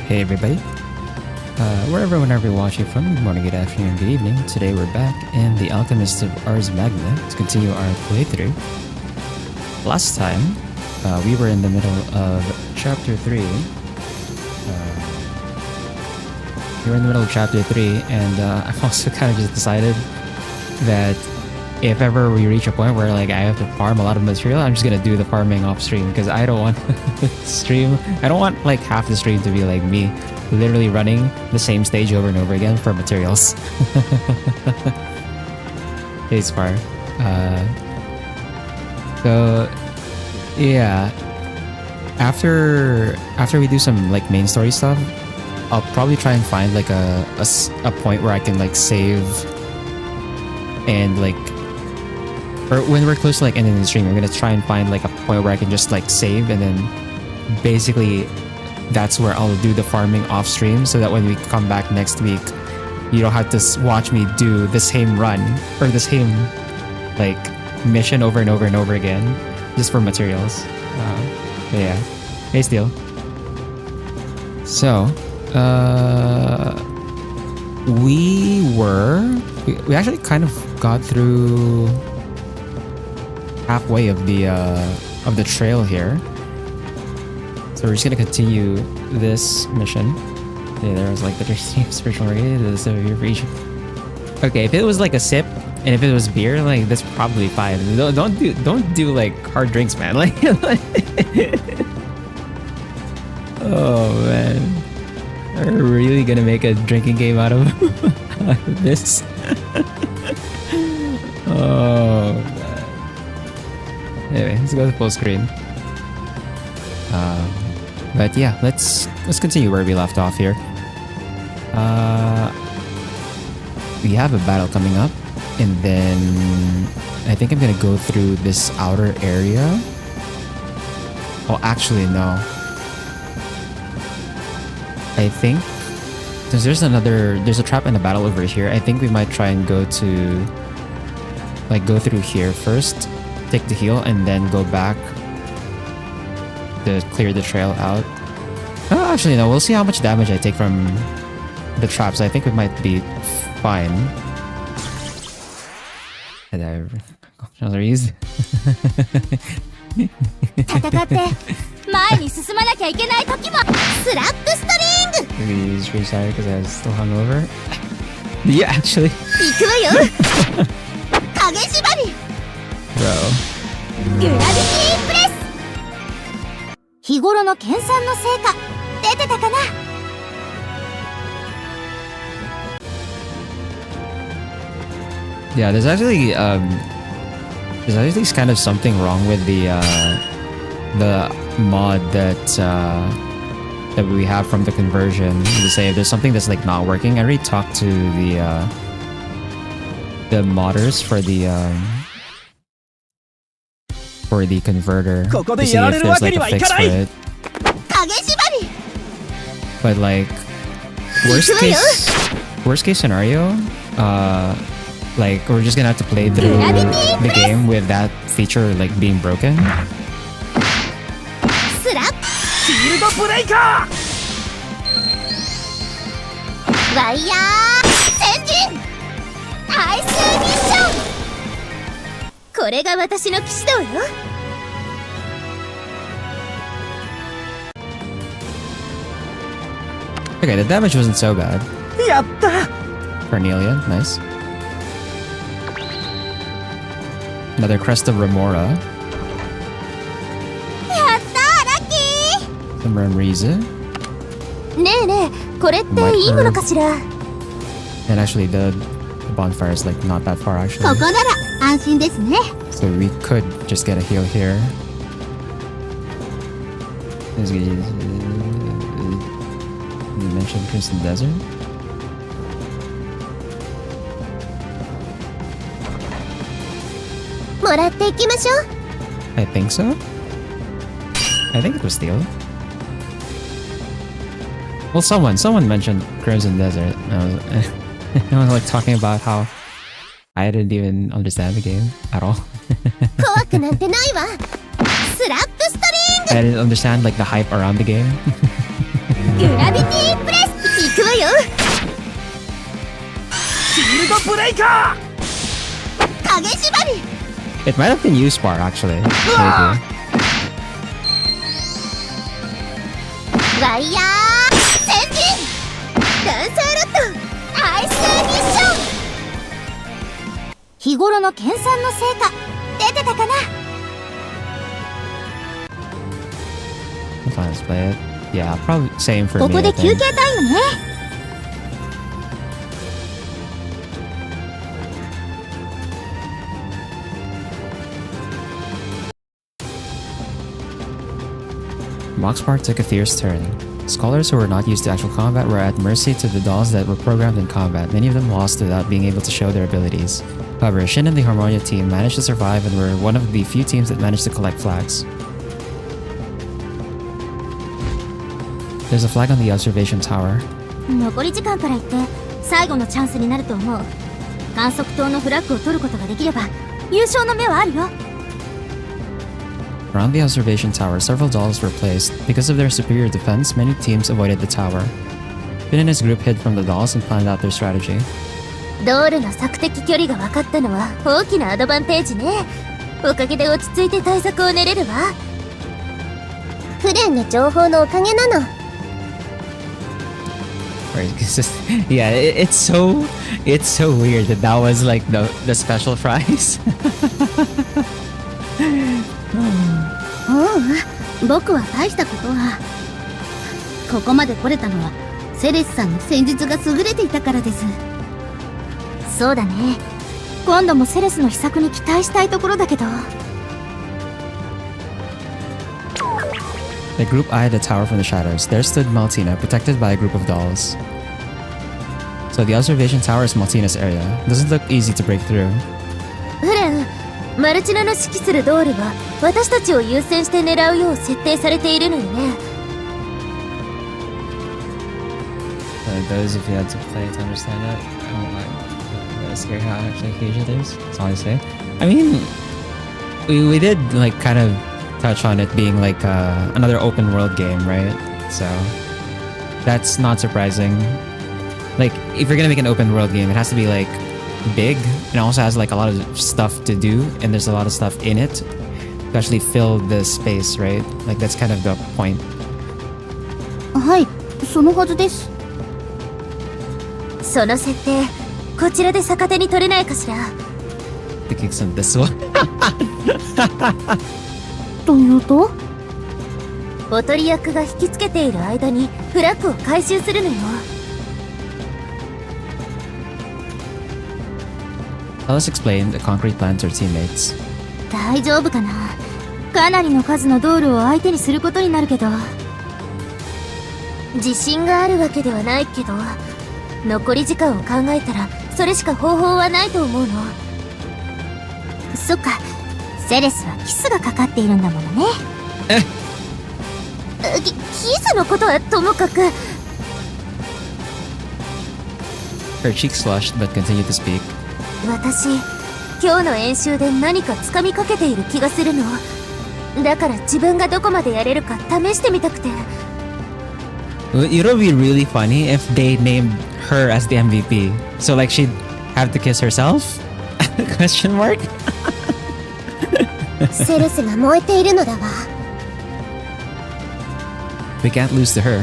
Hey everybody, whenever you're watching from, good morning, good afternoon, good evening. Today we're back in the Alchemist of Ars Magna to continue our playthrough. Last time, we were in the middle of chapter 3. We were in the middle of chapter 3, and I've also kind of just decided that if ever we reach a point where like I have to farm a lot of material, I'm just gonna do the farming off stream because I don't want stream. I don't want like half the stream to be like me, literally running the same stage over and over again for materials. It's fire. So yeah, after we do some like main story stuff, I'll probably try and find like a point where I can like save and like. Or when we're close to like ending the stream, we're gonna try and find like a point where I can just like save, and then basically that's where I'll do the farming off stream, so that when we come back next week, you don't have to watch me do the same run or the same like mission over and over and over again just for materials. But yeah, hey Steel. So we actually kind of got through halfway of the trail here, so we're just gonna continue this mission. Okay, there was like the spiritual market. So here for each. Okay, if it was like a sip, and if it was beer, like that's probably fine. Don't do like hard drinks, man. Like, oh man, are we really gonna make a drinking game out of this? Oh. Anyway, let's go to full screen. But yeah, let's continue where we left off here. We have a battle coming up, and then I think I'm gonna go through this outer area. Oh, actually no. I think since there's a trap in the battle over here, I think we might try and go through here first. Take the heal and then go back to clear the trail out. Oh, actually no, we'll see how much damage I take from the traps. I think we might be fine. And I used. Maybe use restart because I was still hungover. Yeah, actually. Bro. 日頃の研鑽の成果出てたかな Yeah, there's actually kind of something wrong with the mod that we have from the conversion. To say if there's something that's like not working, I already talked to the modders for the converter to see if there's like a fix for it. But like worst case scenario, like we're just gonna have to play through the game with that feature like being broken. Okay, the damage wasn't so bad. Cornelia, nice. Another Crest of Remora. Some Remriza. And actually the bonfire is like not that far actually. So we could just get a heal here. You mentioned Crimson Desert? I think so. I think it was Steel. Well, someone mentioned Crimson Desert. I was like talking about how I didn't even understand the game at all. I didn't understand like the hype around the game. グラビティプレス行くわよ。シールドブレイカ影縛り It might have been U-Spar actually. Maybe. ワイヤー先陣ダンサーロットアイスアディッション。日頃の研鑽の成果出てたかな。 If I just play it. Yeah, probably same for こ me. こ I で休 think. 憩タイムね。Moxpar took a fierce turn. Scholars who were not used to actual combat were at mercy to the dolls that were programmed in combat. Many of them lost without being able to show their abilities. However, Shin and the Harmonia team managed to survive and were one of the few teams that managed to collect flags. There's a flag on the observation tower. 残り時間から言って最後のチャンスになると思う。観測塔のフラッグを取ることができれば優勝の目はあるよ。 Around the observation tower, several dolls were placed. Because of their superior defense, many teams avoided the tower. Finn and his group hid from the dolls and planned out their strategy. ドールの索敵距離が分かったのは大きなアドバンテージね。おかげで落ち着いて対策を練れるわ。フレンの情報のおかげなの。 Right, it's just, yeah, it's so weird that that was like the special prize. 僕は大したことは。ここまで来れたのはセレスさんの戦術が優れていたからです。そうだね。今度もセレスの秘策に期待したいところだけど。 The group eyed the tower from the shadows. There stood Maltina, protected by a group of dolls. So the observation tower is Maltina's area. Doesn't look easy to break through. フレン、マルチナの指揮するドールは私たちを優先して狙うよう設定されているのよね。Those if you had to play to understand that, I don't like scary how actually huge it is. That's all I say. I mean, we did like kind of touch on it being like another open world game, right? So that's not surprising. Like if you're gonna make an open world game, it has to be like big and also has like a lot of stuff to do, and there's a lot of stuff in it to actually fill the space, right? Like that's kind of the point. はい、そのはずです。その設定、こちらで逆手に取れないかしら。 Thinking some this one. というと？おとり役が引きつけている間にフラッグを回収するのよ。 Alice explained the concrete plan to her teammates. 大丈夫かな。かなりの数のドールを相手にすることになるけど。自信があるわけではないけど、残り時間を考えたらそれしか方法はないと思うの。そっか、セレスはキスがかかっているんだものね。キスのことはともかく。 Her cheeks flushed but continued to speak. 私、今日の演習で何か掴みかけている気がするの。だから自分がどこまでやれるか試してみたくて。 It would be really funny if they named her as the MVP. So like she'd have to kiss herself? Question mark? セレスが燃えているのだわ。 We can't lose to her.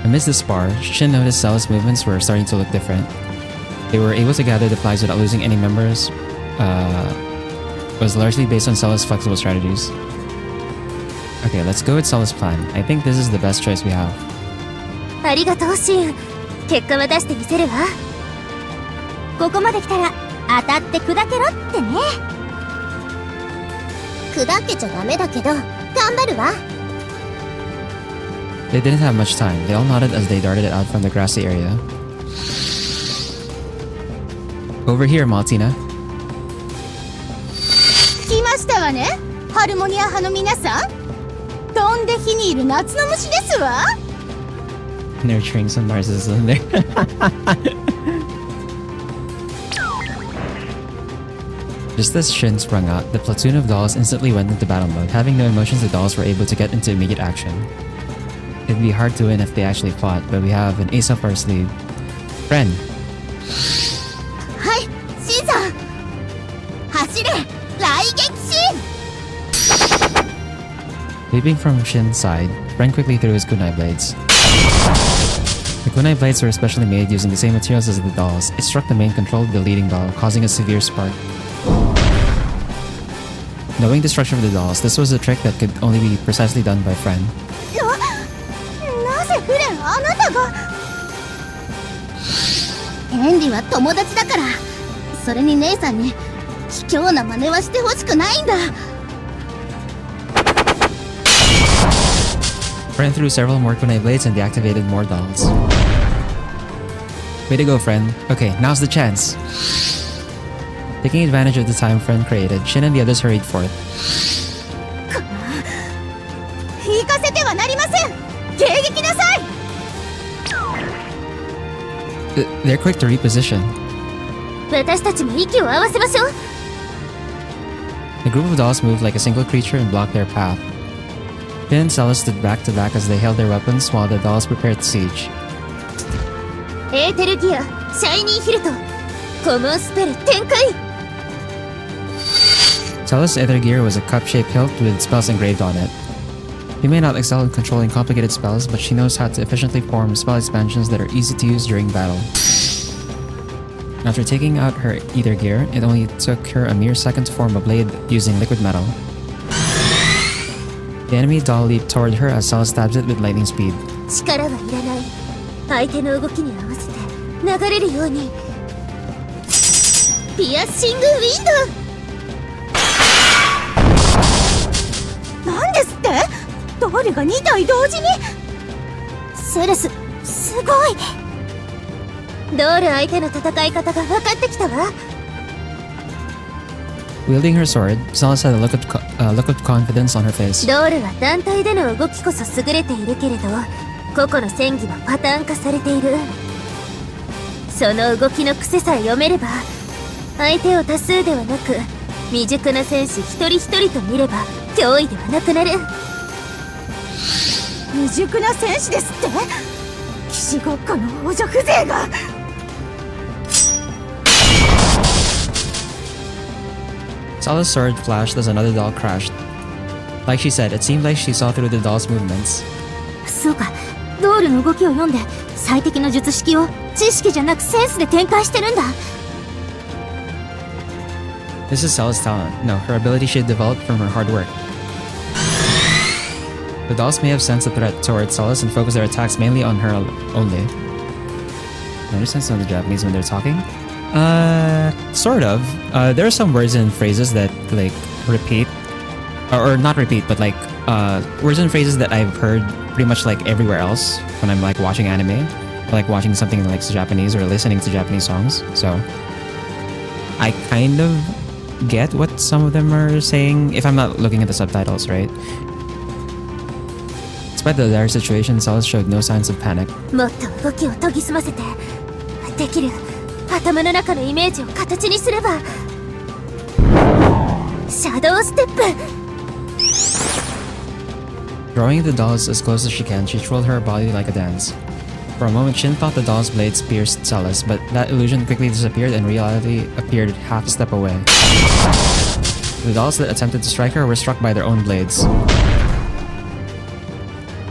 Amidst the spar, Shin noticed Cella's movements were starting to look different. They were able to gather the flags without losing any members. Was largely based on Cella's flexible strategies. Okay, let's go with Cella's plan. I think this is the best choice we have. ありがとうシン。結果は出してみせるわ。ここまで来たら当たって砕けろってね。砕けちゃダメだけど頑張るわ。 They didn't have much time. They all nodded as they darted out from the grassy area. Over here, Maltina. 来ましたわね、ハルモニア派の皆さん。飛んで火にいる夏の虫ですわ。 Nurturing some narcissism there. Just as Shin sprung out, the platoon of dolls instantly went into battle mode. Having no emotions, the dolls were able to get into immediate action. it'd be hard to win if they actually fought, but we have an ace up our sleeve. Friend. はい、シンさん走れ雷撃シ Leaping from Shin's side, Friend quickly threw his kunai blades. The kunai blades were specially made using the same materials as the dolls. It struck the main control of the leading doll, causing a severe spark. Knowing the structure of the dolls, this was a trick that could only be precisely done by Friend. なぜフレンあなたがヘンリーは友達だから、それに姉さんに卑怯な真似はしてほしくないんだ。 Friend threw several more kunai blades and deactivated more dolls. Way to go, Friend. Okay, now's the chance. Taking advantage of the time Friend created, Shin and the others hurried forth. 行かせてはなりません。迎撃なさい。They're quick to reposition. 私たちも息を合わせましょう。 The group of dolls moved like a single creature and blocked their path. Finn and Celis stood back to back as they held their weapons while the dolls prepared to siege. エーテルギア、シャイニーヒルト、コモンスペル展開。 Celis' Ether Gear was a cup-shaped hilt with spells engraved on it. She may not excel in controlling complicated spells, but she knows how to efficiently form spell expansions that are easy to use during battle. After taking out her Ether Gear, it only took her a mere second to form a blade using liquid metal. The enemy doll leaped toward her as Celis stabbed it with lightning speed. 力はいらない。相手の動きに合わせて流れるように。ピアッシングウィンド。なんですって？ドールが2体同時に？セレス、すごい。ドール相手の戦い方が分かってきたわ。Wielding her sword, Celis had a look of confidence on her face. ドールは団体での動きこそ優れているけれど、個々の戦技はパターン化されている。その動きの癖さえ読めれば、相手を多数ではなく未熟な戦士一人一人と見れば脅威ではなくなる。未熟な戦士ですって？騎士ごっこの王女風情が。Celis' sword flashed as another doll crashed. Like she said, it seemed like she saw through the doll's movements. そうか、ドールの動きを読んで最適の術式を知識じゃなくセンスで展開してるんだ。This is Celis' talent. No, her ability she had developed from her hard work. The dolls may have sensed a threat towards Celis and focused their attacks mainly on her only. I understand some of the Japanese when they're talking. Sort of. There are some words and phrases that like repeat, or not repeat, but like words and phrases that I've heard pretty much like everywhere else when I'm like watching anime, or, like watching something like Japanese or listening to Japanese songs. So I kind of get what some of them are saying if I'm not looking at the subtitles, right? Despite the dire situation, Celis showed no signs of panic. もっと動きを研ぎ澄ませて、できる頭の中のイメージを形にすれば。シャドウステップ。 Drawing the dolls as close as she can, she twirled her body like a dance. For a moment, Shin thought the doll's blades pierced Celis, but that illusion quickly disappeared and reality appeared half a step away. The dolls that attempted to strike her were struck by their own blades.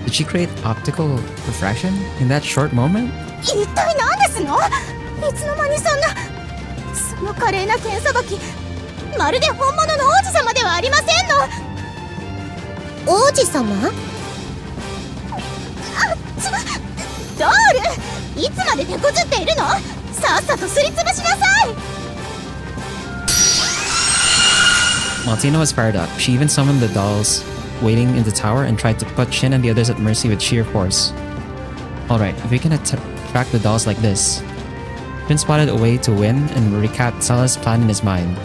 Did she create optical refraction in that short moment? 一体何ですの？いつの間にそんな。その華麗な剣さばき、まるで本物の王子様ではありませんの。王子様？ドール、いつまで手こずっているの？さっさとすりつぶしなさい。 Maltino was fired up. She even summoned the dolls waiting in the tower and tried to put Shin and the others at mercy with sheer force. Alright, if we can attract the dolls like this. Shin spotted a way to win and recap Celis' plan in his mind.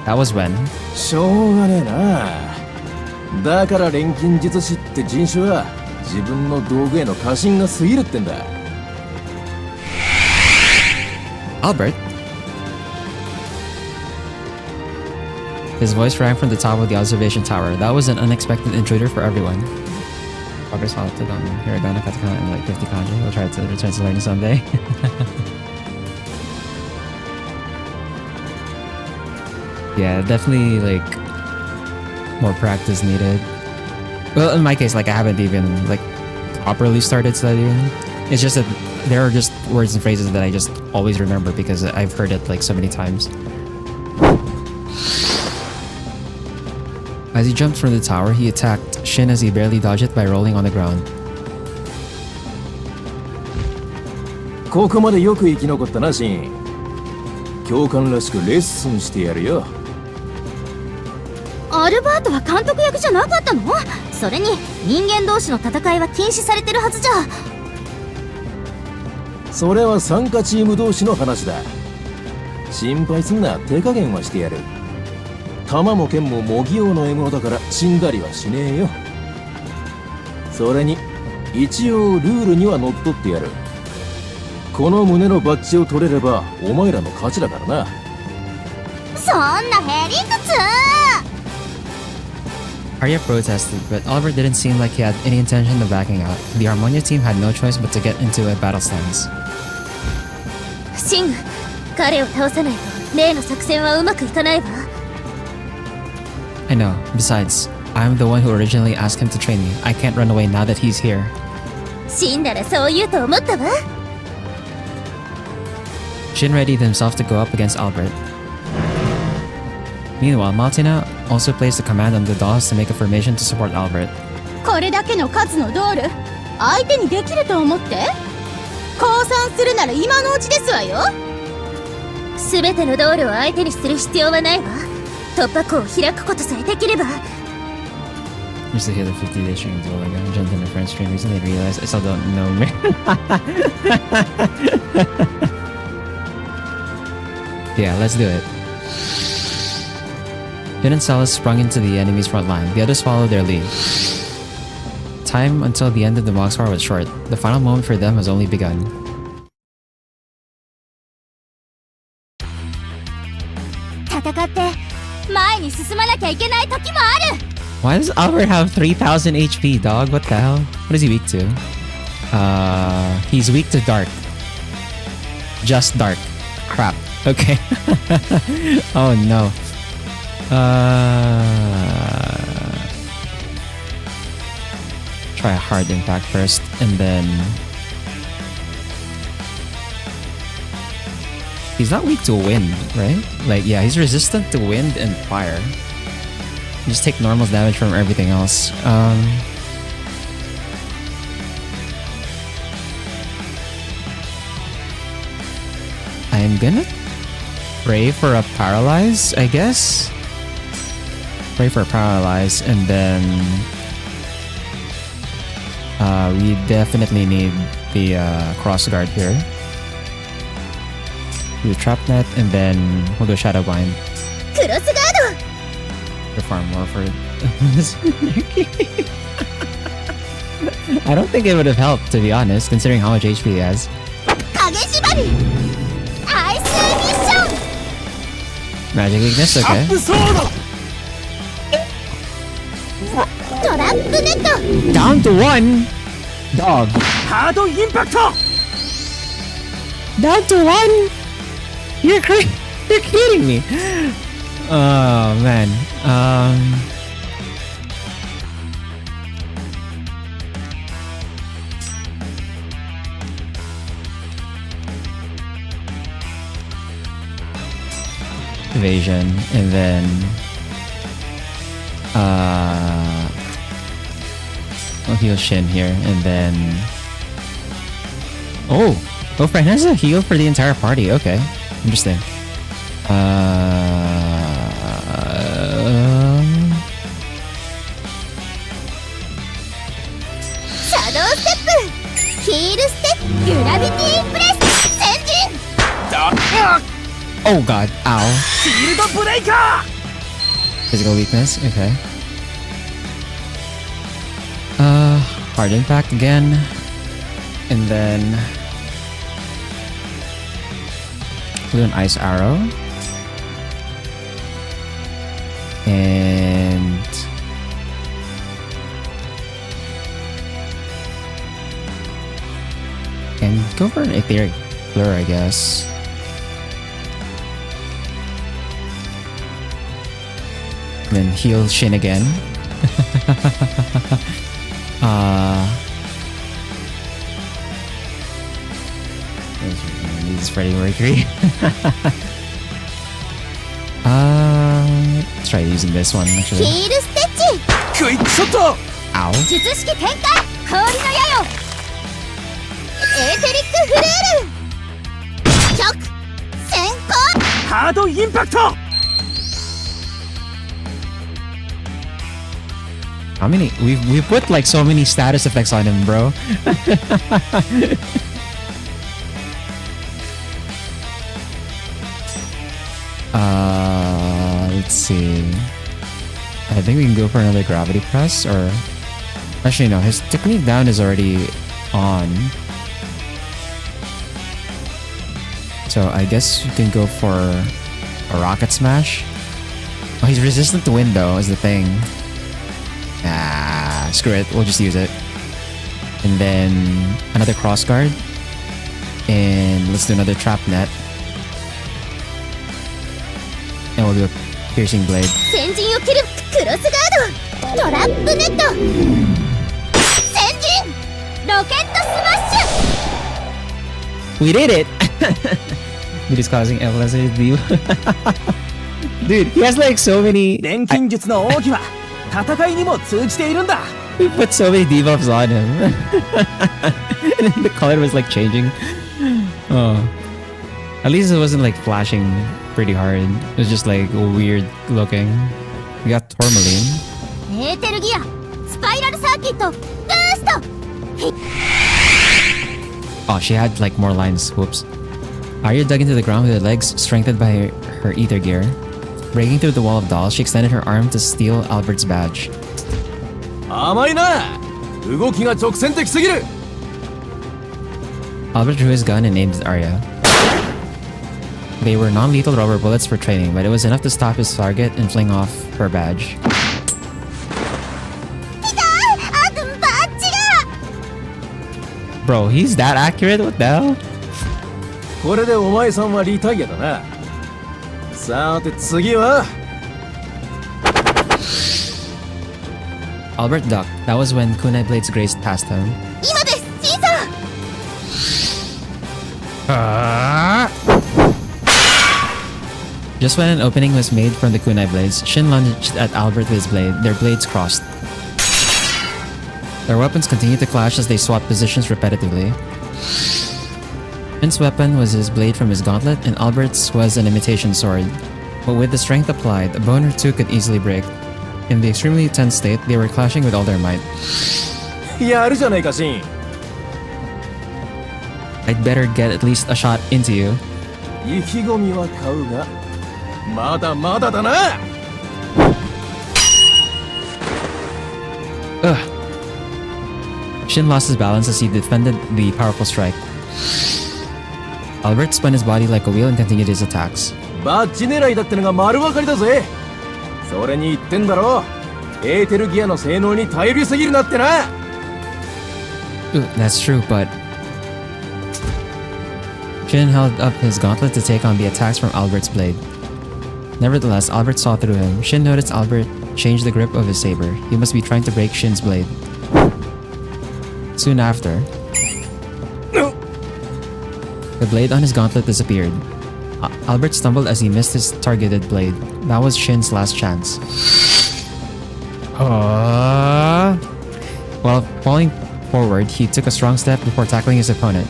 That was when... しょうがねえな。だから錬金術師って人種は自分の道具への過信が過ぎるってんだ。Albert? His voice rang from the top of the observation tower. That was an unexpected intruder for everyone. progress halted on hiragana, katakana, and like 50 kanji. We'll try to return to learning someday. Yeah, definitely like more practice needed. Well, in my case, like I haven't even like properly started studying. It's just that there are just words and phrases that I just always remember because I've heard it like so many times. As he jumped from the tower, he attacked Shin as he barely dodged it by rolling on the ground. ここまでよく生き残ったな、シン。教官らしくレッスンしてやるよ。アルバートは監督役じゃなかったの？それに人間同士の戦いは禁止されてるはずじゃ。それは参加チーム同士の話だ。心配すんな、手加減はしてやる。弾も剣も模擬用の獲物だから死んだりはしねえよ。それに一応ルールにはのっとってやる。この胸のバッジを取れればお前らの勝ちだからな。そんなへりくつ。Arya protested, but Oliver didn't seem like he had any intention of backing out. The Harmonia team had no choice but to get into a battle stance. シング、彼を倒さないと例の作戦はうまくいかないわ。I know. Besides, I'm the one who originally asked him to train me. I can't run away now that he's here. 死んだらそう言うと思ったわ。Shin readied himself to go up against Albert. Meanwhile, Maltina also placed a command on the dolls to make a formation to support Albert. これだけの数のドール、相手にできると思って？降参するなら今のうちですわよ。すべてのドールを相手にする必要はないわ。突破口を開くことさえできれば。Used to hear the 50-day stream duel like I jumped in a friend's stream recently and realized I still don't know me. Yeah, let's do it. Jin and Salas sprung into the enemy's front line. The others followed their lead. Time until the end of the Mox War was short. The final moment for them has only begun. 戦って前に進まなきゃいけない時もある。Why does Albert have 3000 HP, dog? What the hell? What is he weak to? He's weak to dark. Just dark. Crap. Okay. Oh no. Try a hard impact first, and then he's not weak to wind, right? Like, yeah, he's resistant to wind and fire. Just take normal damage from everything else. I'm gonna pray for a paralyze, I guess. Pray for a paralyze, and then we definitely need the cross guard here. Do the trap net, and then we'll go shadow bind. クロスガード。Perform more for I don't think it would have helped, to be honest, considering how much HP he has. 影縛り。アイスミッション。 Magic weakness, okay. トラップネット。 Down to 1? Dog. ハードインパクト。 Down to 1? You're kidding me. Oh man. Evasion, and then I'll heal Shin here, and then oh, friend has a heal for the entire party. Okay, interesting. Shadow step, heel step, gravity press, 前進。 Oh god, ow. シールドブレイカー。 Physical weakness, okay. Hard impact again. And then we'll do an ice arrow. And And go for an etheric blur, I guess. And then heal Shin again. This is Freddie Mercury. Let's try using this one ヒ actually. ールステッチクイックショット Ow. 術式展開氷の矢よエーテリックフレール直先行ハードインパクト How many? We put like so many status effects on him, bro. Let's see. I think we can go for another gravity press, or actually no, his technique down is already on. So I guess we can go for a rocket smash. Oh, he's resistant to wind though, is the thing. Ah, screw it. We'll just use it. And then another cross guard. And let's do another trap net. And we'll do a piercing blade. 先陣を切るクロスガードトラップネット先陣ロケットスマッシ We did it! Dude is causing epilepsy. Dude, he has like so many. 錬金術の奥義は戦いにも通じているんだ We put so many debuffs on him. And then the color was like changing. Oh. At least it wasn't like flashing pretty hard. It was just like weird looking. We got Tourmaline. ュエーテルギアスパイラルサーキットブースト Oh, she had like more lines. Whoops. Arya dug into the ground with her legs strengthened by her ether gear. Breaking through the wall of dolls, she extended her arm to steal Albert's badge. 甘いな動きが直線的すぎる Albert drew his gun and aimed at Arya. They were non-lethal rubber bullets for training, but it was enough to stop his target and fling off her badge. あとバッチが Bro, he's that accurate? What the hell? これでお前さんはリタイアだなさて次は Albert ducked. That was when kunai blades grazed past him. 今ですシンさん Just when an opening was made from the kunai blades, Shin lunged at Albert with his blade. Their blades crossed. Their weapons continued to clash as they swapped positions repetitively. Shin's weapon was his blade from his gauntlet, and Albert's was an imitation sword. But with the strength applied, a bone or two could easily break. In the extremely tense state, they were clashing with all their might. やるじゃないかシン I'd better get at least a shot into you. 意気込みは買うがまだまだだな Ugh. Shin lost his balance as he defended the powerful strike. Albert spun his body like a wheel and continued his attacks. バッジ狙いだってのが丸分かりだぜそれに言ってんだろエーテルギアの性能に頼りすぎるなってな That's true, but... Shin held up his gauntlet to take on the attacks from Albert's blade. Nevertheless, Albert saw through him. Shin noticed Albert change the grip of his saber. He must be trying to break Shin's blade. Soon after, the blade on his gauntlet disappeared. Albert stumbled as he missed his targeted blade. That was Shin's last chance. While falling forward, he took a strong step before tackling his opponent.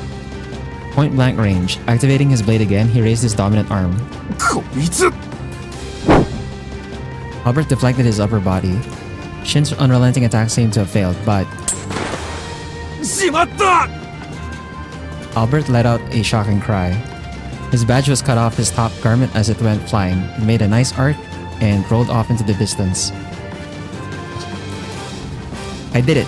Point blank range. Activating his blade again, he raised his dominant arm. こいつ Albert deflected his upper body. Shin's unrelenting attack seemed to have failed, but しまった Albert let out a shocking cry. His badge was cut off his top garment as it went flying. It made a nice arc and rolled off into the distance. I did it.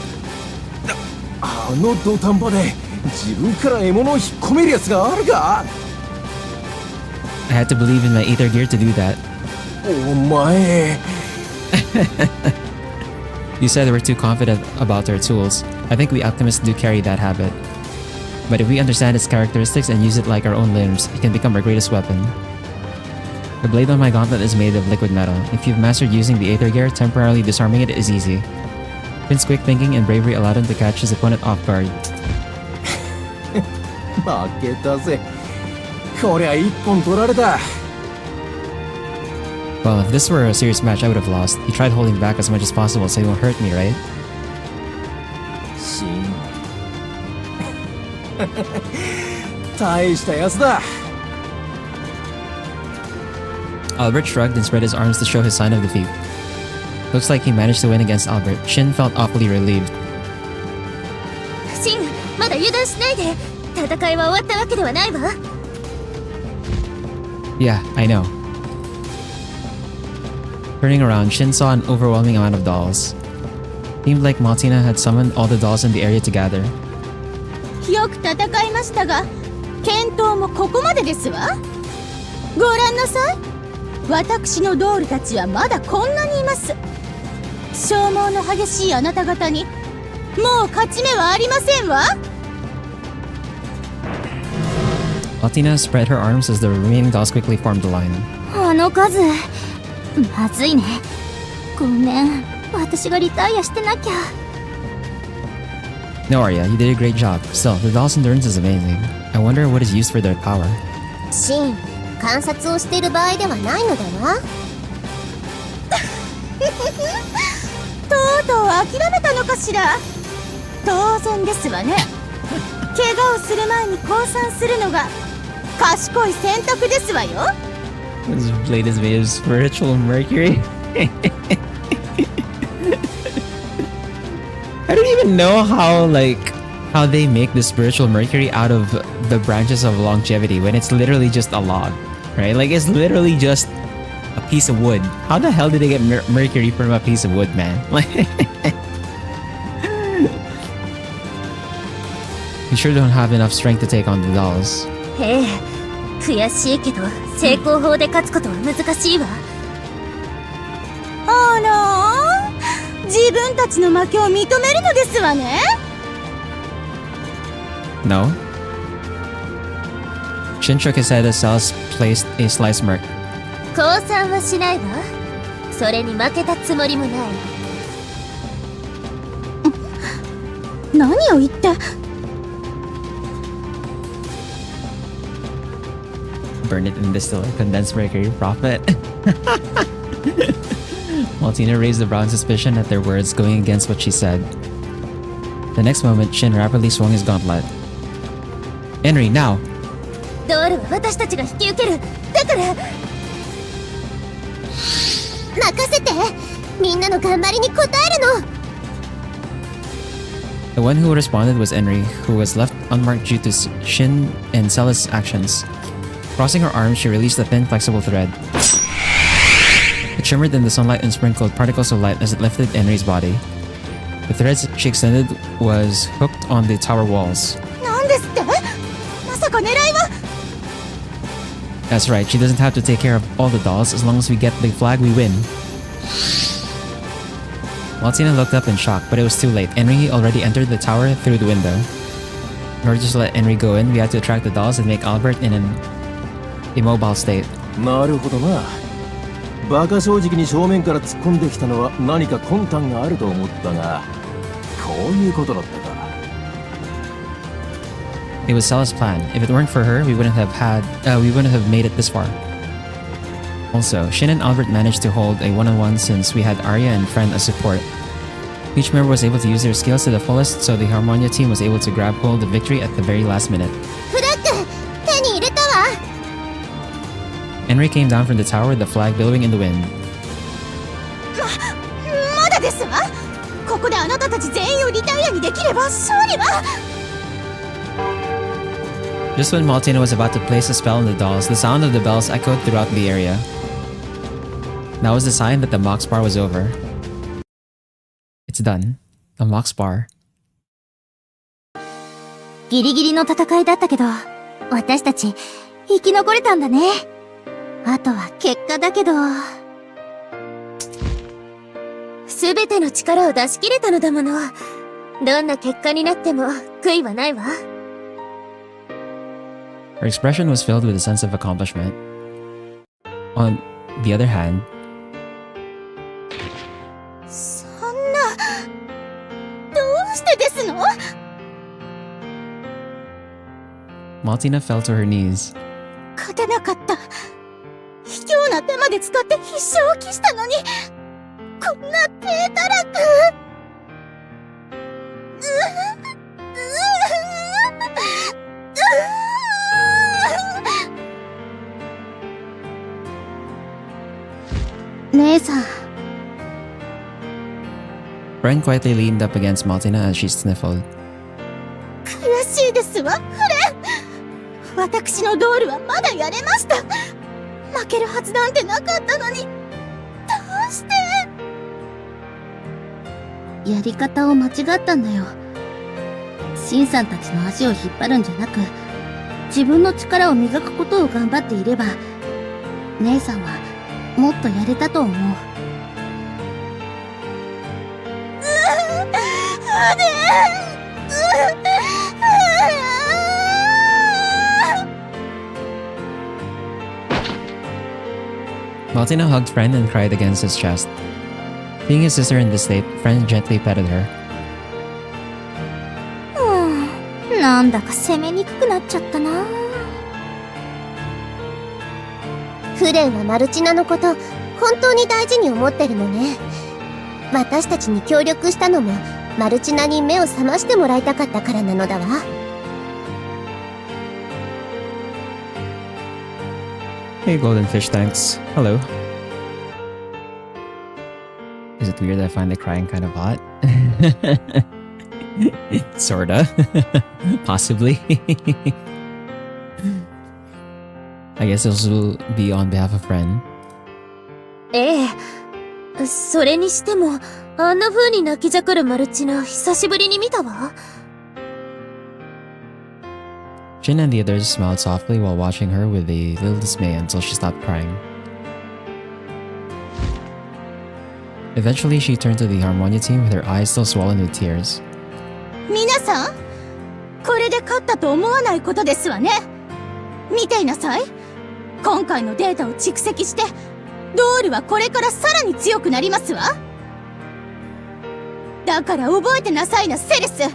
あの土壇場で自分から獲物を引っ込めるやつがあるか I had to believe in my ether gear to do that. お前 You said we're too confident about our tools. I think we alchemists do carry that habit. But if we understand its characteristics and use it like our own limbs, it can become our greatest weapon. The blade on my gauntlet is made of liquid metal. If you've mastered using the Aether Gear, temporarily disarming it is easy. Finn's quick thinking and bravery allowed him to catch his opponent off guard. 負けたぜ。こりゃ一本取られた。 Well, if this were a serious match, I would have lost. He tried holding back as much as possible so he won't hurt me, right? シン。大したやつだ。 Albert shrugged and spread his arms to show his sign of defeat. Looks like he managed to win against Albert. Shin felt awfully relieved. シン、まだ油断しないで。戦いは終わったわけではないわ。Yeah, I know. Turning around, Shin saw an overwhelming amount of dolls. Seemed like Maltina had summoned all the dolls in the area to gather. よく戦いましたが、健闘もここまでですわ。ご覧なさい。私のドールたちはまだこんなにいます。消耗の激しいあなた方にもう勝ち目はありませんわ。Maltina spread her arms as the remaining dolls quickly formed a line. あの数、まずいね。ごめん、私がリタイアしてなきゃ。No, Arya, you did a great job. Still, the doll's endurance is amazing. I wonder what is used for their power. シン、観察をしている場合ではないのでは？とうとう諦めたのかしら。当然ですわね。怪我をする前に降参するのが賢い選択ですわよ。 This blade is made of spiritual mercury. I don't even know how they make the spiritual mercury out of the branches of longevity when it's literally just a log, right? Like it's literally just a piece of wood. How the hell did they get mercury from a piece of wood, man? You sure don't have enough strength to take on the dolls. ええ、悔しいけど成功法で勝つことは難しいわ。あら、自分たちの負けを認めるのですわね。No? Shin shook his head as Sal's placed a sly smirk. 降参はしないわ。それに負けたつもりもない。何を言って。Burn it and distill it. Condensed mercury profit. Maltina raised a brown suspicion at their words, going against what she said. The next moment, Shin rapidly swung his gauntlet. Henry, now! ドールは私たちが引き受ける。だから任せて。みんなの頑張りに応えるの。 The one who responded was Henry, who was left unmarked due to Shin and Celis' actions. Crossing her arms, she released a thin, flexible thread. It shimmered in the sunlight and sprinkled particles of light as it lifted Henry's body. The thread she extended was hooked on the tower walls. なんですって？まさか狙いは？ That's right, she doesn't have to take care of all the dolls. As long as we get the flag, we win. Maltina looked up in shock, but it was too late. Henry already entered the tower through the window. In order to let Henry go in, we had to attract the dolls and make Albert in an immobile state. なるほどな。バカ正直に正面から突っ込んできたのは何か魂胆があると思ったが、こういうことだったか。It was Cella's plan. If it weren't for her, we wouldn't have made it this far. Also, Shin and Albert managed to hold a one-on-one since we had Arya and Friend as support. Each member was able to use their skills to the fullest, so the Harmonia team was able to grab hold of victory at the very last minute. フラッグ、手に入れたわ。 Henry came down from the tower with the flag billowing in the wind. まだですわ。ここであなたたち全員をリタイアにできれば勝利は。 Just when Maltina was about to place a spell on the dolls, the sound of the bells echoed throughout the area. That was the sign that the mock spar was over. It's done. The mock spar. ギリギリの戦いだったけど、私たち生き残れたんだね。あとは結果だけど、すべての力を出し切れたのだもの。どんな結果になっても悔いはないわ。Her expression was filled with a sense of accomplishment. On the other hand, そんな、どうしてですの？ Maltina fell to her knees. 勝てなかった。卑怯な手まで使って必勝を期したのに、こんな低たらく。姉さん。Bren quietly leaned up against Maltina as she sniffled. 悔しいですわ、フレン。私のドールはまだやれました。負けるはずなんてなかったのに、どうして。やり方を間違ったんだよ。シンさんたちの足を引っ張るんじゃなく、自分の力を磨くことを頑張っていれば、姉さんはもっとやれたと思う。Maltina hugged Friend and cried against his chest. Seeing his sister in this state, Friend gently petted her. なんだか攻めにくくなっちゃったな。フレンはマルチナのこと、本当に大事に思ってるのね。私たちに協力したのも、マルチナに目を覚ましてもらいたかったからなのだわ。Hey, Golden Fish, thanks. Hello. Is it weird that I find the crying kind of hot? Sorta. Possibly. I guess this will be on behalf of Friend. ええ。それにしても、あんな風に泣きじゃくるマルチナ、久しぶりに見たわ。Jin and the others smiled softly while watching her with a little dismay until she stopped crying. Eventually, she turned to the Harmonia team with her eyes still swollen with tears. 皆さん、これで勝ったと思わないことですわね。見ていなさい。今回のデータを蓄積して、ドールはこれからさらに強くなりますわ。だから覚えてなさいな、セレス。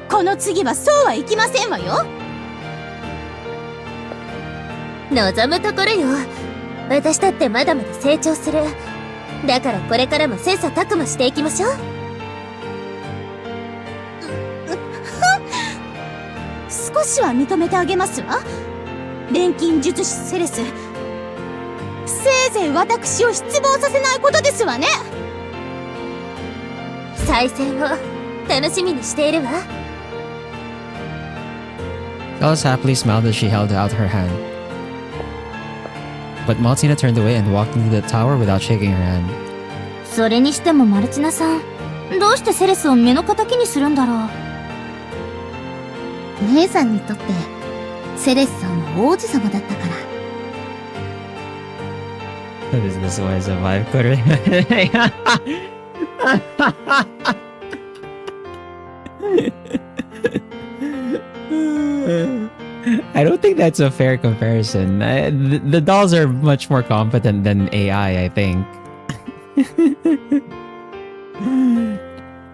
この次はそうはいきませんわよ。望むところよ。私だってまだまだ成長する。だからこれからも切磋琢磨していきましょう。少しは認めてあげますわ。錬金術師セレス。せいぜい私を失望させないことですわね。再戦を楽しみにしているわ。Alice happily smiled as she held out her hand. But Maltina turned away and walked into the tower without shaking her hand. それにしてもマルチナさん、どうしてセレスを目の敵にするんだろう。姉さんにとってセレスさんは王子様だったから。This was a vibe quarter. I don't think that's a fair comparison. The dolls are much more competent than AI, I think.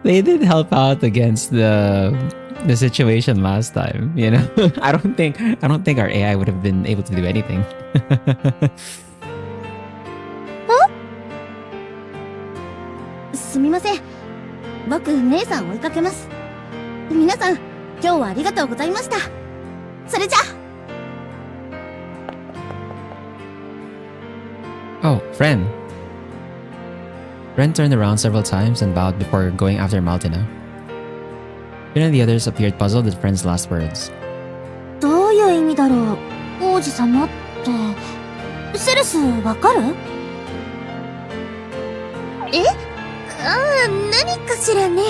They did help out against the situation last time, you know. I don't think our AI would have been able to do anything. すみません。僕、姉さんを追いかけます。皆さん、今日はありがとうございました。それじゃ。Oh, Friend. Ren turned around several times and bowed before going after Maltina. Jin and the others appeared puzzled at Friend's last words. どういう意味だろう、王子様って。セレス、わかる？え？ああ、何かしらね。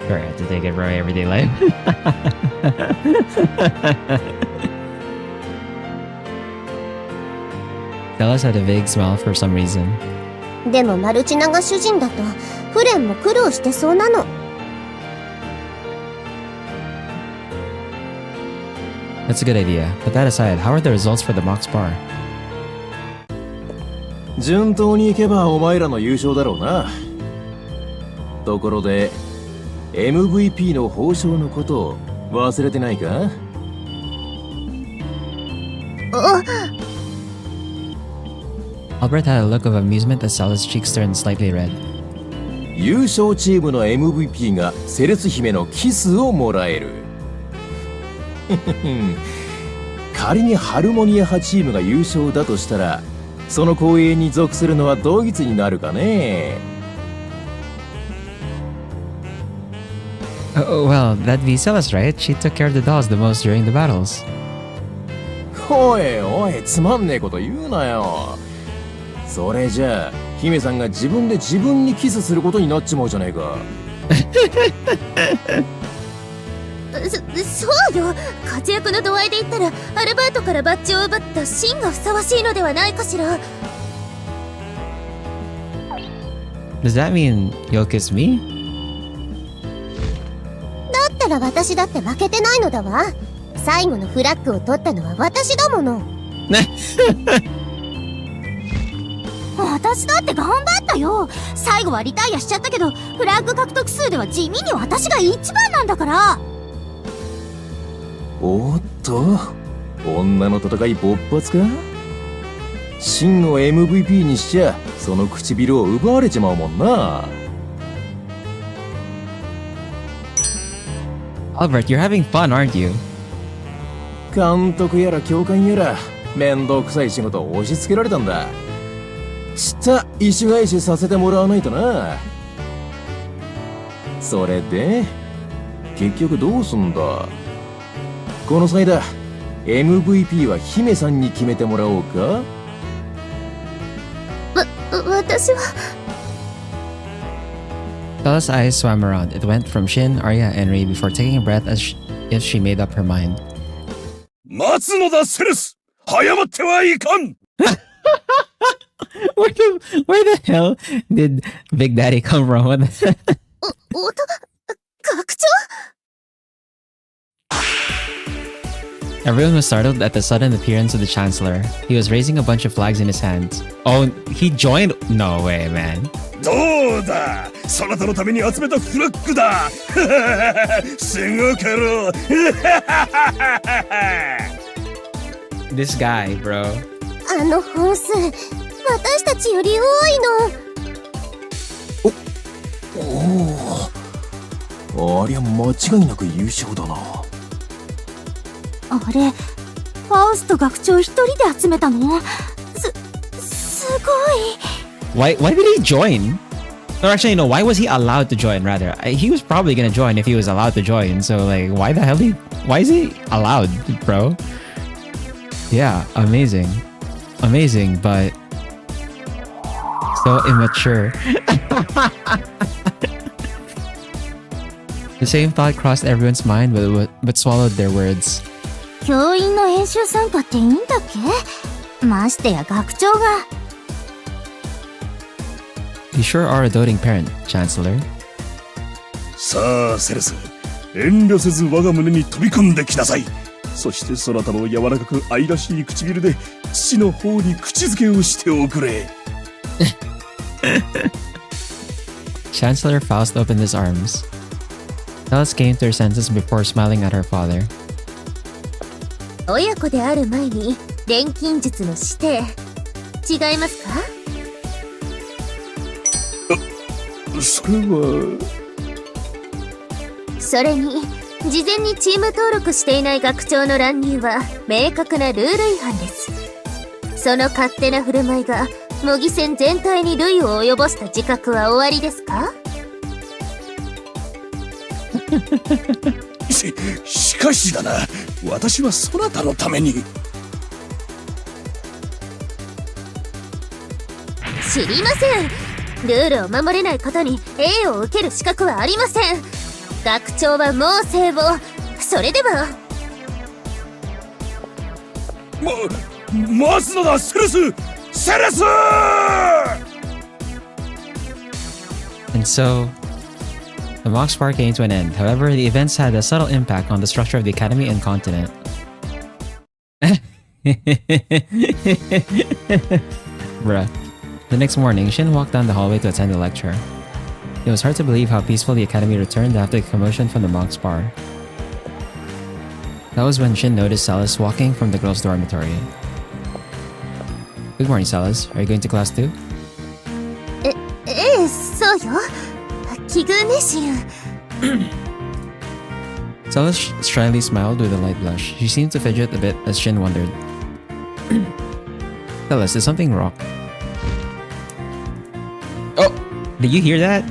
Sorry, I have to take it for my everyday life. Dallas had a vague smile for some reason. でもマルチナが主人だと、フレンも苦労してそうなの。That's a good idea. But that aside, how are the results for the mock spar? 順当にいけばお前らの優勝だろうな。ところで MVP の報奨のことを忘れてないか？あ、 Albert had a look of amusement that saw his cheeks turn slightly red. 優勝チームの MVP がセレス姫のキスをもらえる。仮にハルモニア派チームが優勝だとしたら、その光栄に属するのはドイツになるかね。Well, that'd be Celis, right? She took care of the dolls the most during the battles. おいおい、つまんねえこと言うなよ。それじゃあ姫さんが自分で自分にキスすることになっちまうじゃねえか。そうよ。活躍の度合いで言ったらアルバートからバッジを奪ったシンがふさわしいのではないかしら。 Does that mean you'll kiss me? だったら私だって負けてないのだわ。最後のフラッグを取ったのは私だもの。私だって頑張ったよ。最後はリタイアしちゃったけど、フラッグ獲得数では地味に私が一番なんだから。おっと、女の戦い勃発か？真を MVP にしちゃその唇を奪われちまうもんな。 Albert, you're having fun, aren't you? 監督やら教官やら面倒くさい仕事を押し付けられたんだ。ちった意趣返しさせてもらわないとな。それで結局どうすんだ？この際だ MVP は姫さんに決めてもらおうか？私は。 Stella's eyes swam around. It went from Shin, Arya, and Rei before taking a breath as if she made up her mind. 待つのだセレス、早まってはいかん。Where the hell did Big Daddy come from? 学長。 Everyone was startled at the sudden appearance of the Chancellor. He was raising a bunch of flags in his hands. Oh, he joined? No way, man. どうだ、そなたのために集めたフラッグだ。すごかろう。 This guy, bro. あの本数、私たちより多いの。おお、ありゃ間違いなく優勝だな。あれ、ファウスト学長一人で集めたの？すごい。Why did he join? Or actually, no, why was he allowed to join, rather? He was probably gonna join if he was allowed to join, so like, why is he allowed, bro? Yeah, amazing. Amazing, but so immature. The same thought crossed everyone's mind, but swallowed their words. 教員の演習参加っていいんだっけ？ましてや学長が。 You sure are a doting parent, Chancellor. さあセレス、遠慮せず我が胸に飛び込んできなさい。そしてそなたの柔らかく愛らしい唇で父の方に口づけをしておくれ。Chancellor Faust opened his arms. Alice came to her senses before smiling at her father. 親子である前に錬金術の指定違いますか？それは。それに事前にチーム登録していない学長の乱入は明確なルール違反です。その勝手な振る舞いが模擬戦全体に類を及ぼした自覚はおありですか？しかしだな、私はそなたのために。知りません。ルールを守れない方に栄を受ける資格はありません。学長は猛省を。それでは待つのだセレス、セレス。 And so, the mock spar came to an end. However, the events had a subtle impact on the structure of the academy and continent. Bruh. The next morning, Shin walked down the hallway to attend the lecture. It was hard to believe how peaceful the academy returned after the commotion from the monks' bar. That was when Shin noticed Celis walking from the girls' dormitory. Good morning, Celis. Are you going to class too? そうよ。奇遇ね、シン。Celis shyly smiled with a light blush. She seemed to fidget a bit as Shin wondered. Celis, is something wrong? Oh! Did you hear that?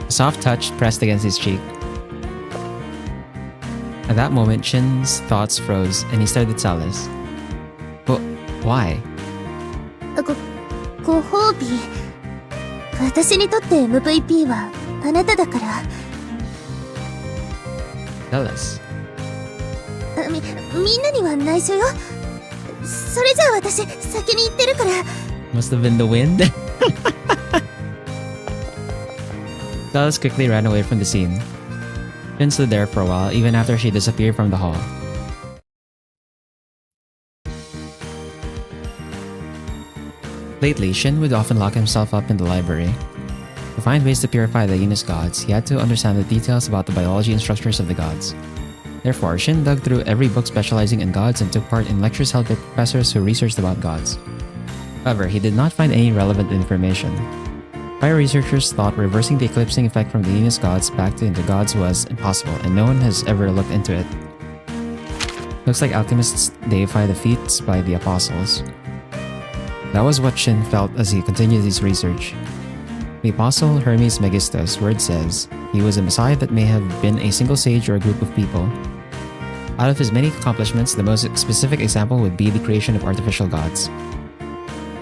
A soft touch pressed against his cheek. At that moment, Shin's thoughts froze and he stared at Celis. But why? ご褒美。私にとって MVP はあなただから。Celis. みんなには内緒よ。それじゃあ私先に行ってるから。Must have been the wind. Celis quickly ran away from the scene. Shin stood there for a while, even after she disappeared from the hall. Lately, Shin would often lock himself up in the library. To find ways to purify the Venus gods, he had to understand the details about the biology and structures of the gods. Therefore, Shin dug through every book specializing in gods and took part in lectures held by professors who researched about gods. However, he did not find any relevant information. Prior researchers thought reversing the eclipsing effect from the Venus gods back into gods was impossible, and no one has ever looked into it. Looks like alchemists deify the feats by the apostles. That was what Shin felt as he continued his research. The apostle Hermes Megistus' word says he was a messiah that may have been a single sage or a group of people. Out of his many accomplishments, the most specific example would be the creation of artificial gods.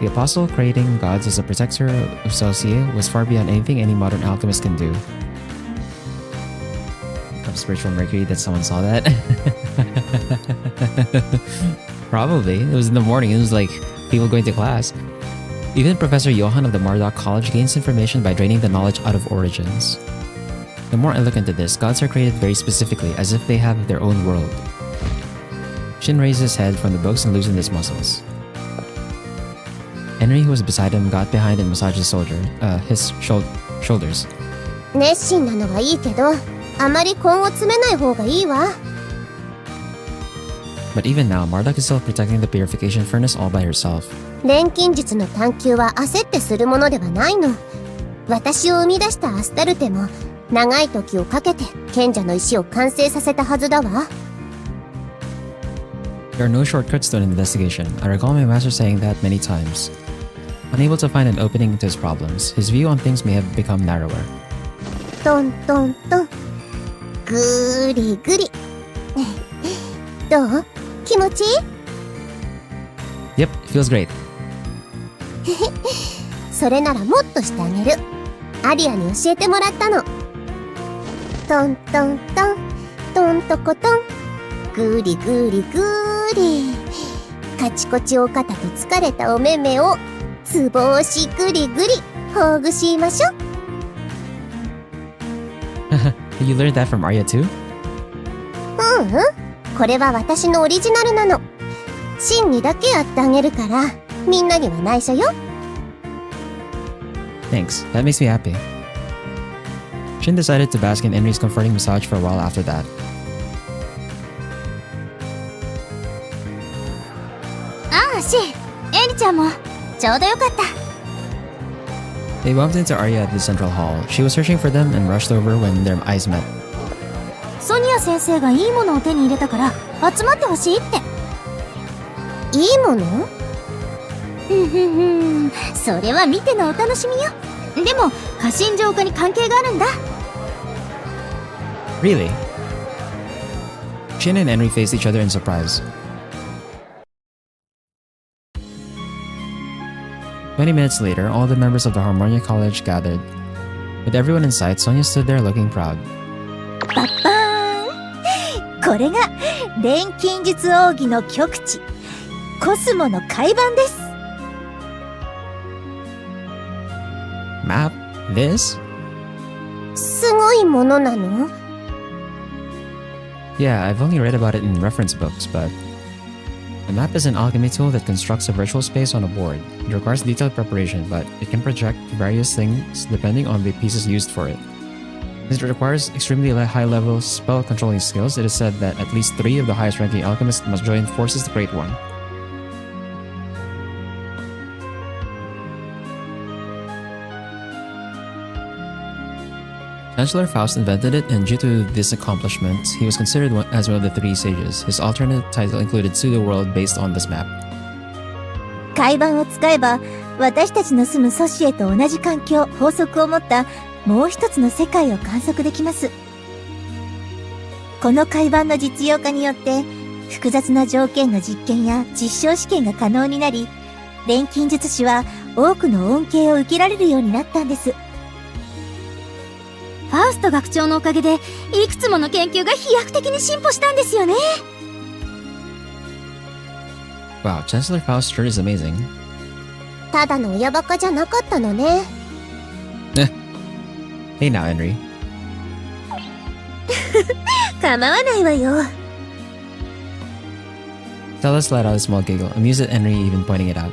The apostle creating gods as a protector of Socie was far beyond anything any modern alchemist can do. From spiritual Mercury that someone saw that? Probably. It was in the morning. It was like people going to class. Even Professor Johan of the Marduk College gains information by draining the knowledge out of origins. The more I look into this, gods are created very specifically, as if they have their own world. Shin raised his head from the books and loosened his muscles. Henry, who was beside him, got behind and massaged his shoulders. 熱心なのはいいけど、あまり根を詰めない方がいいわ。But even now, Marduk is still protecting the purification furnace all by herself. 錬金術の探求は焦ってするものではないの。私を生み出したアスタルテも長い時をかけて賢者の石を完成させたはずだわ。There are no shortcuts to an investigation. I recall my master saying that many times. Unable to find an opening to his problems, his view on things may have become narrower. トントントン。ぐりぐり。どう？気持ちいい？ Yep, it feels great. それならもっとしてあげる。アリアに教えてもらったの。トントントン、トントコトン。ぐりぐりぐり。カチコチお肩と疲れたお目目をつぼ押しぐりぐりほぐしましょ。You learned that from Arya too? これは私のオリジナルなの。シンにだけやってあげるから、みんなには内緒よ。Thanks, that makes me happy. Shin decided to bask in Henry's comforting massage for a while after that. ああ、シン、エリちゃんもちょうどよかった。They bumped into Arya at the central hall. She was searching for them and rushed over when their eyes met. ソニア先生がいいものを手に入れたから集まってほしいって。いいもの？それは見てのお楽しみよ。でも過信浄化に関係があるんだ。Really? Shin and Henry faced each other in surprise. 20 minutes later, all the members of the Harmonia College gathered. With everyone in sight, Sonia stood there looking proud. パッパーン、これが錬金術奥義の極致、コスモの海板です。Map? This? すごいものなの？ Yeah, I've only read about it in reference books, but... The map is an alchemy tool that constructs a virtual space on a board. It requires detailed preparation, but it can project various things depending on the pieces used for it. Since it requires extremely high-level spell controlling skills, it is said that at least 3 of the highest-ranking alchemists must join forces to create one. Chancellor Faust invented it, and due to this accomplishment, he was considered as one of the 3 sages. His alternate title included Pseudo-World based on this map. 海板を使えば、私たちの住むソシエと同じ環境、法則を持ったもう一つの世界を観測できます。この海板の実用化によって、複雑な条件の実験や実証試験が可能になり、錬金術師は多くの恩恵を受けられるようになったんです。ファウスト学長のおかげで、いくつもの研究が飛躍的に進歩したんですよね。Wow, Chancellor Faust sure is amazing. ただの親バカじゃなかったのね。Hey now, Henry. 構わないわよ。Celis let out a small giggle, amused at Henry even pointing it out.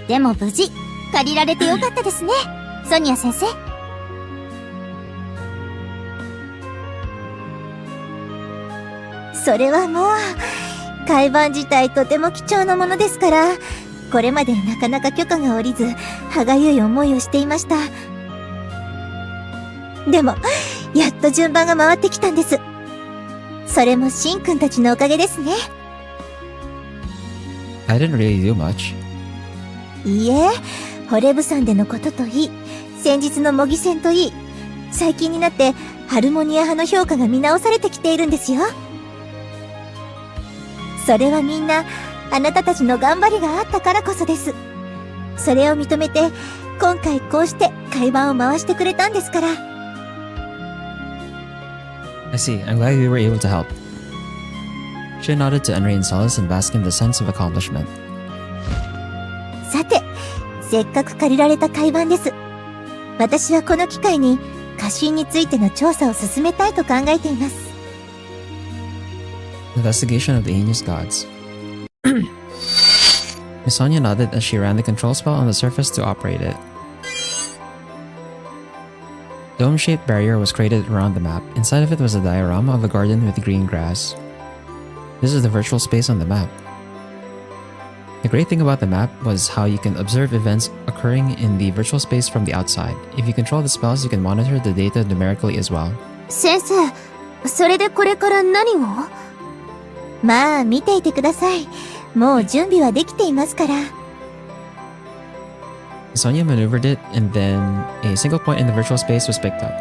でも無事、借りられてよかったですね。ソニア先生。それはもう、海板自体とても貴重なものですから、これまでなかなか許可が下りず、歯がゆい思いをしていました。でも、やっと順番が回ってきたんです。それもシンくんたちのおかげですね。I didn't really do much. いいえ、ホレブ山でのことといい、先日の模擬戦といい、最近になってハルモニア派の評価が見直されてきているんですよ。それはみんな、あなたたちの頑張りがあったからこそです。それを認めて、今回こうして海板を回してくれたんですから。I see. I'm glad we were able to help. She nodded to Henry and Celis and basked in the sense of accomplishment. さて、せっかく借りられた海板です。私はこの機会に、家臣についての調査を進めたいと考えています。Investigation of the Aegis Gods. Miss Sonia nodded as she ran the control spell on the surface to operate it. Dome-shaped barrier was created around the map. Inside of it was a diorama of a garden with green grass. This is the virtual space on the map. The great thing about the map was how you can observe events occurring in the virtual space from the outside. If you control the spells, you can monitor the data numerically as well. 先生、それでこれから何を？まあ、見ていてください。もう準備はできていますから。Sonia maneuvered it, and then a single point in the virtual space was picked up.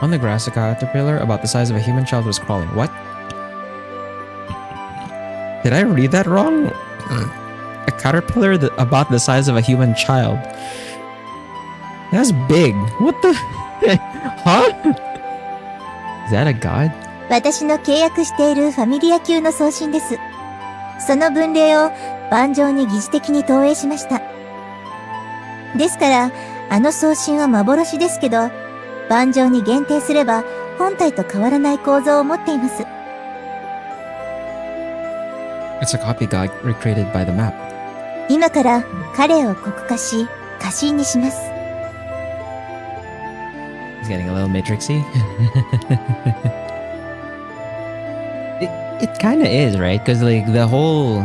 On the grass, a caterpillar about the size of a human child was crawling. What? Did I read that wrong? A caterpillar about the size of a human child. That's big. What the? Huh? Is that a god? 私の契約しているファミリア級の送信です。その分類を盤上に疑似的に投影しました。ですから、あの送信は幻ですけど、盤上に限定すれば本体と変わらない構造を持っています。It's a copy god recreated by the map. 今から彼を国化し、家臣にします。He's getting a little matrixy. It kind of is, right? Because like the whole,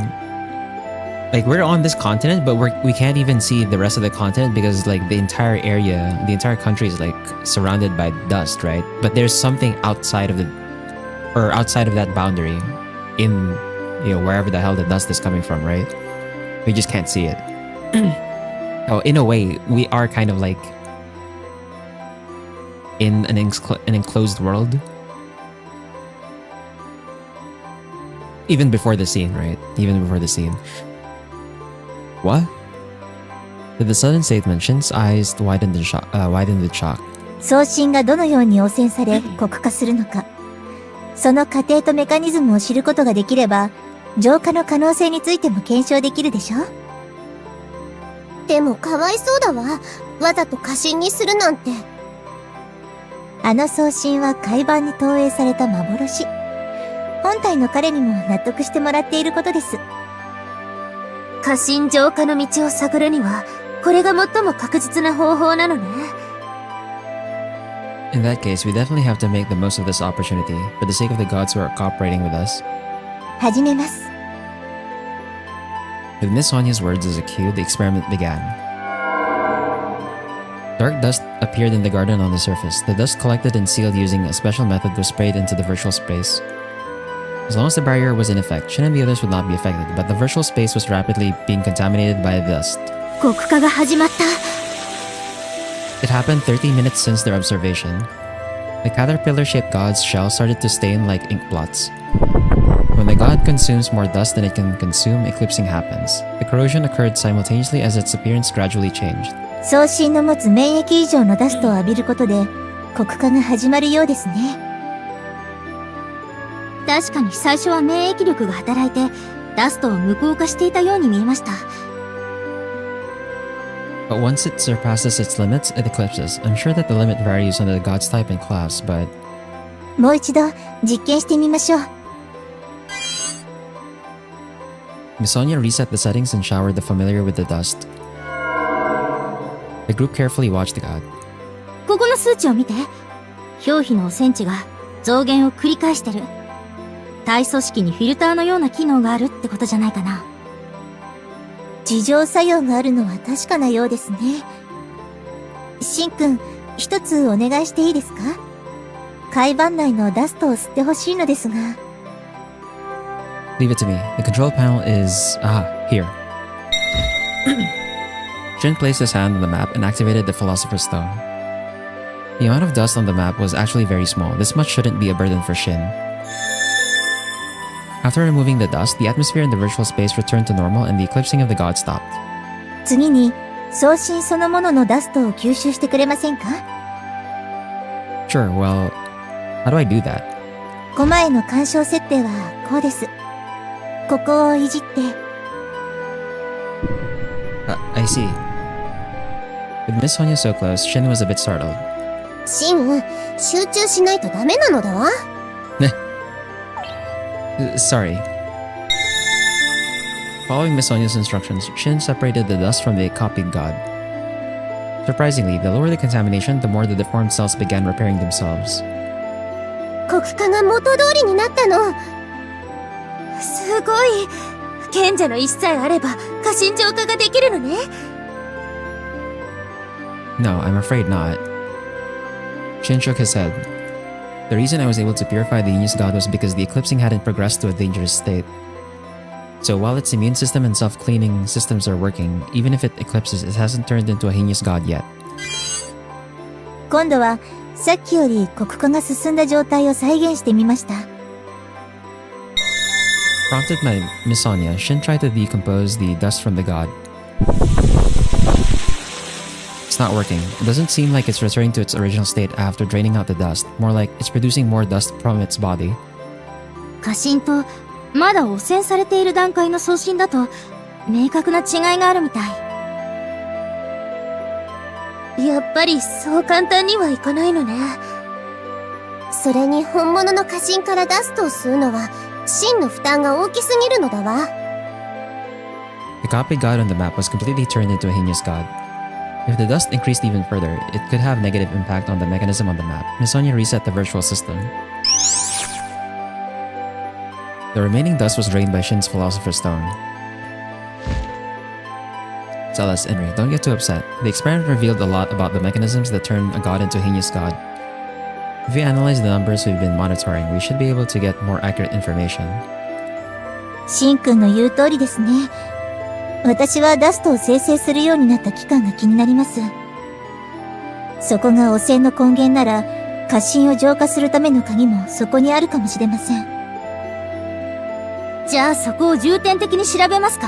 like we're on this continent, but we can't even see the rest of the continent because like the entire area, the entire country is like surrounded by dust, right? But there's something outside of that boundary, in wherever the hell the dust is coming from, right? We just can't see it. Oh, in a way, we are kind of like in an enclosed world. Even before the scene, right? Even before the scene. What? With the sudden statement, Shin's eyes widened in shock. 送信がどのように汚染され国化するのか。その過程とメカニズムを知ることができれば、浄化の可能性についても検証できるでしょ？でもかわいそうだわ。わざと過信にするなんて。あの送信は海板に投影された幻。本体の彼にも納得してもらっていることです。過信浄化の道を探るには、これが最も確実な方法なのね。In that case, we definitely have to make the most of this opportunity for the sake of the gods who are cooperating with us. 始めます。With Miss Sonia's words as a cue, the experiment began. Dark dust appeared in the garden on the surface. The dust collected and sealed using a special method was sprayed into the virtual space. As long as the barrier was in effect, Shin and the others would not be affected, but the virtual space was rapidly being contaminated by the dust. 極化が始まった。It happened 30 minutes since their observation. The caterpillar-shaped god's shell started to stain like ink blots. When the god consumes more dust than it can consume, eclipsing happens. The corrosion occurred simultaneously as its appearance gradually changed. 送信の持つ免疫以上のダストを浴びることで、黒化が始まるようですね。確かに最初は免疫力が働いて、ダストを無効化していたように見えました。But once it surpasses its limits, it eclipses. I'm sure that the limit varies under the god's type and class, but... もう一度実験してみましょう。Miss Sonia reset the settings and showered the familiar with the dust. The group carefully watched the god. ここの数値を見て。表皮の汚染値が増減を繰り返してる。体組織にフィルターのような機能があるってことじゃないかな。自浄作用があるのは確かなようですね。シンくん、一つお願いしていいですか？海板内のダストを吸ってほしいのですが。Leave it to me. The control panel is... here. Shin placed his hand on the map and activated the Philosopher's Stone. The amount of dust on the map was actually very small. This much shouldn't be a burden for Shin. After removing the dust, the atmosphere in the virtual space returned to normal and the eclipsing of the god stopped. 次に、送信そのもののダストを吸収してくれませんか？ Sure, well... how do I do that? コマへの干渉設定はこうです。ここをいじって。I see. With Miss Sonia so close, Shin was a bit startled. シン、集中しないとダメなのだわ。Sorry. Following Miss Sonia's instructions, Shin separated the dust from the copied god. Surprisingly, the lower the contamination, the more the deformed cells began repairing themselves. 黒化が元通りになったの。すごい。賢者の意志さえあれば過信浄化ができるのね。No, I'm afraid not. Shin shook his head. The reason I was able to purify the Genius God was because the eclipsing hadn't progressed to a dangerous state. So while its immune system and self-cleaning systems are working, even if it eclipses, it hasn't turned into a Genius God yet. 今度はさっきより黒化が進んだ状態を再現してみました。Prompted by Miss Sonia, Shin tried to decompose the dust from the god. It's not working. It doesn't seem like it's returning to its original state after draining out the dust. More like it's producing more dust from its body. 過信とまだ汚染されている段階の送信だと明確な違いがあるみたい。やっぱりそう簡単にはいかないのね。それに本物の過信からダストを吸うのは真の負担が大きすぎるのだわ。The copied god on the map was completely turned into a heinous god. If the dust increased even further, it could have negative impact on the mechanism on the map. Miss Sonia reset the virtual system. The remaining dust was drained by Shin's Philosopher's Stone. Zealous, Enri, don't get too upset. The experiment revealed a lot about the mechanisms that turn a god into a heinous god. If we analyze the numbers we've been monitoring, we should be able to get more accurate information. シンくんの言う通りですね。私はダストを生成するようになった期間が気になります。そこが汚染の根源なら、過信を浄化するための鍵もそこにあるかもしれません。じゃあそこを重点的に調べますか？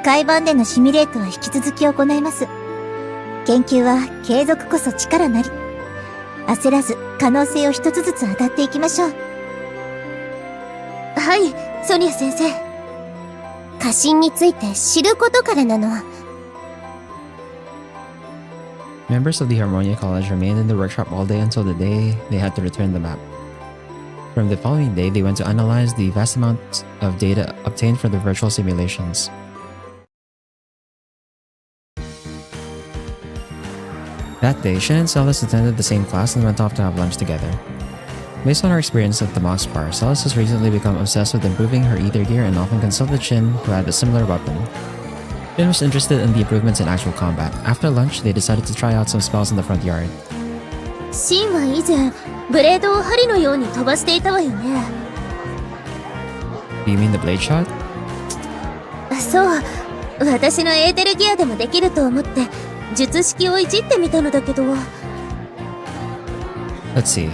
海板でのシミュレートは引き続き行います。研究は継続こそ力なり。焦らず可能性を一つずつ当たっていきましょう。はい、ソニア先生。過信について知ることからなの。Members of the Harmonia College remained in the workshop all day until the day they had to return the map. From the following day, they went to analyze the vast amount of data obtained from the virtual simulations. That day, Shin and Celis attended the same class and went off to have lunch together. Based on her experience at the Mox Bar, Celis has recently become obsessed with improving her ether gear and often consulted Shin, who had a similar weapon. Shin was interested in the improvements in actual combat. After lunch, they decided to try out some spells in the front yard. シンは以前ブレードを針のように飛ばしていたわよね。 Do you mean the blade shot? そう、私のエーテルギアでもできると思って術式をいじってみたのだけど。 Let's see.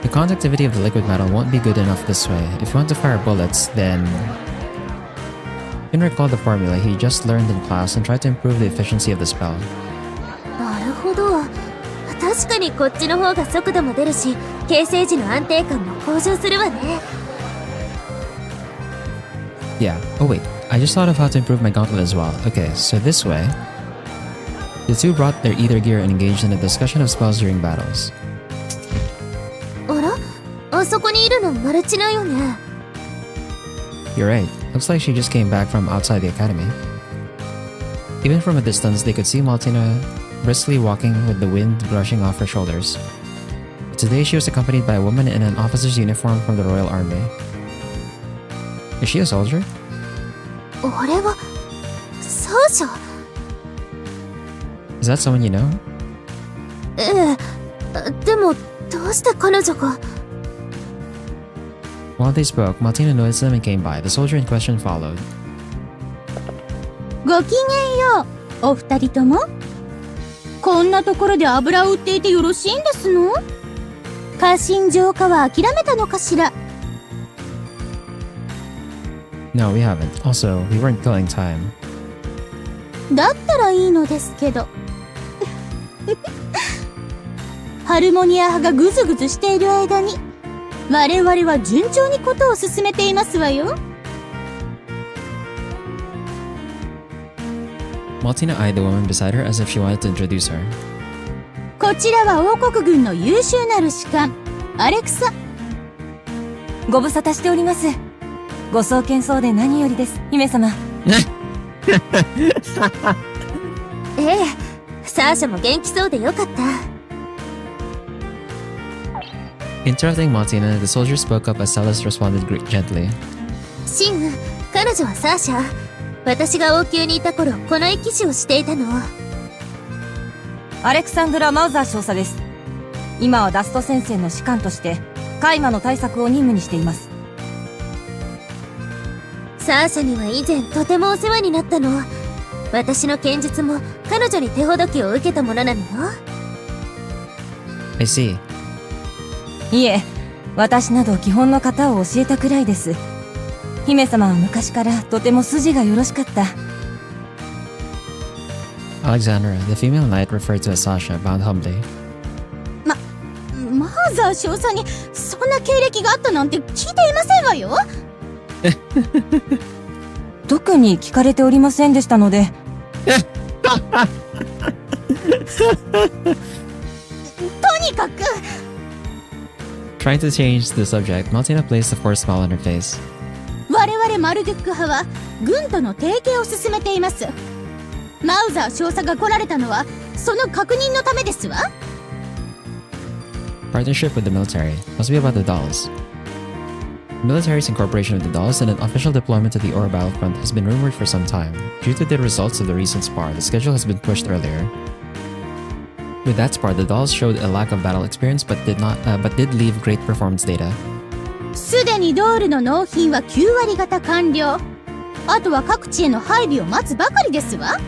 The conductivity of the liquid metal won't be good enough this way. If you want to fire bullets, then... Shin recalled the formula he just learned in class and tried to improve the efficiency of the spell. なるほど。確かにこっちの方が速度も出るし、形成時の安定感も向上するわね。 Yeah. Oh wait, I just thought of how to improve my gauntlet as well. Okay, so this way... The two brought their ether gear and engaged in a discussion of spells during battles. あら、あそこにいるのマルチナよね。 You're right. Looks like she just came back from outside the academy. Even from a distance, they could see Maltina briskly walking with the wind brushing off her shoulders. Today, she was accompanied by a woman in an officer's uniform from the Royal Army. Is she a soldier? あれはサーシャ。 Is that someone you know? ええ、でもどうして彼女が。 While they spoke, Maltina noticed them and came by. The soldier in question followed. ごきげんよう、お二人とも。こんなところで油を売っていてよろしいんですの？過信浄化は諦めたのかしら？ No, we haven't. Also, we weren't killing time. だったらいいのですけど。ハルモニア派がグズグズしている間に、我々は順調にことを進めていますわよ。Maltina eyed the woman beside her as if she wanted to introduce her. こちらは王国軍の優秀なる士官、アレクサ。ご無沙汰しております。ご送検そうで何よりです、姫様。ええ、サーシャも元気そうでよかった。 Interrupting Maltina, the soldier spoke up as Celis responded gently. シン、彼女はサーシャ。私が王宮にいた頃、この騎士をしていたの。アレクサンドラ・マウザー少佐です。今はダスト先生の士官としてカイマの対策を任務にしています。サーシャには以前とてもお世話になったの。私の剣術も彼女に手ほどきを受けたものなのよ。 I see. いえ、私など基本の型を教えたくらいです。姫様は昔からとても筋がよろしかった。 Alexandra, the female knight referred to as Sasha, bowed humbly. マーザー少佐にそんな経歴があったなんて聞いていませんわよ。特に聞かれておりませんでしたので。とにかく。 Trying to change the subject, Maltina placed a forced smile on her face. 我々マルデュック派は軍との提携を進めています。マウザー少佐が来られたのはその確認のためですわ。 Partnership with the military must be about the dolls. The military's incorporation of the dolls and an official deployment to the Ora battlefront has been rumored for some time. Due to the results of the recent spar, the schedule has been pushed earlier. With that spar, the dolls showed a lack of battle experience but did leave great performance data. すでにドールの納品は9割方完了。あとは各地への配備を待つばかりですわ。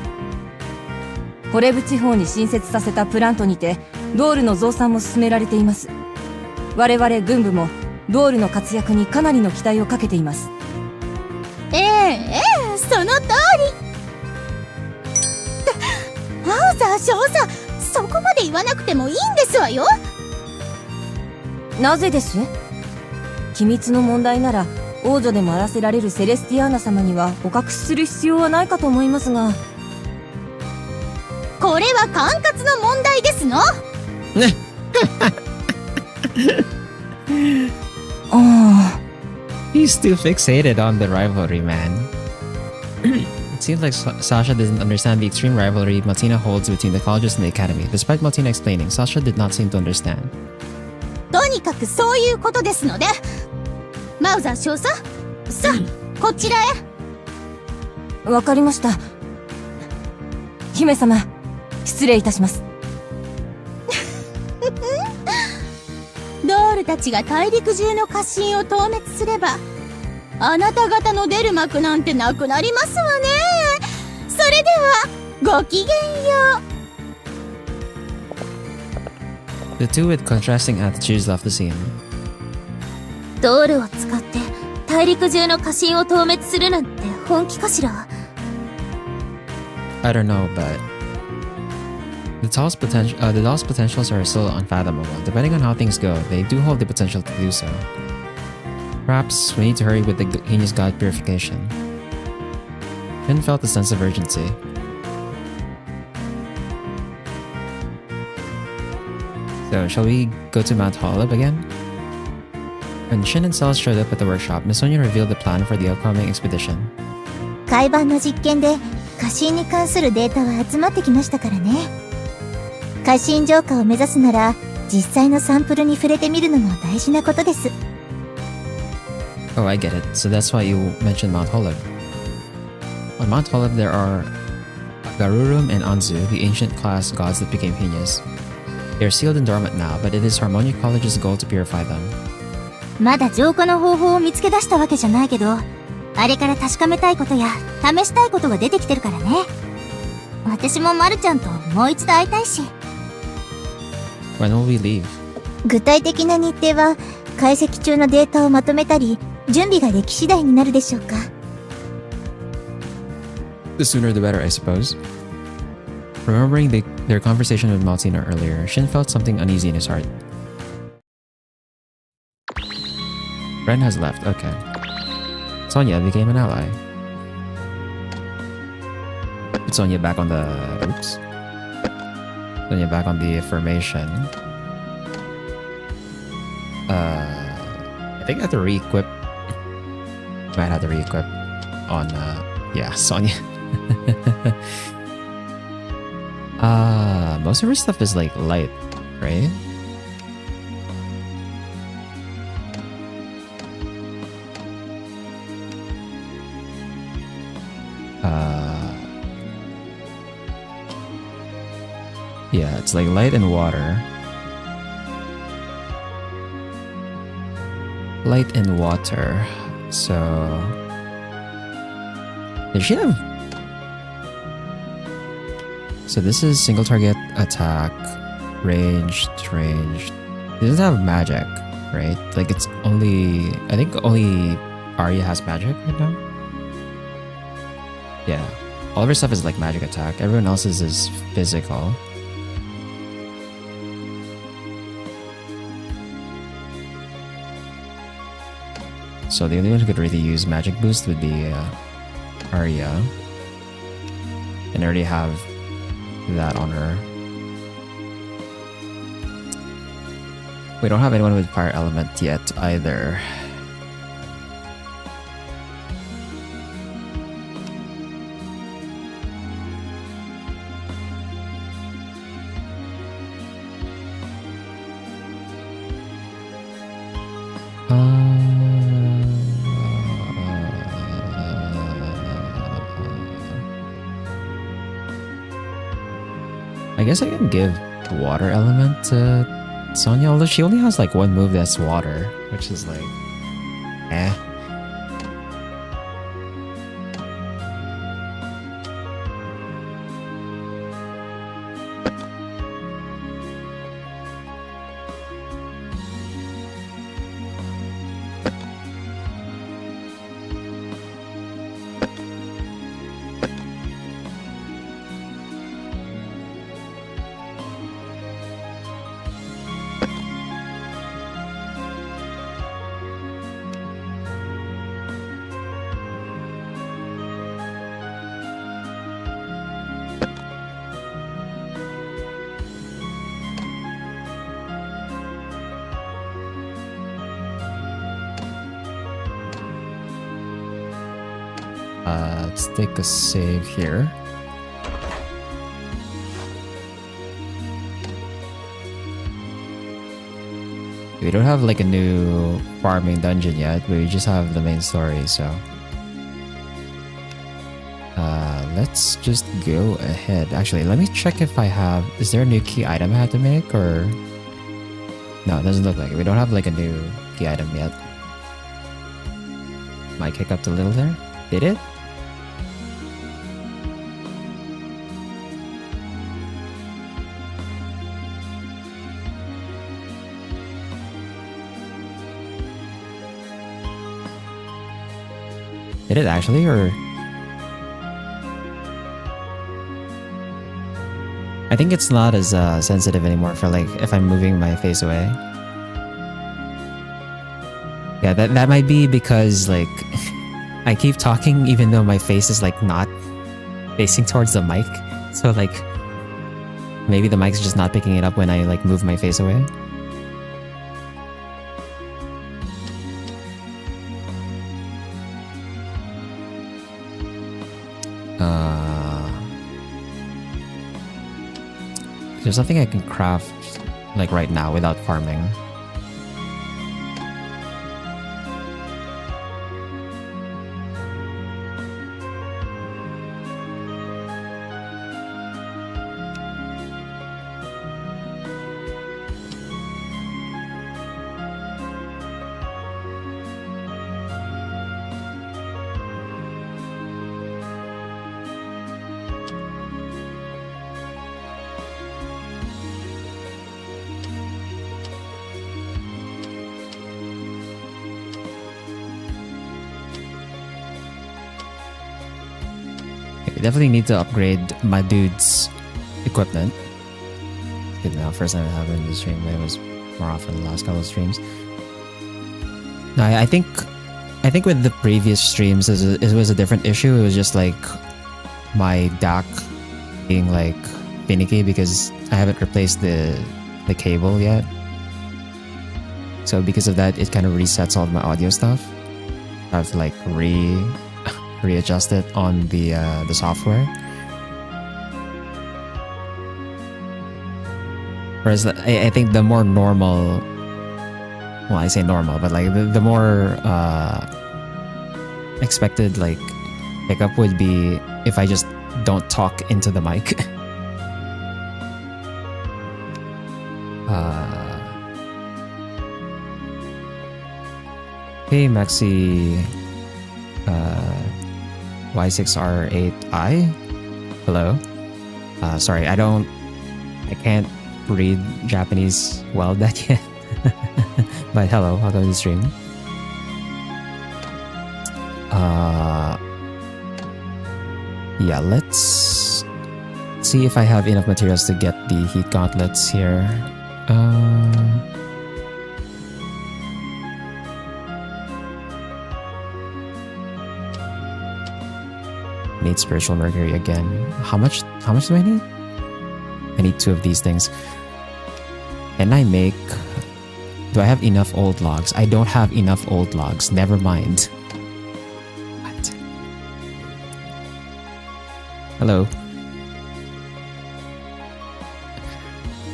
ホレブ地方に新設させたプラントにてドールの増産も進められています。我々軍部もドールの活躍にかなりの期待をかけています。その通り。マウザー少佐、そこまで言わなくてもいいんですわよ。なぜです？機密の問題なら王女でもあらせられるセレスティアーナ様には捕獲する必要はないかと思いますが。これは管轄の問題ですの。あ He's too fixated on the rivalry, man. It seems like Sasha doesn't understand the extreme rivalry Martina holds between the colleges and the academy. Despite Martina explaining, Sasha did not seem to understand. とにかくそういうことですので、マウザー少佐、さあ、こちらへ。あ、わかりました。姫様、失礼いたします。ドールたちが大陸中の家臣を討滅すれば、あなた方の出る幕なんてなくなりますわね。それでは、ごきげんよう。The two with contrasting attitudes left the scene. ドールを使って大陸中の家臣を討滅するなんて本気かしら。 I don't know, but the doll's potentials are still unfathomable. Depending on how things go, they do hold the potential to do so. Perhaps we need to hurry with the heinous god purification. Finn felt a sense of urgency. So, shall we go to Mount Holub again? When Shin and Cell showed up at the workshop, Miss Sonia revealed the plan for the upcoming expedition. 海盤の実験で家臣に関するデータは集まってきましたからね。家臣浄化を目指すなら実際のサンプルに触れてみるのも大事なことです。 Oh, I get it. So that's why you mentioned Mount Holub. On Mount Holub, there are Garurum and Anzu, the ancient class gods that became Henias. They are sealed and dormant now, but it is Harmonia College's goal to purify them. まだ浄化の方法を見つけ出したわけじゃないけど、あれから確かめたいことや試したいことが出てきてるからね。私もまるちゃんともう一度会いたいし。When will we leave? 具体的な日程は解析中のデータをまとめたり準備ができ次第になるでしょうか。 The sooner the better, I suppose. Remembering their conversation with Martina earlier, Shin felt something uneasy in his heart. Ren has left, okay. Sonia became an ally. Put Sonia back on the... Oops. Sonia back on the formation. I think I have to re-equip. Might have to re-equip on, yeah, Sonia. Most of her stuff is like light, right? Yeah, it's like light and water. Light and water. So did she have... So this is single target attack, ranged. It doesn't have magic, right? Like it's only... I think only Arya has magic right now? Yeah. All of her stuff is like magic attack. Everyone else's is physical. So the only one who could really use magic boost would be Arya. And I already have that on her. We don't have anyone with fire element yet either. I guess I can give water element to Sonya, although she only has like one move that's water, which is like, eh. Let's take a save here. We don't have like a new farming dungeon yet, but we just have the main story, so let's just go ahead. Actually, let me check if I have, is there a new key item I had to make, or no, it doesn't look like it. We don't have like a new key item yet. Might kick up a little there. Did it? Did it actually, or? I think it's not as sensitive anymore for like if I'm moving my face away. Yeah, that might be because like I keep talking even though my face is like not facing towards the mic. So like maybe the mic's just not picking it up when I like move my face away. There's something I can craft like right now without farming. We definitely need to upgrade my dude's equipment. Good now, first time it happened in the stream, but it was more often the last couple of streams. No, I think with the previous streams it was a different issue. It was just like my DAC being like finicky because I haven't replaced the cable yet. So because of that, it kind of resets all of my audio stuff. I have to like readjust it on the software. Whereas I think the more normal, well, I say normal, but like the more expected like pickup would be if I just don't talk into the mic. Hey Maxi Y6R8I. Hello. Sorry, I can't read Japanese well that yet. But hello, welcome to the stream. Yeah, let's see if I have enough materials to get the heat gauntlets here. Need spiritual mercury again. How much do I need? I need 2 of these things. And I make, do I have enough old logs? I don't have enough old logs. Never mind. What? Hello.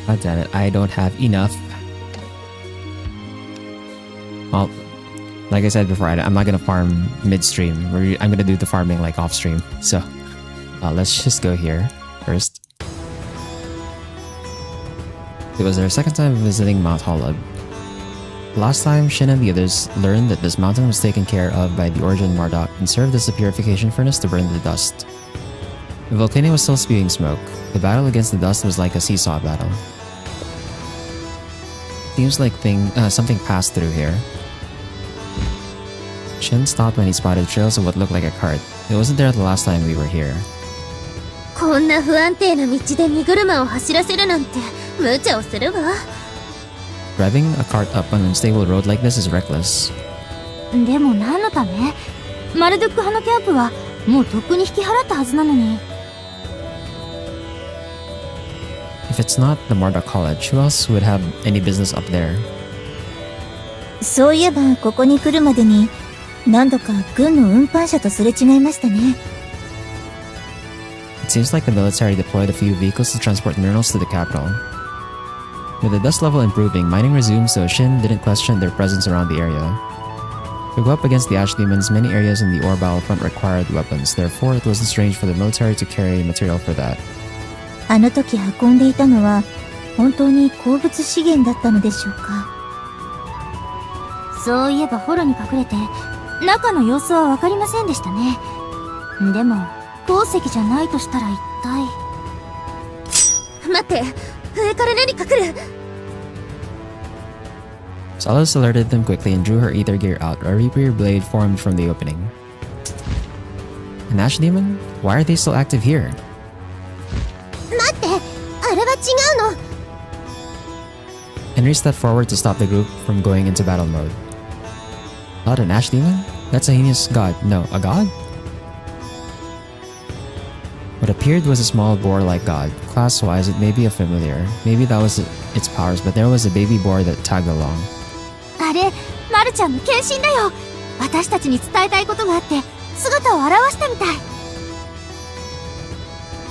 God damn it, I don't have enough. Well, like I said before, I'm not gonna farm midstream. I'm gonna do the farming like off stream. So let's just go here first. It was their second time visiting Mount Holub. Last time, Shin and the others learned that this mountain was taken care of by the Origin Marduk and served as a purification furnace to burn the dust. The volcano was still spewing smoke. The battle against the dust was like a seesaw battle. Seems like something passed through here. Shin stopped when he spotted trails of what looked like a cart. It wasn't there the last time we were here. こんな不安定な道で荷車を走らせるなんて無茶をするわ。Driving a cart up an unstable road like this is reckless. でも何のため？マルドック派のキャンプはもうとっくに引き払ったはずなのに。If it's not the Marduk College, who else would have any business up there? そういえばここに来るまでに何度か軍の運搬車とすれ違いましたね。It seems like the military deployed a few vehicles to transport minerals to the capital. With the dust level improving, mining resumed, so Shin didn't question their presence around the area. To go up against the ash demons, many areas in the ore battlefront required weapons, therefore it wasn't strange for the military to carry material for that. あの時運んでいたのは本当に鉱物資源だったのでしょうか。そういえばホロに隠れて中の様子は分かりませんでしたね。でも鉱石じゃないとしたら一体。待って、上から何か来る。Salas alerted them quickly and drew her ether gear out. A rapier blade formed from the opening. An ash demon? Why are they still active here? 待って、あれは違うの。Henry stepped forward to stop the group from going into battle mode. Not an ash demon? That's a heinous god. No, a god? What appeared was a small boar-like god. Class-wise, it may be a familiar. Maybe that was its powers, but there was a baby boar that tagged along. あれ、マルちゃんの献身だよ。私たちに伝えたいことがあって姿を現したみたい。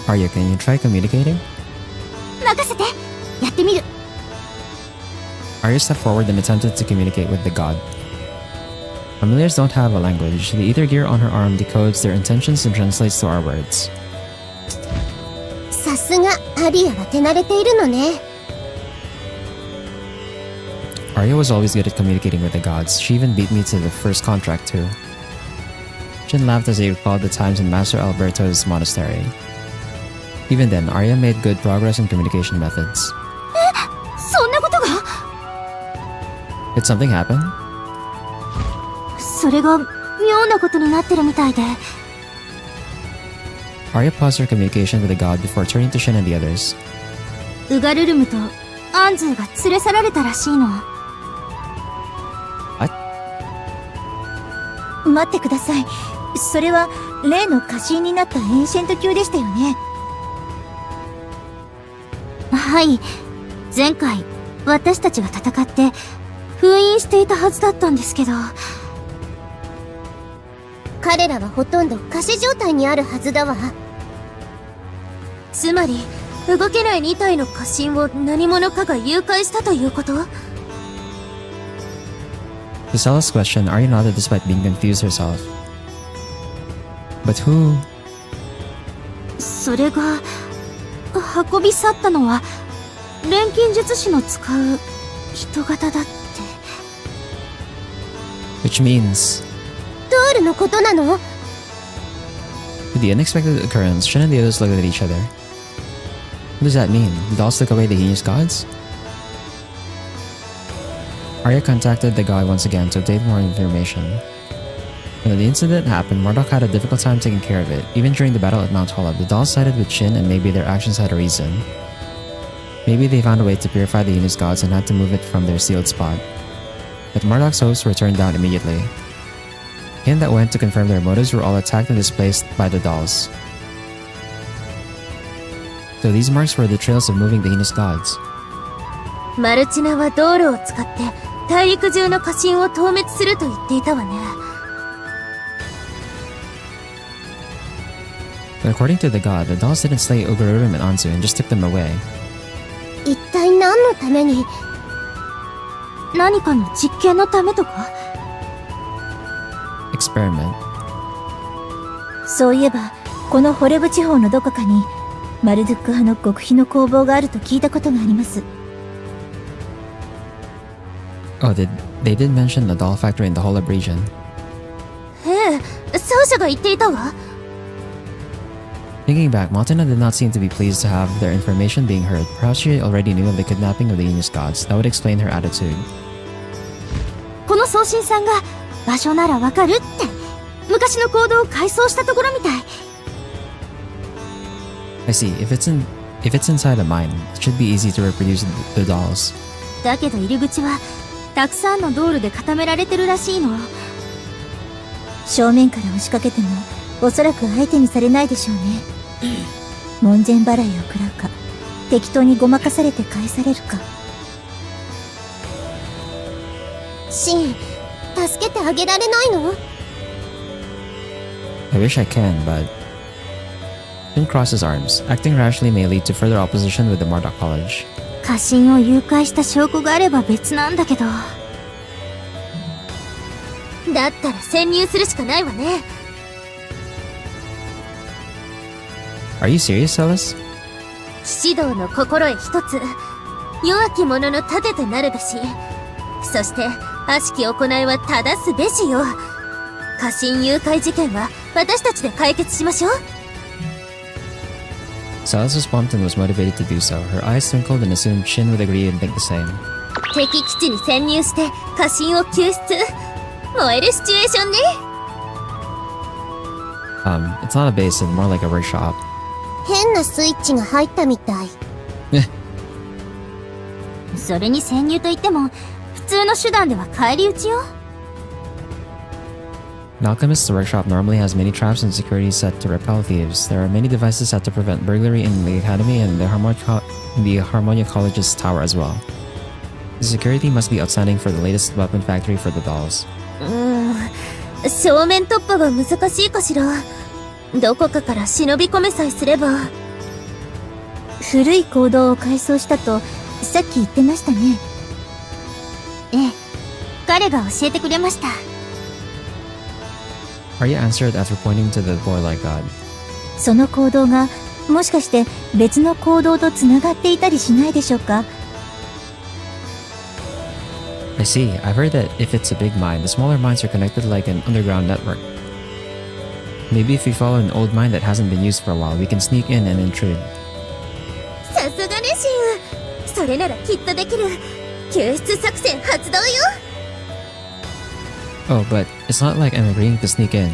Arya, can you try communicating? 任せて、やってみる。Arya stepped forward and attempted to communicate with the god. Familiars don't have a language. The ether gear on her arm decodes their intentions and translates to our words. さすがアリアは手慣れているのね。Arya was always good at communicating with the gods. She even beat me to the first contract too. Shin laughed as they recalled the times in Master Alberto's monastery. Even then, Arya made good progress in communication methods. そんなことが。 Did something happen? それが妙なことになってるみたいで。Arya paused her communication with the god before turning to Shin and the others. ウガルルムとアンズーが連れ去られたらしいの。待ってください。それは例の家臣になったエンシェント級でしたよね。はい。前回私たちが戦って封印していたはずだったんですけど。彼らはほとんど仮死状態にあるはずだわ。つまり動けない2体の家臣を何者かが誘拐したということ？ To Stella's question, Arya nodded despite being confused herself. But who? それが運び去ったのは錬金術師の使う人型だって。 Which means... ドールのことなの？ With the unexpected occurrence, Shin and the others looked at each other. What does that mean? The dolls took away the heinous gods? Arya contacted the god once again to obtain more information. When the incident happened, Marduk had a difficult time taking care of it. Even during the battle at Mount Holub, the dolls sided with Shin and maybe their actions had a reason. Maybe they found a way to purify the heinous gods and had to move it from their sealed spot. But Marduk's hopes were turned down immediately. Him that went to confirm their motives were all attacked and displaced by the dolls. So these marks were the trails of moving the heinous gods. マルチナは道路を使って大陸中の家臣を討滅すると言っていたわね。But according to the god, the dolls didn't slay Ugarurum and Anzu and just took them away. 一体何のために？何かの実験のためとか？ Experiment. そういえばこのホレブ地方のどこかにマルドゥック派の極秘の工房があると聞いたことがあります。 Oh, they did mention the doll factory in the Holub region. ええ、奏者が言っていたわ。 Thinking back, Montina did not seem to be pleased to have their information being heard. Perhaps she already knew of the kidnapping of the heinous gods. That would explain her attitude. この送信さんが場所ならわかるって昔の行動を回想したところみたい。 I see. If it's inside a mine, it should be easy to reproduce the dolls. だけど入り口はたくさんの道路で固められてるらしいの。正面から押しかけてもおそらく相手にされないでしょうね。門前払いを食らうか適当にごまかされて返されるか。シン、助けてあげられないの？ I wish I can, but... Shin crosses arms. Acting rashly may lead to further opposition with the Marduk College. 家臣を誘拐した証拠があれば別なんだけど。だったら潜入するしかないわね。Are you serious, Celis? 騎士道の心得一つ、弱き者の盾となるべし。そして悪しき行いは正すべしよ。家臣誘拐事件は私たちで解決しましょう。Celis was pumped and was motivated to do so. Her eyes twinkled and assumed Shin would agree and think the same. 敵基地に潜入して家臣を救出。燃えるシチュエーションね。It's not a base, it's more like a workshop. 変なスイッチが入ったみたい。それに潜入といっても普通の手段では返り討ちよ。An alchemist's workshop normally has many traps and securities set to repel thieves. There are many devices set to prevent burglary in the academy and the Harmonia College's tower as well. The security must be outstanding for the latest weapon factory for the dolls. 正面突破は難しいかしら。どこかから忍び込めさえすれば。古い行動を改装したとさっき言ってましたね。ええ、彼が教えてくれました。Arya answered after pointing to the boar-like god. その行動がもしかして別の行動とつながっていたりしないでしょうか。I see. I've heard that if it's a big mine, the smaller mines are connected like an underground network. Maybe if we follow an old mine that hasn't been used for a while, we can sneak in and intrude. さすがねシン。それならきっとできる。救出作戦発動よ。Oh, but it's not like I'm agreeing to sneak in.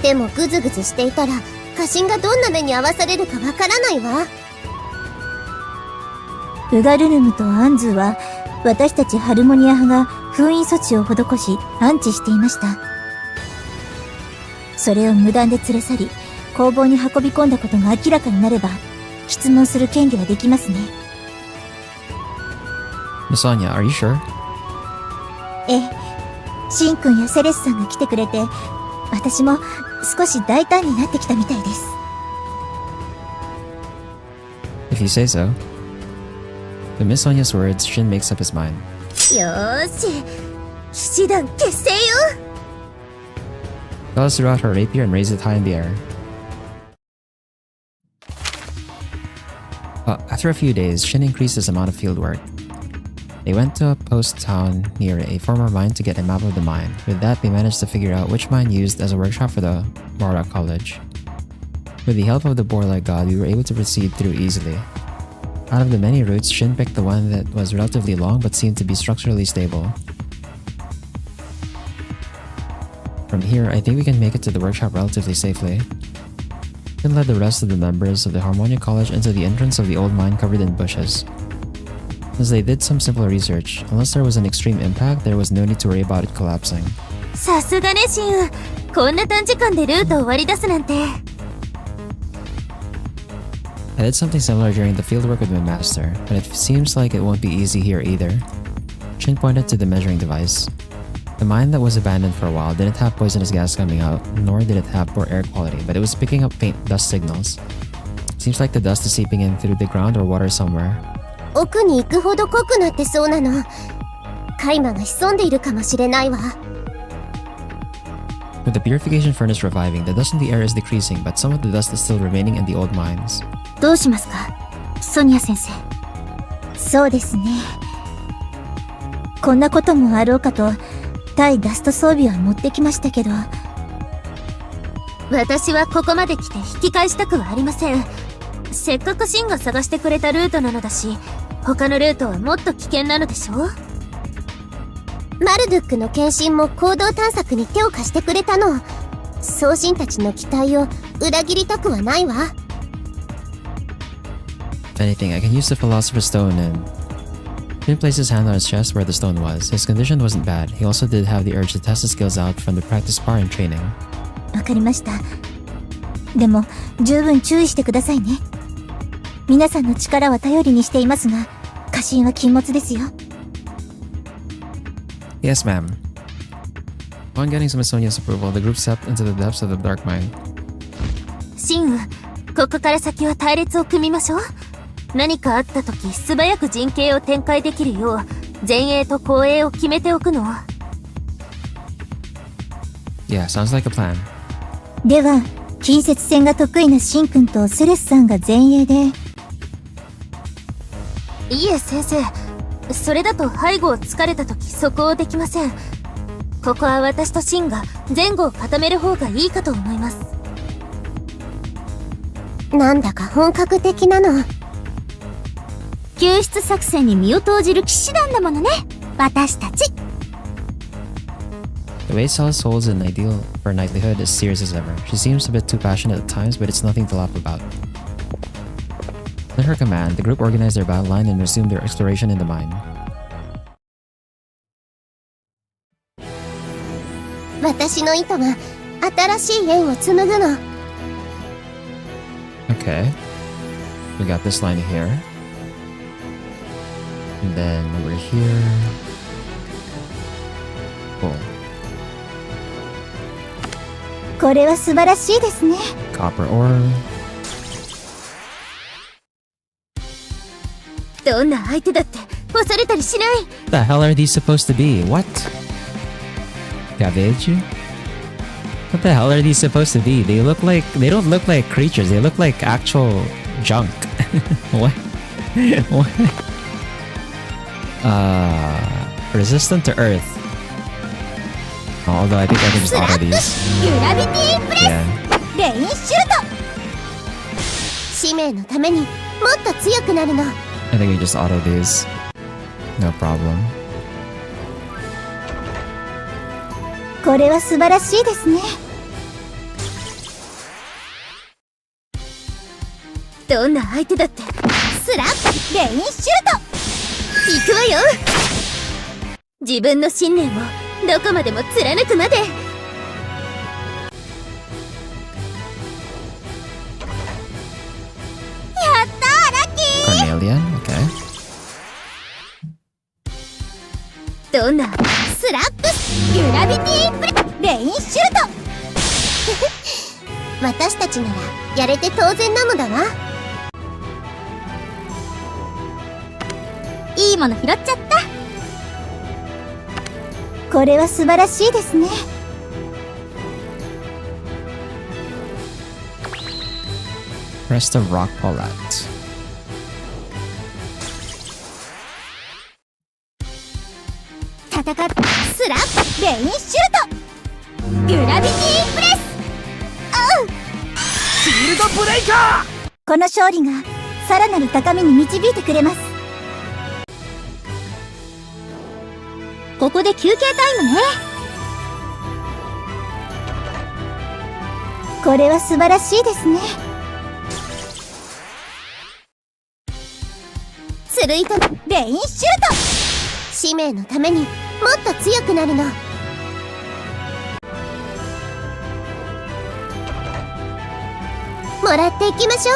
でもグズグズしていたら家臣がどんな目に遭わされるかわからないわ。ウガルルムとアンズーは私たちハルモニア派が封印措置を施し安置していました。それを無断で連れ去り工房に運び込んだことが明らかになれば質問する権利はできますね。Miss Anya, are you sure? ええ、シンくんやセレスさんが来てくれて私も少し大胆になってきたみたいです。If you say so. With Miss Anya's words, Shin makes up his mind. よーし、騎士団結成よ。Celis threw out her rapier and raised it high in the air. After a few days, Shin increased his amount of field work. They went to a post town near a former mine to get a map of the mine. With that, they managed to figure out which mine used as a workshop for the Marduk College. With the help of the boar-like god, we were able to proceed through easily. Out of the many routes, Shin picked the one that was relatively long but seemed to be structurally stable. From here, I think we can make it to the workshop relatively safely. Shin led the rest of the members of the Harmonia College into the entrance of the old mine covered in bushes. As they did some simple research, unless there was an extreme impact, there was no need to worry about it collapsing. さすがねシン。こんな短時間でルートを割り出すなんて。I did something similar during the fieldwork with my master, but it seems like it won't be easy here either. Shin pointed to the measuring device. The mine that was abandoned for a while didn't have poisonous gas coming out, nor did it have poor air quality, but it was picking up faint dust signals. Seems like the dust is seeping in through the ground or water somewhere. 奥に行くほど濃くなってそうなの。カイマが潜んでいるかもしれないわ。With the purification furnace reviving, the dust in the air is decreasing, but some of the dust is still remaining in the old mines. どうしますか、ソニア先生。そうですね。こんなこともあろうかと対ダスト装備は持ってきましたけど。私はここまで来て引き返したくはありません。せっかくシンが探してくれたルートなのだし、他のルートはもっと危険なのでしょう。マルドゥックの献身も行動探索に手を貸してくれたの。送信たちの期待を裏切りたくはないわ。If anything, I can use the Philosopher's Stone and... Shin placed his hand on his chest where the stone was. His condition wasn't bad. He also did have the urge to test his skills out from the practice bar and training. わかりました。でも十分注意してくださいね。皆さんの力は頼りにしていますが、家臣は禁物ですよ。Yes, ma'am. Upon getting Smithsonian's approval, the group stepped into the depths of the dark mine. シンウ、ここから先は隊列を組みましょう。何かあった時素早く陣形を展開できるよう前衛と後衛を決めておくの。 Yeah, sounds like a plan. では近接戦が得意なシンくんとセレスさんが前衛で。いえ先生、それだと背後を突かれた時即応できません。ここは私とシンが前後を固める方がいいかと思います。なんだか本格的なの。救出作戦に身を投じる騎士団だものね、私たち。 The way Celis holds an ideal for knighthood is serious as ever. She seems a bit too passionate at times, but it's nothing to laugh about. Under her command, the group organized their battle line and resumed their exploration in the mine. 私の糸が新しい縁を紡ぐの。Okay. We got this line here. And then over here. Cool. これは素晴らしいですね。 Copper ore. どんな相手だって押されたりしない。 What the hell are these supposed to be? What? Cabbage? What the hell are these supposed to be? They don't look like creatures. They look like actual junk. What? What? Resistant to earth. Although I think I can just auto these. グラビティプレ Yeah. レインシュート。使命のためにもっと強くなるの。 I think I just auto these. No problem. これは素晴らしいですね。どんな相手だってスラッレインシュート。行くわよ。自分の信念をどこまでも貫くまで。Carnelian. Okay. どんなスラップグラビティプレレインシュート。私たちならやれて当然なのだわ。いいもの拾っちゃった。これは素晴らしいですね。Rest of rock Paulette. 戦っスラッレインシュート。グラビティプレス。シールドブレイカこの勝利がさらなる高みに導いてくれます。ここで休憩タイムね。これは素晴らしいですね。釣る糸レインシュート。使命のためにもっと強くなるの。もらっていきましょ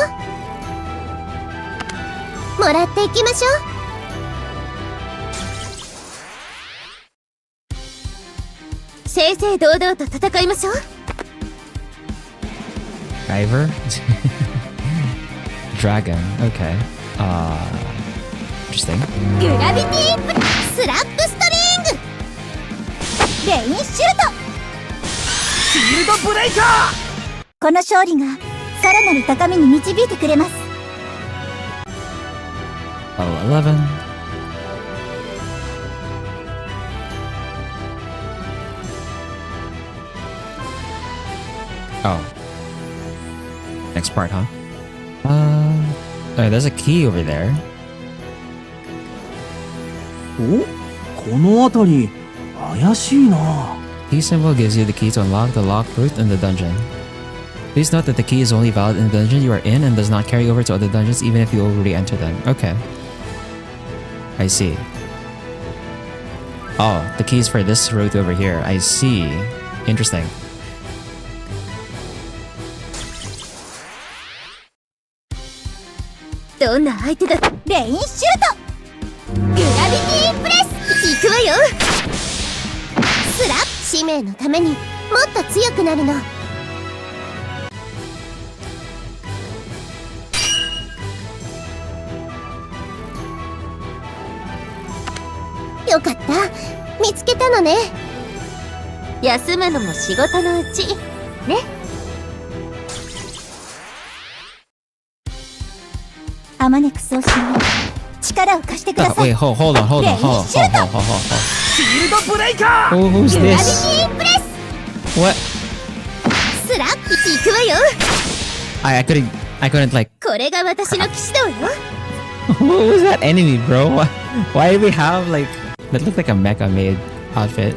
う。もらっていきましょう。正々堂々と戦いましょう。Diver? Dragon. Okay. Interesting. グラビティプレスラップストリング。レインシュート。シールドブレイカこの勝利がさらなる高みに導いてくれます。Level 11. Oh. Next part, huh? Oh, there's a key over there. お、この辺り怪しいな。 Key symbol gives you the key to unlock the locked route in the dungeon. Please note that the key is only valid in the dungeon you are in and does not carry over to other dungeons even if you already enter them. Okay. I see. Oh, the key is for this route over here. I see. Interesting. どんな相手だレインシュート。グラビティプレス。行くわよ。スラッ使命のためにもっと強くなるの。よかった、見つけたのね。休むのも仕事のうちね。アマネク送信に力を貸してくだ Oh, さい。 wait, hold on. Who's グラビ this? ティプレス What? スラップいくわよ。 I couldn't like. これが私の騎士道よ。 What was that enemy, bro? Why do we have like that looked like a mecha made outfit?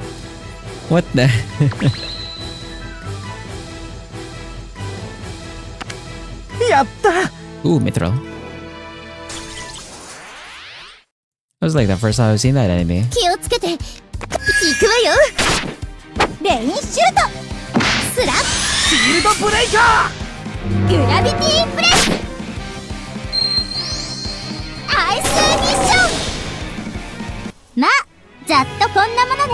What the? Ooh, Mithril. That was like the first time I've seen that enemy. 気をつけていくわよ。レインシュートスラップシールドブレイカーグラビティプレスアイスミッション。まあざっとこんなものね。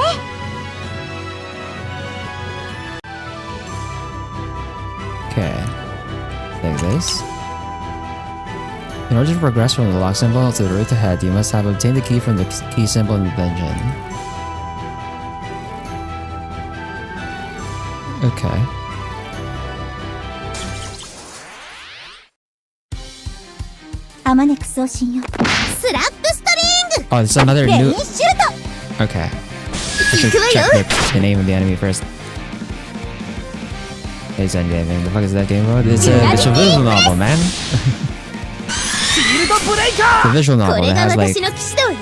Okay. Like this. In order to progress from the lock symbol to the route ahead, you must have obtained the key from the key symbol in the dungeon. Okay. アマネク送信よ。スラップストリング Oh, it's another レイン new. シュート Okay. I should いくわよ。 check the name of the enemy first. Hey, Zen Gaming. The fuck is that game mode? It's a visual novel, man. シールドブレイカ The visual ーこ novel れ it が has like 私の騎士道よ。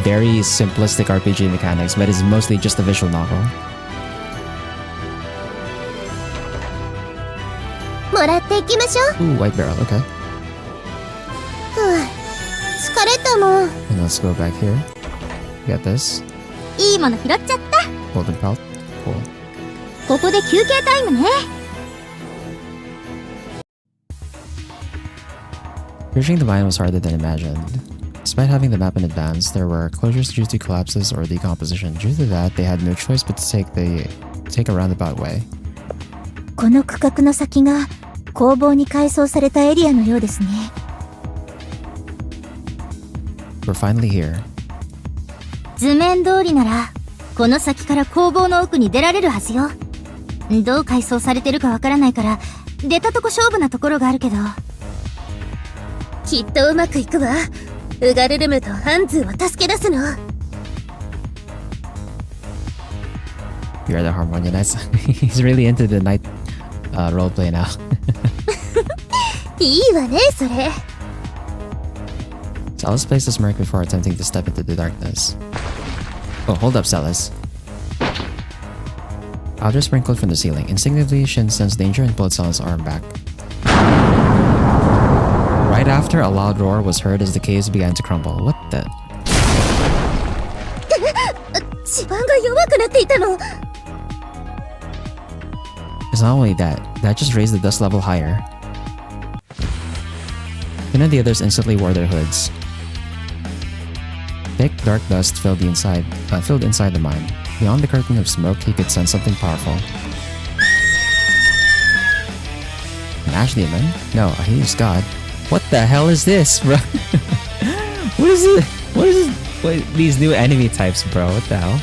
very simplistic RPG mechanics, but it's mostly just a visual novel. もらっていきましょう。 Ooh, white barrel. Okay. ふう、疲れたもん。 And let's go back here. Get this いいもの拾っちゃった。 golden pelt. Cool. ここで休憩タイムね。 Reaching the mine was harder than imagined. Despite having the map in advance, there were closures due to collapses or decomposition. Due to that, they had no choice but to take a roundabout way. この区画の先が工房に改装されたエリアのようですね。We're finally here. 図面通りならこの先から工房の奥に出られるはずよ。どう改装されてるかわからないから出たとこ勝負なところがあるけど、きっとうまくいくわ。ウガルルムとハンズーを助け出すの。 You're the Harmonia Knights. He's really into the night roleplay now. いいわねそれ。 Celis placed a smirk before attempting to step into the darkness. Oh, hold up, Celis. Powder sprinkled from the ceiling. Instinctively, Shin sensed danger and pulled Celis' arm back. Right after, a loud roar was heard as the caves began to crumble. What the? 地盤が弱くなっていたの。 It's not only that just raised the dust level higher. Finn and the others instantly wore their hoods. Thick, dark dust filled inside the mine. Beyond the curtain of smoke, he could sense something powerful. An ash demon? No, a hideous god. What the hell is this, bro? What is it? What is this? What, these new enemy types, bro? What the hell?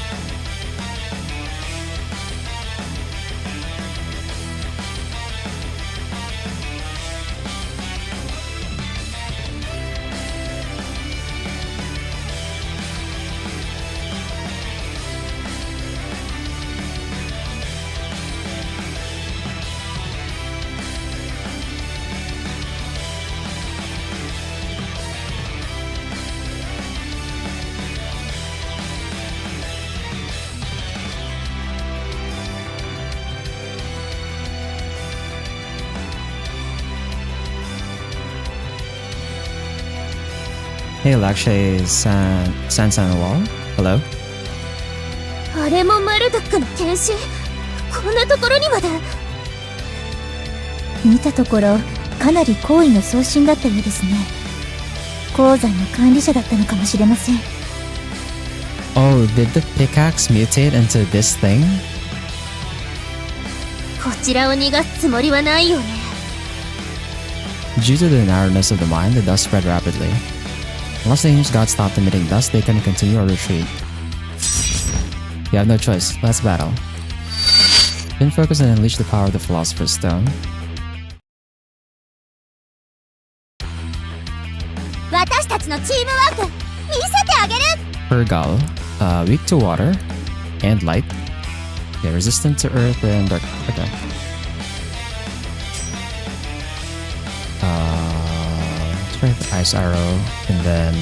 Hey, Lakshay Sansanawal. Hello? あれもマルドックの剣士。こんなところにまで。見たところかなり高位の送信だったようですね。鉱山の管理者だったのかもしれません。 Oh, did the pickaxe mutate into this thing? ちらを逃がすつもりはないよね。 Due to the narrowness of the mine, the dust spread rapidly. Once the English gods stopped emitting dust, they couldn't continue or retreat. You have no choice. Let's battle. Then focus and unleash the power of the Philosopher's Stone. 私たちのチームワーク見せてあげる。 Pergal, weak to water and light. Yeah, resistant to earth and dark. Okay. Try the ice arrow and then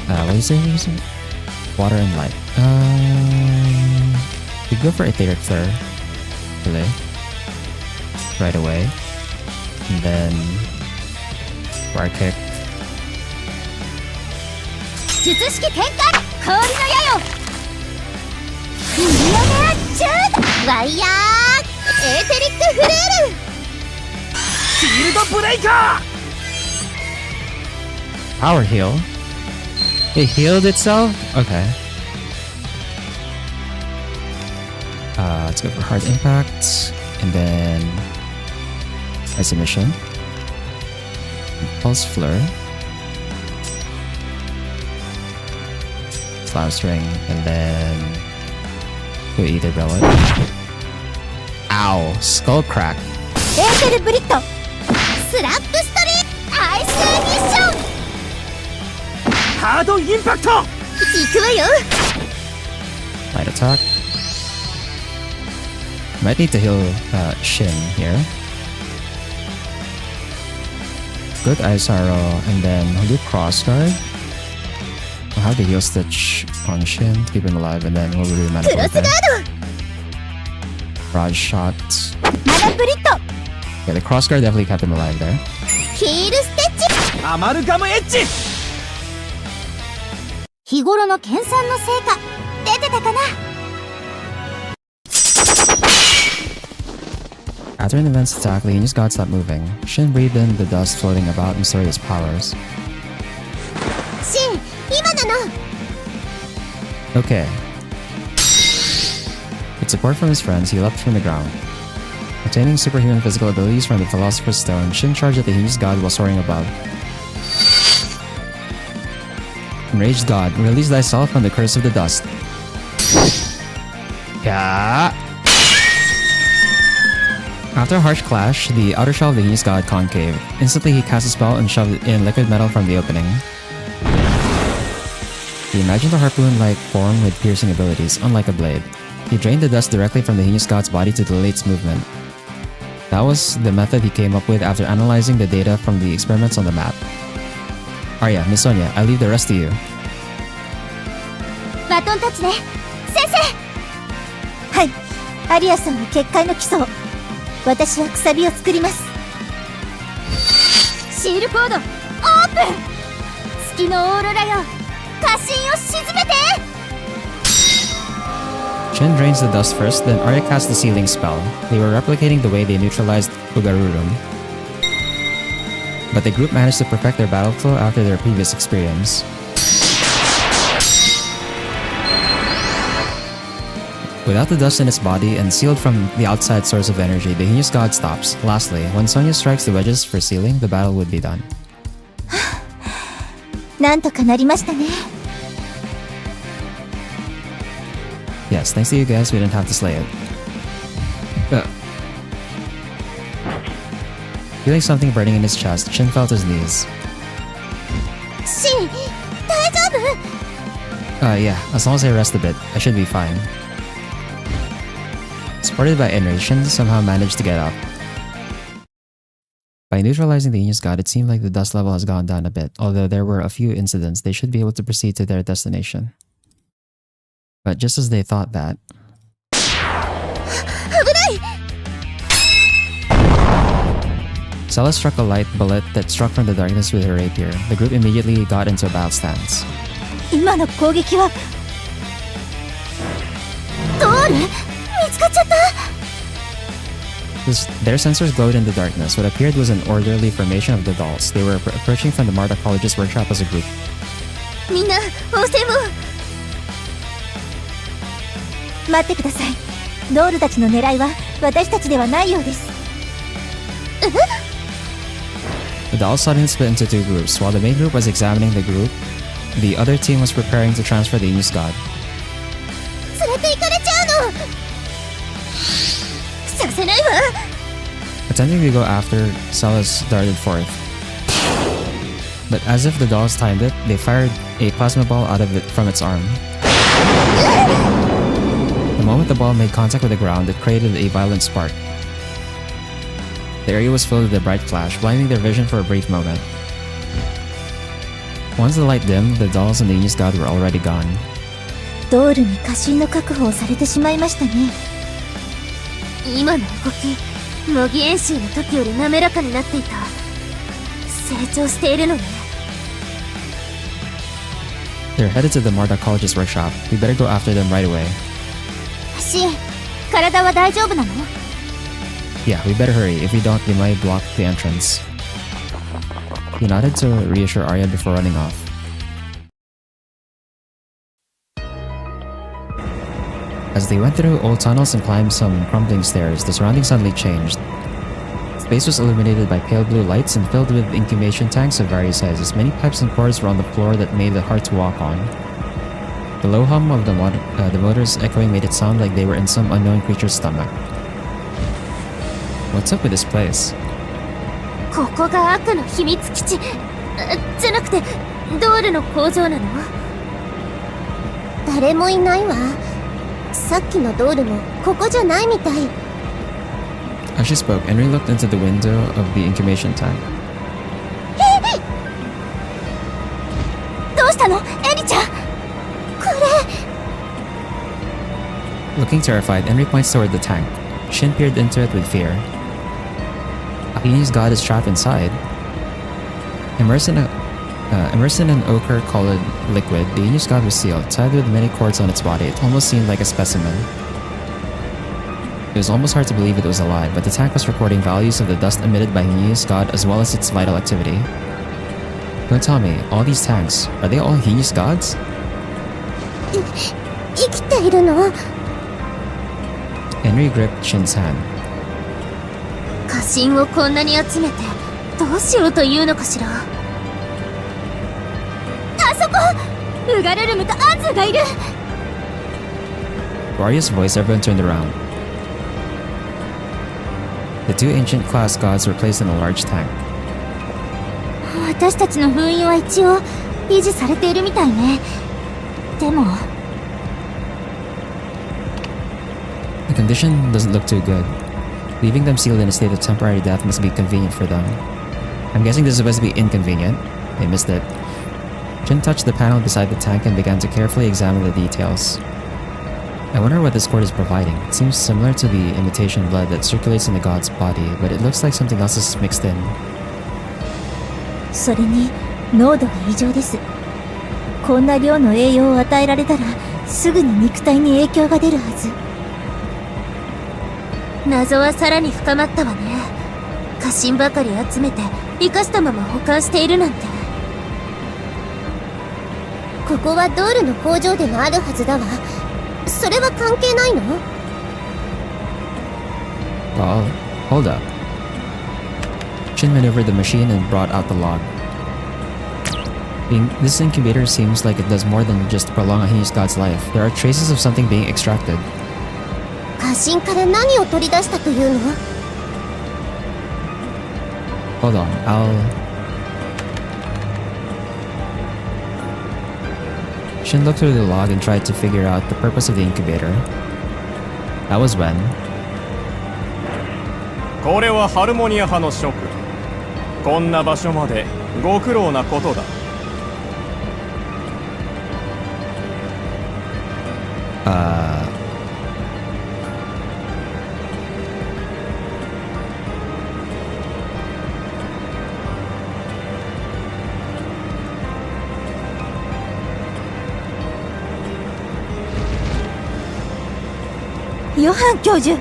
what is it? Water and light. We go for Etheric Flare. Really. Right away. And then Fire Kick. 術式展開。氷の矢よ。ミリオネアシュート。ワイヤーエーテリックフレール。 シールドブレイカ Power heal. It healed itself? Okay. Let's go for hard impact. And then ice emission. Pulse flare. Slam string. And then go either relic. Ow. Skull crack. エーテルブリット。スラップストリートアイスエミッション。ーハードインパクト。行くわよ。 Light attack. Might need to heal Shin here. Good ice arrow and then I'll do cross guard. I'll have the heal stitch on Shin to keep him alive and then we'll do mana クロスガー then. ド。 Raj shot. マナブリット。 Yeah, the cross guard definitely kept him alive there. ヒールステッチ。アマルガムエッジ。日頃の研鑽の成果出てたかな。 After an immense attack, the English god stopped moving. Shin breathed in the dust floating about and stored his powers. シン、今なの。 Okay. With support from his friends, he leapt from the ground. Obtaining superhuman physical abilities from the Philosopher's Stone, Shin charged at the English god while soaring above. Enraged god, release thyself from the curse of the dust. Yeah. After a harsh clash, the outer shell of the English god concaved. Instantly, he cast a spell and shoved in liquid metal from the opening. He imagined a harpoon-like form with piercing abilities, unlike a blade. He drained the dust directly from the English god's body to delay its movement. That was the method he came up with after analyzing the data from the experiments on the map. Arya, Miss Sonia, I leave the rest to you. バトンタッチね。先生。はい。アリアさんは結界の基礎を。私はくさびを作ります。シールコードオープン。月のオーロラよ。過信を沈めて。 Shin drains the dust first, then Arya casts the sealing spell. They were replicating the way they neutralized Ugarurum. But the group managed to perfect their battle flow after their previous experience. Without the dust in its body and sealed from the outside source of energy, the heinous god stops. Lastly, when Sonya strikes the wedges for sealing, the battle would be done. なんとかなりましたね。 Yes, thanks to you guys, we didn't have to slay it. Feeling something burning in his chest, Shin felt his knees. シン、大丈夫？ Yeah, as long as I rest a bit, I should be fine. Supported by Enrage, Shin somehow managed to get up. By neutralizing the Aegis god, it seemed like the dust level has gone down a bit, although there were a few incidents, they should be able to proceed to their destination. But just as they thought that... Sella struck a light bullet that struck from the darkness with her rapier. The group immediately got into a battle stance. 今の攻撃はドール見つかっちゃった。 Their sensors glowed in the darkness. What appeared was an orderly formation of the dolls. They were approaching from the Mardocologist workshop as a group. みんな応戦を。待ってください。ドールたちの狙いは私たちではないようです。The dolls suddenly split into two groups. While the main group was examining the group, the other team was preparing to transfer the English god. 連れて行かれちゃうの。させないわ。 Attempting to go after, Celis darted forth. But as if the dolls timed it, they fired a plasma ball out of it from its arm. The moment the ball made contact with the ground, it created a violent spark. The area was filled with a bright flash, blinding their vision for a brief moment. Once the light dimmed, the dolls and the English god were already gone. ドールに過信の確保をされてしまいましたね。今の動き、模擬演習の時より滑らかになっていた。成長しているのね。They're headed to the Mardacologist workshop. We better go after them right away. シン、体は大丈夫なの？ Yeah, we better hurry. If we don't, they might block the entrance. He nodded to reassure Arya before running off. As they went through old tunnels and climbed some crumbling stairs, the surroundings suddenly changed. Space was illuminated by pale blue lights and filled with incubation tanks of various sizes. Many pipes and cords were on the floor that made it hard to walk on. The low hum of the motors echoing made it sound like they were in some unknown creature's stomach. What's up with this place? ここが悪の秘密基地じゃなくてドールの工場なの？誰もいないわ。さっきのドールもここじゃないみたい。As she spoke, Henry looked into the window of the incubation tank. どうしたの？エリちゃん。これ。 Looking terrified, Henry points toward the tank. Shin peered into it with fear. Akini's god is trapped inside. Immersed in an ochre-colored liquid, the English god was sealed, tied with many cords on its body. It almost seemed like a specimen. It was almost hard to believe it was alive, but the tank was recording values of the dust emitted by the English god as well as its vital activity. Don't tell me, all these tanks, are they all English gods? 生きているの？ Henry gripped Shin's hand. 過信をこんなに集めてどうしようというのかしら。あそこ！ウガルルムとアンズがいる。 Arya's voice, everyone turned around. The two ancient class gods were placed in a large tank. 私たちの封印は一応維持されているみたいね。でも The condition doesn't look too good. Leaving them sealed in a state of temporary death must be convenient for them. I'm guessing this is supposed to be inconvenient. They missed it. Jin touched the panel beside the tank and began to carefully examine the details. I wonder what this cord is providing. It seems similar to the imitation blood that circulates in the god's body, but it looks like something else is mixed in. それに濃度が異常です。こんな量の栄養を与えられたらすぐに肉体に影響が出るはず。謎はさらに深まったわね。過信ばかり集めて生かしたまま保管しているなんて。ここはドールの工場でもあるはずだわ。それは関係ないの？ Well, hold up. Shin maneuvered the machine and brought out the log. This incubator seems like it does more than just prolong a heinous god's life. There are traces of something being extracted. 過信から何を取り出したというの？ Hold on, Shin looked through the log and tried to figure out the purpose of the incubator. That was when... これはハルモニア派の諸君。こんな場所までご苦労なことだ。ヨハン教授。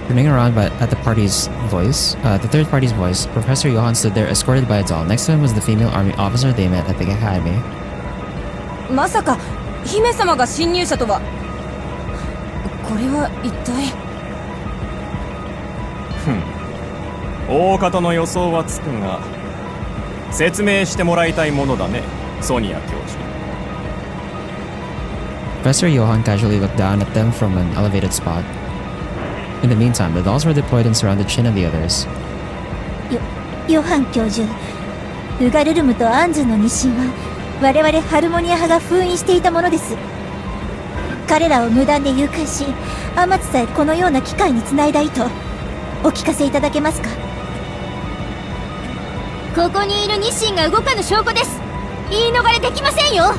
Turning around at the party's voice, the third party's voice, Professor Johann stood there escorted by a doll. Next to him was the female army officer they met at the academy. まさか姫様が侵入者とは。これは一体。大方の予想はつくが、説明してもらいたいものだね、ソニア教授。Professor Johann casually looked down at them from an elevated spot. In the meantime, the dolls were deployed and surrounded Shin and the others. ヨハン教授、ウガルルムとアンズの日清は我々ハルモニア派が封印していたものです。彼らを無断で誘拐し、アマツさえこのような機会につないだ意図、お聞かせいただけますか？ここにいる日清が動かぬ証拠です。言い逃れできませんよ。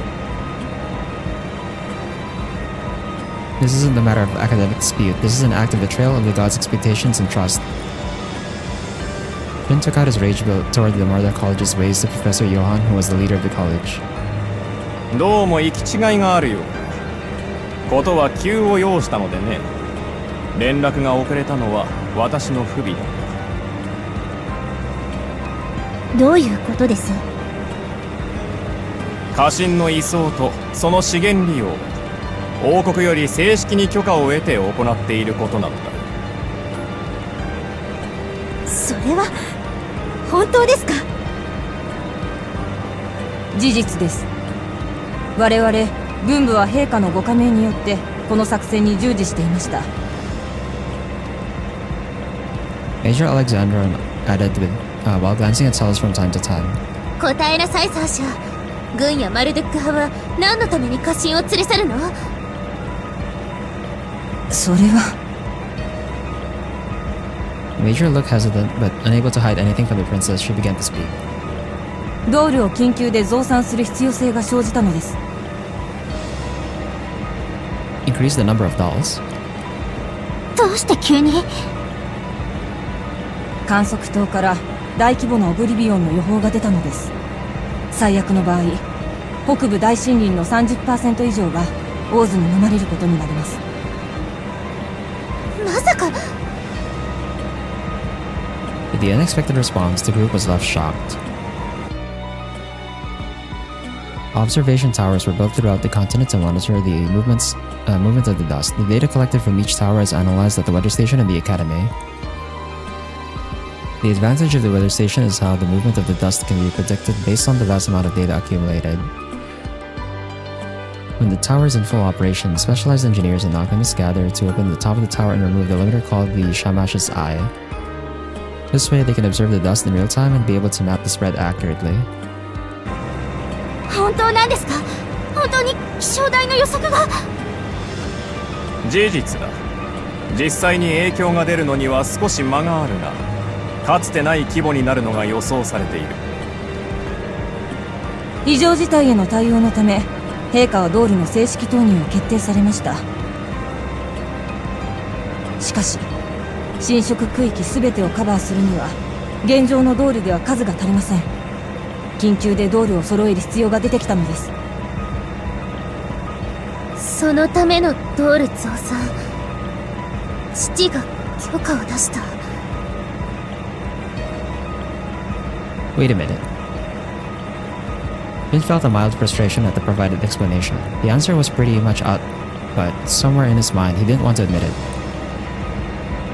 This isn't a matter of academic dispute. This is an act of betrayal of the gods' expectations and trust. Shin took out his rage toward the Marda College's ways to Professor Johann, who was the leader of the college. どうも行き違いがあるようだ。ことは急を要したのでね。連絡が遅れたのは私の不備だ。どういうことです？家臣の移送とその資源利用を王国より正式に許可を得て行っていることなのだ。それは本当ですか？事実です。我々軍部は陛下のご加盟によってこの作戦に従事していました。Major Alexandra added while glancing at Celis from time to time. 答えなさい、サーシャ。軍やマルドゥック派は何のために家臣を連れ去るの？それは。Major looked hesitant, but unable to hide anything from the princess, she began to speak. ドールを緊急で増産する必要性が生じたのです。Increase the number of dolls? どうして急に？観測塔から大規模なオブリビオンの予報が出たのです。最悪の場合、北部大森林の 30% 以上がオーズに飲まれることになります。まさか。With the unexpected response, the group was left shocked. Observation towers were built throughout the continent to monitor the movement of the dust. The data collected from each tower is analyzed at the weather station and the academy. The advantage of the weather station is how the movement of the dust can be predicted based on the vast amount of data accumulated. When the tower is in full operation, specialized engineers and alchemists gather to open the top of the tower and remove the limiter called the Shamash's Eye. This way, they can observe the dust in real time and be able to map the spread accurately. 本当なんですか？本当に気象台の予測が？事実だ。実際に影響が出るのには少し間があるが、かつてない規模になるのが予想されている。異常事態への対応のため、陛下はドールの正式投入を決定されました。しかし、侵食区域すべてをカバーするには、現状のドールでは数が足りません。緊急でドールを揃える必要が出てきたのです。そのためのドール増産。父が許可を出した。Wait a minute. Finn felt a mild frustration at the provided explanation. The answer was pretty much out, but somewhere in his mind he didn't want to admit it.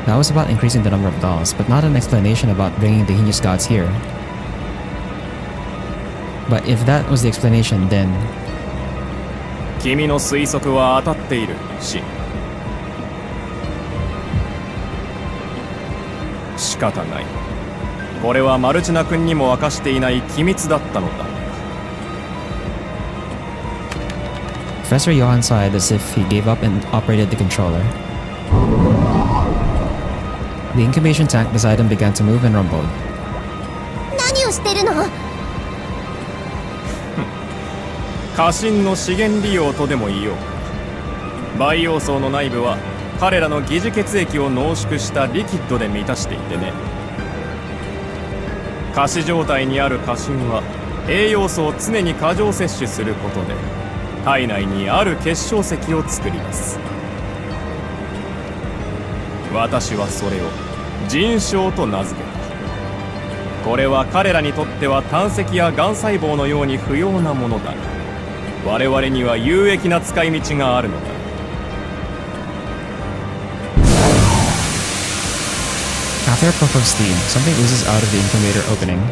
That was about increasing the number of dolls, but not an explanation about bringing the heinous gods here. But if that was the explanation, then... 君の推測は当たっている、シン。仕方ない。これはマルチナ君にも明かしていない機密だったのだ。Professor Johann sighed as if he gave up and operated the controller. The incubation tank beside him began to move and rumbled. 何をしてるの？家臣の資源利用とでも言おう。培養層の内部は彼らの疑似血液を濃縮したリキッドで満たしていてね。仮死状態にある家臣は栄養素を常に過剰摂取することで体内にある結晶石を作ります。私はそれを腎症と名付けた。これは彼らにとっては胆石や癌細胞のように不要なものだが、我々には有益な使い道があるのだ。After a puff of steam, something oozes out of the incubator opening.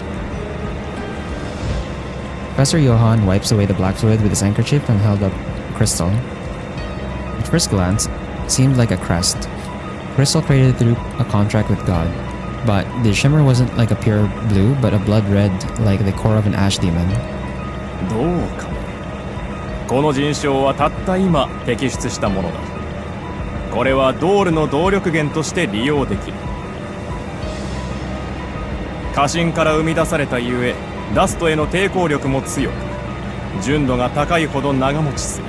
Professor Johann wipes away the black fluid with his handkerchief and held up a crystal. At first glance, it seemed like a crest. Crystal created through a contract with God. But the shimmer wasn't like a pure blue, but a blood red like the core of an ash demon. どうかね。この人象はたった今摘出したものだ。これはドールの動力源として利用できる。過信から生み出されたゆえ、ダストへの抵抗力も強く、純度が高いほど長持ちする。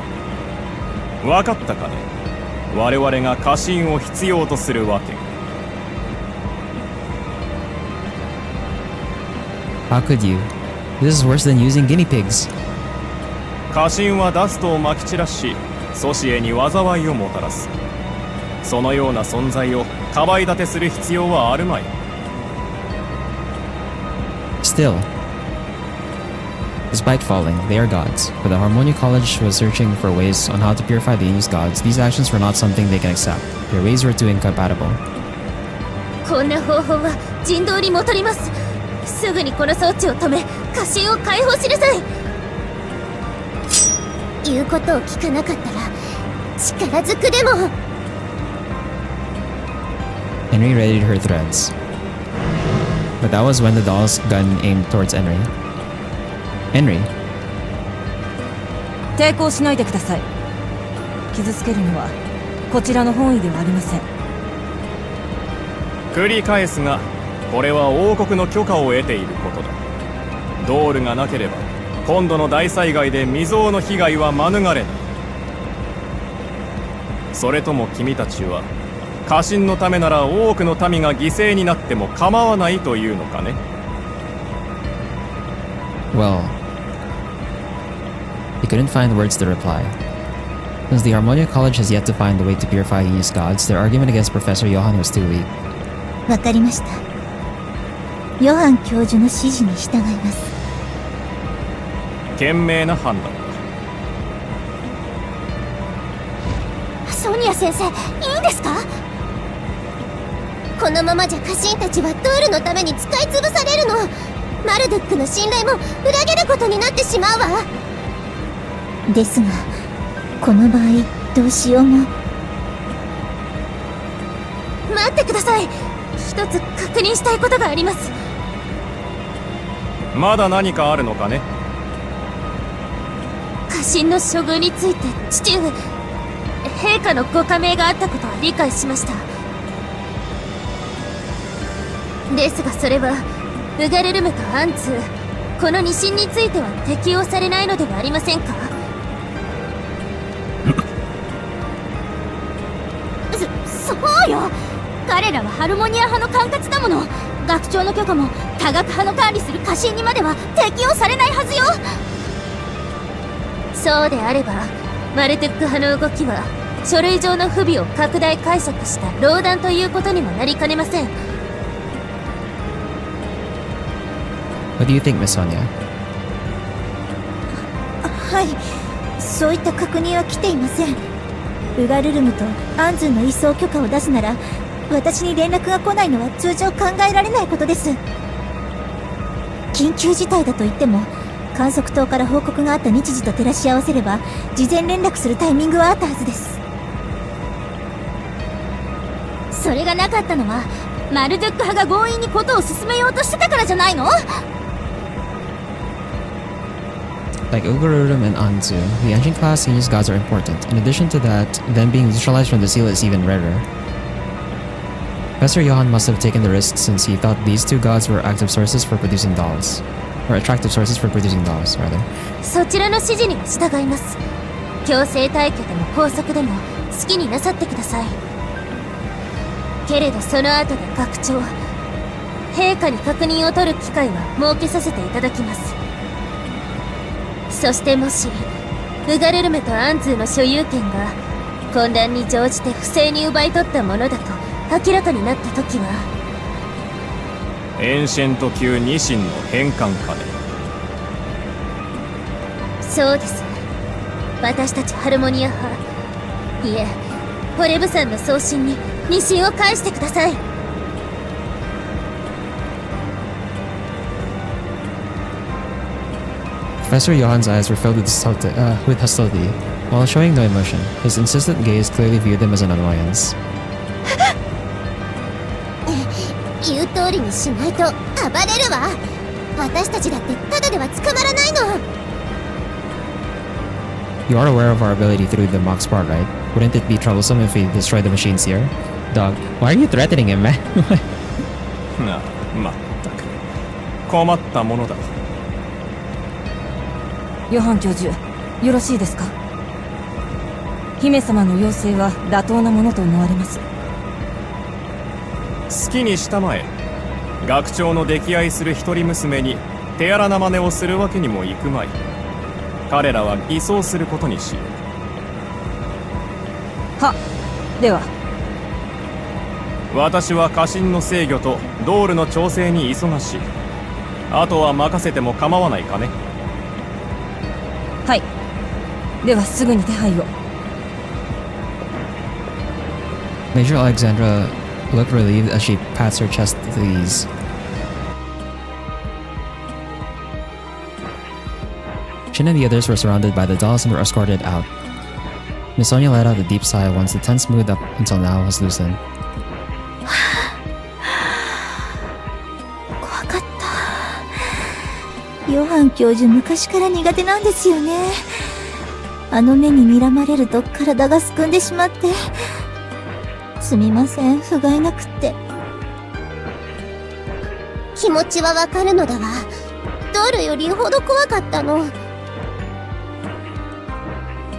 分かったかね。我々が過信を必要とするわけ。How could you? This is worse than using guinea pigs. 過信はダストをまき散らし、ソシエに災いをもたらす。そのような存在をかばい立てする必要はあるまい。Still, despite falling, they are gods. For the Harmonia College was searching for ways on how to purify the English gods. These actions were not something they can accept. Their ways were too incompatible. こんな方法は人道に戻ります。すぐにこの装置を止め、過信を解放しなさい。言うことを聞かなかったら力ずくでも。Henry readied her threads. But that was when the doll's gun aimed towards Henry. Henry. 抵抗しないでください。傷つけるのはこちらの本意ではありません。繰り返すが、これは王国の許可を得ていることだ。ドールがなければ今度の大災害で未曾有の被害は免れない。それとも君たちは過信のためなら多くの民が犠牲になっても構わないというのかね。 Well, he couldn't find words to reply. Since the Harmonia College has yet to find a way to purify English gods, their argument against Professor Johann was too weak. わかりました。ヨハン教授の指示に従います。賢明な判断だ。ソニア先生、いいんですか？このままじゃ家臣たちはドールのために使い潰されるの。マルドックの信頼も裏切ることになってしまうわ。ですが、この場合どうしようも。待ってください。一つ確認したいことがあります。まだ何かあるのかね。家臣の処遇について父上、陛下のご下命があったことは理解しました。ですがそれはウガルルムとアンツー、この二神については適用されないのではありませんか？そうよ、彼らはハルモニア派の管轄だもの。学長の許可も科学派の管理する家臣にまでは適用されないはずよ。そうであればマルトゥック派の動きは書類上の不備を拡大解釈した漏断ということにもなりかねません。 What do you think, Miss Sonia? はい、そういった確認は来ていません。ウガルルムとアンズンの移送許可を出すなら、私に連絡が来ないのは通常考えられないことです。緊急事態だと言っても、観測塔から報告があった日時と照らし合わせれば、事前連絡するタイミングはあったはずです。それがなかったのはマルドゥック派が強引にことを進めようとしてたからじゃないの？ Like Ugarurum and Anzu, the ancient class English gods are important. In addition to that, them being neutralized from the seal is even rarer. Professor Johann must have taken the risk since he thought these two gods were active sources for producing dolls. Or attractive sources for producing dolls, rather. そちらの指示には従います。強制退去でも拘束でも好きになさってください。けれどその後で学長、陛下に確認を取る機会は設けさせていただきます。そしてもしウガルルメとアンズーの所有権が混乱に乗じて不正に奪い取ったものだと明らかになった時は、エンシェント級ニシンの返還かね。そうです。私たちハルモニア派、いえホレブ山の送信にニシンを返してください。Professor Johann's eyes were filled with hostility, while showing no emotion. His insistent gaze clearly viewed them as an annoyance. 言う通りにしないと暴れるわ。私たちだってただでは捕まらないの。 You are aware of our ability through the Mox part, right? Wouldn't it be troublesome if we destroy the machines here? Dog, why are you threatening him, man? なあ、まったく困ったものだ。ヨハン教授、よろしいですか？姫様の要請は妥当なものと思われます。好きにしたまえ。学長の溺愛する一人娘に手荒な真似をするわけにもいくまい。彼らは偽装することにしよう。は、では。私は家臣の制御とドールの調整に忙しい。あとは任せても構わないかね。はい。ではすぐに手配を。Major Alexandra looked relieved as she pats her chest with ease. Shin and the others were surrounded by the dolls and were escorted out. Miss Sonia let out a deep sigh once the tense mood up until now was loosened. 怖かった。ヨハン教授昔から苦手なんですよね。あの目に睨まれると体がすくんでしまって。すみません、不甲斐なくって。気持ちはわかるのだわ。ドールよりほど怖かったの。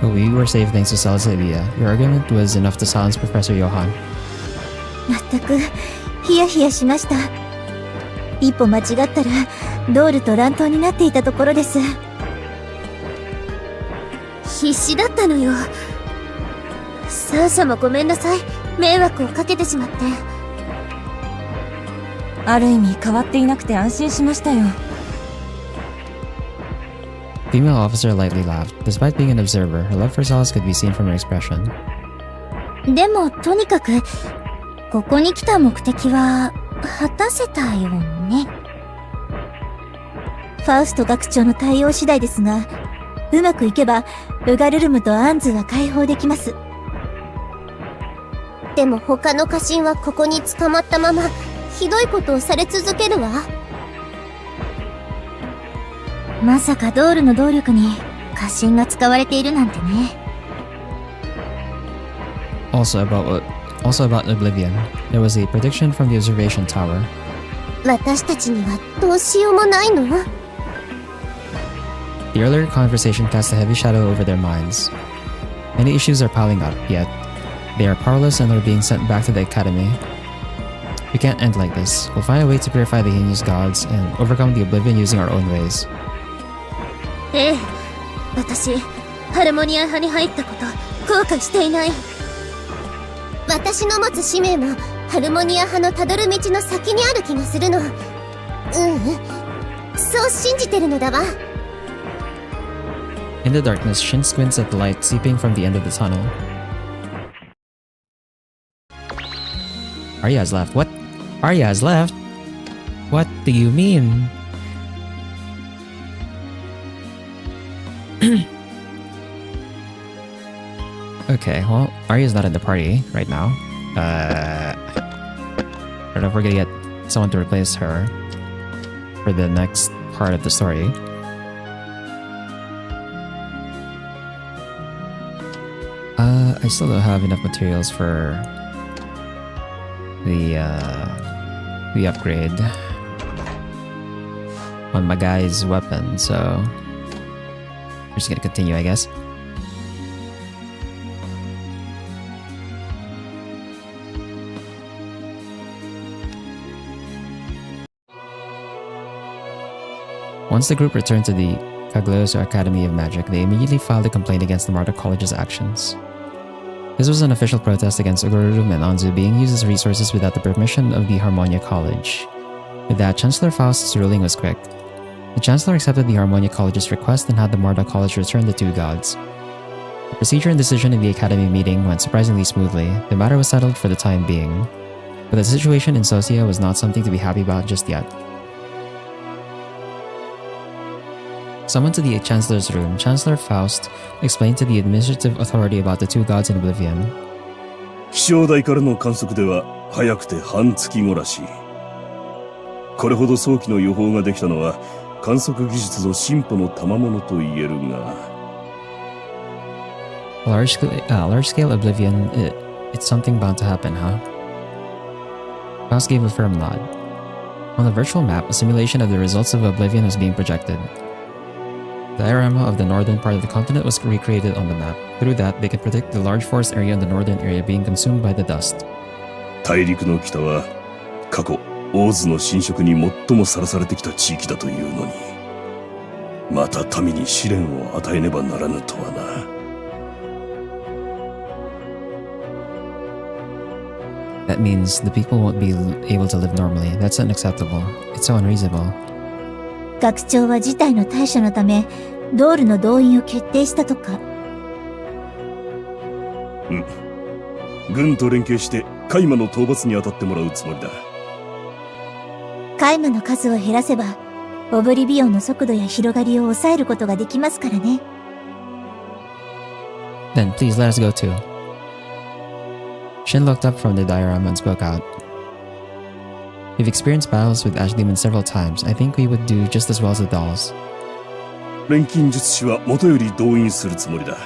But we were saved thanks to Salazar. Your argument was enough to silence Professor Johann. まったくヒヤヒヤしました。一歩間違ったらドールと乱闘になっていたところです。必死だったのよ。サーシャもごめんなさい。迷惑をかけてしまって。ある意味変わっていなくて安心しましたよ。Female officer lightly laughed. Despite being an observer, her love for Salas could be seen from her expression. でもとにかくここに来た目的は果たせたよね。ファウスト学長の対応次第ですが、うまくいけばウガルルムとアンズは解放できます。でも他の家臣はここに捕まったままひどいことをされ続けるわ。まさかドールの動力に家臣が使われているなんてね。Also about Oblivion, there was a prediction from the observation tower. 私たちにはどうしようもないの？ The earlier conversation cast a heavy shadow over their minds. Many issues are piling up, yet they are powerless and are being sent back to the academy. We can't end like this. We'll find a way to purify the heinous gods and overcome the Oblivion using our own ways. ええ、私ハルモニア派に入ったこと後悔していない。私の持つ使命もハルモニア派のたどる道の先にある気がするの。そう信じてるのだわ。In the darkness, Shin squints at the light seeping from the end of the tunnel. Arya has left. What? Arya has left? What do you mean? Okay, well, Arya's not in the party right now. I don't know if we're gonna get someone to replace her for the next part of the story. I still don't have enough materials for the upgrade on my guy's weapon, so we're just gonna continue, I guess. Once the group returned to the Cagliostro Academy of Magic, they immediately filed a complaint against the Marta College's actions. This was an official protest against Ugururum and Anzu being used as resources without the permission of the Harmonia College. With that, Chancellor Faust's ruling was quick. The Chancellor accepted the Harmonia College's request and had the Marta College return the two gods. The procedure and decision in the Academy meeting went surprisingly smoothly. The matter was settled for the time being. But the situation in Socia was not something to be happy about just yet. Summoned to the Chancellor's room, Chancellor Faust explained to the administrative authority about the two gods in Oblivion. 気象台からの観測では早くて半月後らしい。これほど早期の予報ができたのは観測技術の進歩の賜物と言えるが。Large-scale Oblivion, it's something bound to happen, huh? Faust gave a firm nod. On the virtual map, a simulation of the results of Oblivion was being projected. The diorama of the northern part of the continent was recreated on the map. Through that, they could predict the large forest area in the northern area being consumed by the dust. 大陸の北は過去オーズの侵食に最もさらされてきた地域だというのに、また民に試練を与えねばならぬとはな。That means the people won't be able to live normally. That's unacceptable. It's so unreasonable. 学長は事態の対処のため、ドールの動員を決定したとか。軍と連携してカイマの討伐に当たってもらうつもりだ。カイマの数を減らせば、オブリビオンの速度や広がりを抑えることができますからね。Then please let us go too. Shin looked up from the diorama and spoke out. We've experienced battles with ash demons several times. I think we would do just as well as the dolls. 錬金術師は元より動員するつもりだ。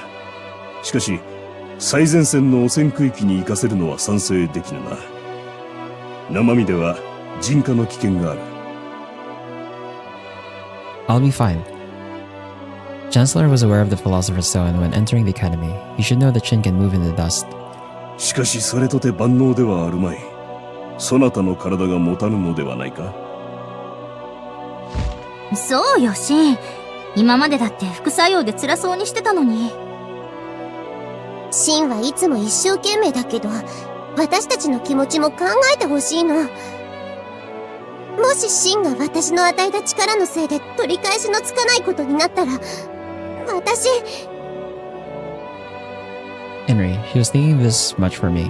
しかし最前線の汚染区域に行かせるのは賛成できぬな。生身では人家の危険がある。I'll be fine. Chancellor was aware of the Philosopher's Stone when entering the academy. He should know that Shin can move in the dust. しかしそれとて万能ではあるまい。そなたの体が持たぬのではないか。そうよ、シン。今までだって副作用で辛そうにしてたのに。シンはいつも一生懸命だけど、私たちの気持ちも考えてほしいの。もしシンが私の与えた力のせいで取り返しのつかないことになったら、私。Henry, she was thinking this much for me.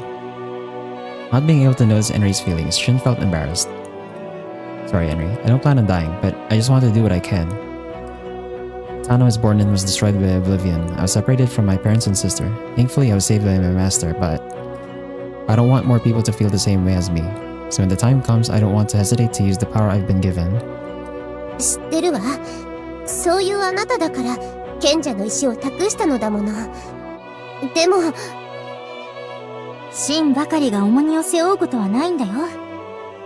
Not being able to notice Henry's feelings, Shin felt embarrassed. Sorry, Henry. I don't plan on dying, but I just want to do what I can. The town I was born in was destroyed by Oblivion. I was separated from my parents and sister. Thankfully, I was saved by my master, but I don't want more people to feel the same way as me. So when the time comes, I don't want to hesitate to use the power I've been given. 知ってるわ。そういうあなただから賢者の石を託したのだもの。でもシンばかりが重荷を背負うことはないんだよ。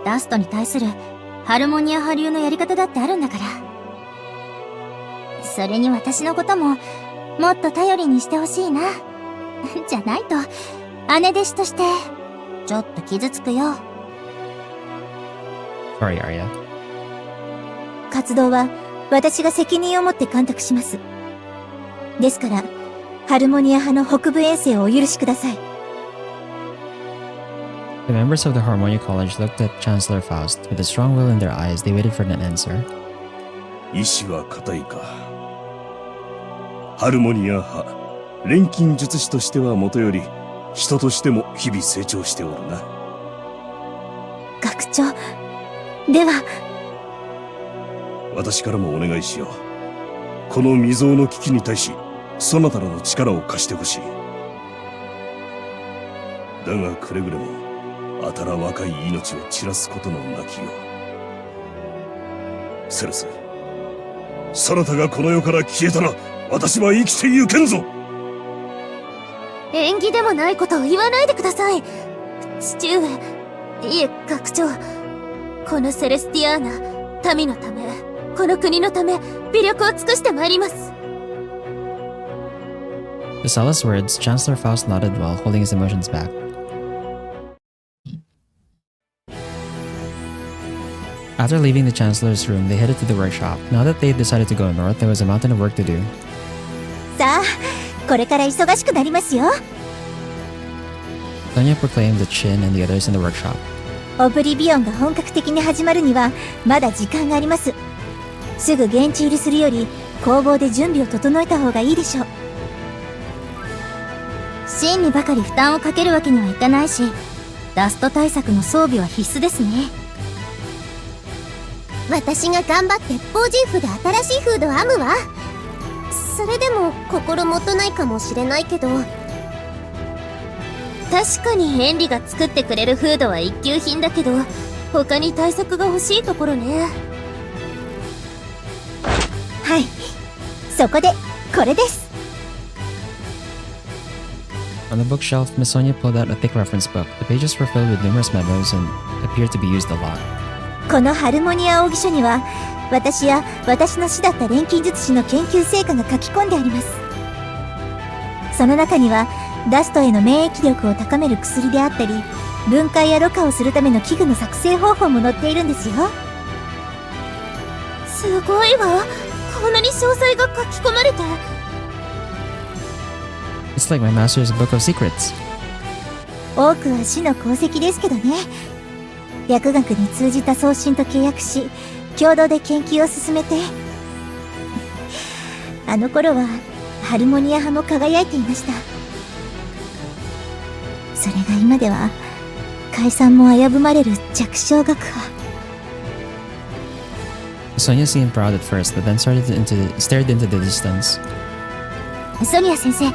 ダストに対するハルモニア派流のやり方だってあるんだから。それに私のことももっと頼りにしてほしいな。じゃないと姉弟子としてちょっと傷つくよ。Sorry, Arya. 活動は私が責任を持って監督します。ですから、ハルモニア派の北部遠征をお許しください。The members of the Harmonia College looked at Chancellor Faust. With a strong will in their eyes, they waited for an answer. 意志は固いか。ハルモニア派、錬金術師としてはもとより、人としても日々成長しておるな。学長、では。私からもお願いしよう。この未曾有の危機に対し、そなたらの力を貸してほしい。だがくれぐれも、あたら若い命を散らすことのなきよう。セレス、そなたがこの世から消えたら、私は生きてゆけんぞ。縁起でもないことを言わないでください。父上、いえ学長、このセレスティアーナ、民のため、この国のため、微力を尽くしてまいります。To Stella's words, Chancellor Faust nodded while holding his emotions back. After leaving the Chancellor's room, they headed to the workshop. Now that they had decided to go north, there was a mountain of work to do. さあ、これから忙しくなりますよ。Sonia proclaimed that Shin and the others in the workshop. オブリビオンが本格的に始まるにはまだ時間があります。すぐ現地入りするより工房で準備を整えた方がいいでしょう。シンにばかり負担をかけるわけにはいかないし、ダスト対策の装備は必須ですね。私が頑張って防塵符で新しいフードを編むわ。それでも心もとないかもしれないけど、確かにヘンリが作ってくれるフードは一級品だけど、他に対策が欲しいところね。はい。そこで、これです。On the bookshelf, Miss Sonia pulled out a thick reference book. The pages were filled with numerous memos and appeared to be used a lot. このハルモニア奥義書には、私や私の師だった錬金術師の研究成果が書き込んであります。その中には、ダストへの免疫力を高める薬であったり、分解やろ過をするための器具の作成方法も載っているんですよ。すごいわ。こんなに詳細が書き込まれて。It's like my master's book of secrets. 多くは死の功績ですけどね。薬学に通じた送信と契約し、共同で研究を進めて。あの頃は、ハルモニア派も輝いていました。それが今では、解散も危ぶまれる弱小学派。Sonia seemed proud at first, but then stared into the distance. ソニア先生、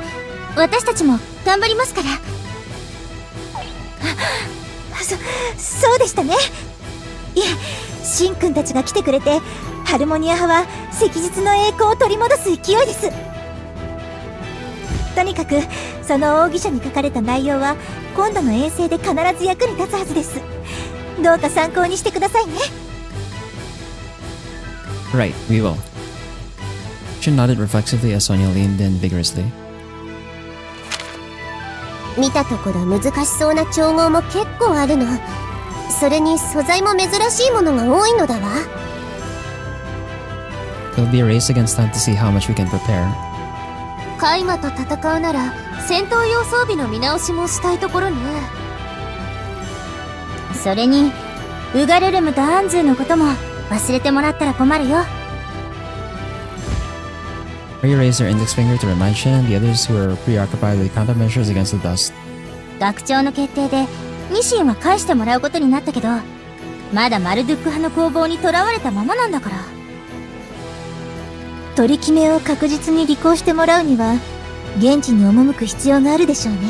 私たちも頑張りますから。そうでしたね。いえ、シンくんたちが来てくれて、ハルモニア派は昔日の栄光を取り戻す勢いです。とにかく、その奥義書に書かれた内容は、今度の遠征で必ず役に立つはずです。どうか参考にしてくださいね。Right, we will. She nodded reflexively as Sonia leaned in vigorously. 見たところ難しそうな調合も結構あるの。それに素材も珍しいものが多いのだわ。It'll be a race against time to see how much we can prepare. カイマと戦うなら戦闘用装備の見直しもしたいところね。それに、ウガルルムとアンズーのことも忘れてもらったら困るよ。Arya raised her index finger to remind Shin and the others who were preoccupied with countermeasures against the dust. 学長の決定で、ニシンは返してもらうことになったけど、まだマルドゥック派の攻防に囚われたままなんだから。取り決めを確実に履行してもらうには、現地に赴く必要があるでしょうね。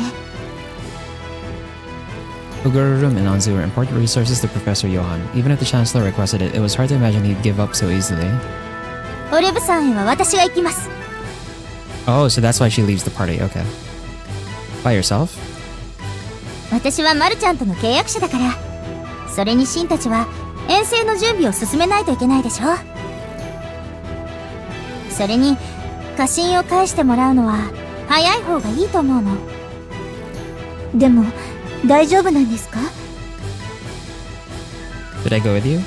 Ugarurum and Anzu were important resources to Professor Johan. Even if the Chancellor requested it, it was hard to imagine he'd give up so easily. オレブさんへは私が行きます。Oh, so that's why she leaves the party, okay. By yourself? 私はマルちゃんとの契約者だから。それにシンたちは遠征の準備を進めないといけないでしょ。それに家臣を返してもらうのは早い方がいいと思うの。でも大丈夫なんですか？ Did I go with you?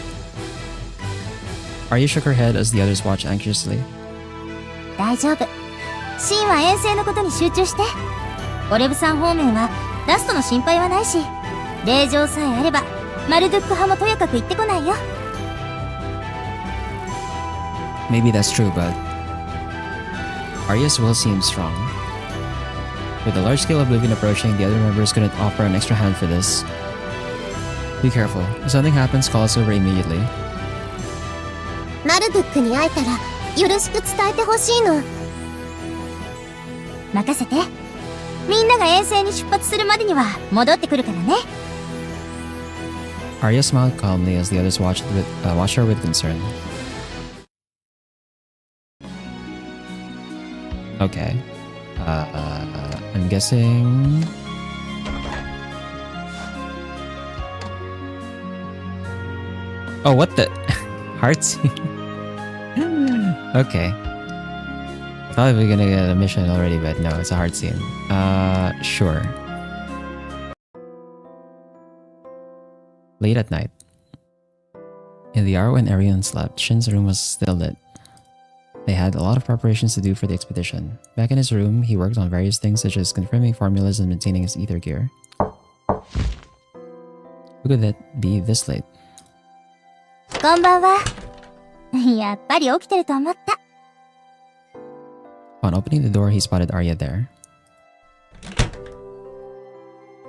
Arya shook her head as the others watched anxiously. 大丈夫。シンは遠征のことに集中して。オレブさん方面はラストの心配はないし、令状さえあればマルドゥック派もとやかく言ってこないよ。Maybe that's true, but Arya's will seemed strong. With the large-scale oblivion approaching, the other members couldn't offer an extra hand for this. Be careful. If something happens, call us over immediately. マルドゥックに会えたらよろしく伝えてほしいの。任せて。みんなが遠征に出発するまでには戻ってくるからね。Arya smiled calmly as the others watched her with concern. Okay. I'm guessing... Oh, what the... Hearts? Okay. I thought we were gonna get a mission already, but no, it's a heart scene. Sure. Late at night. In the hour when everyone slept, Shin's room was still lit. They had a lot of preparations to do for the expedition. Back in his room, he worked on various things such as confirming formulas and maintaining his ether gear. Who could that be this late? こんばんは。やっぱり起きてると思った。On opening the door, he spotted Arya there.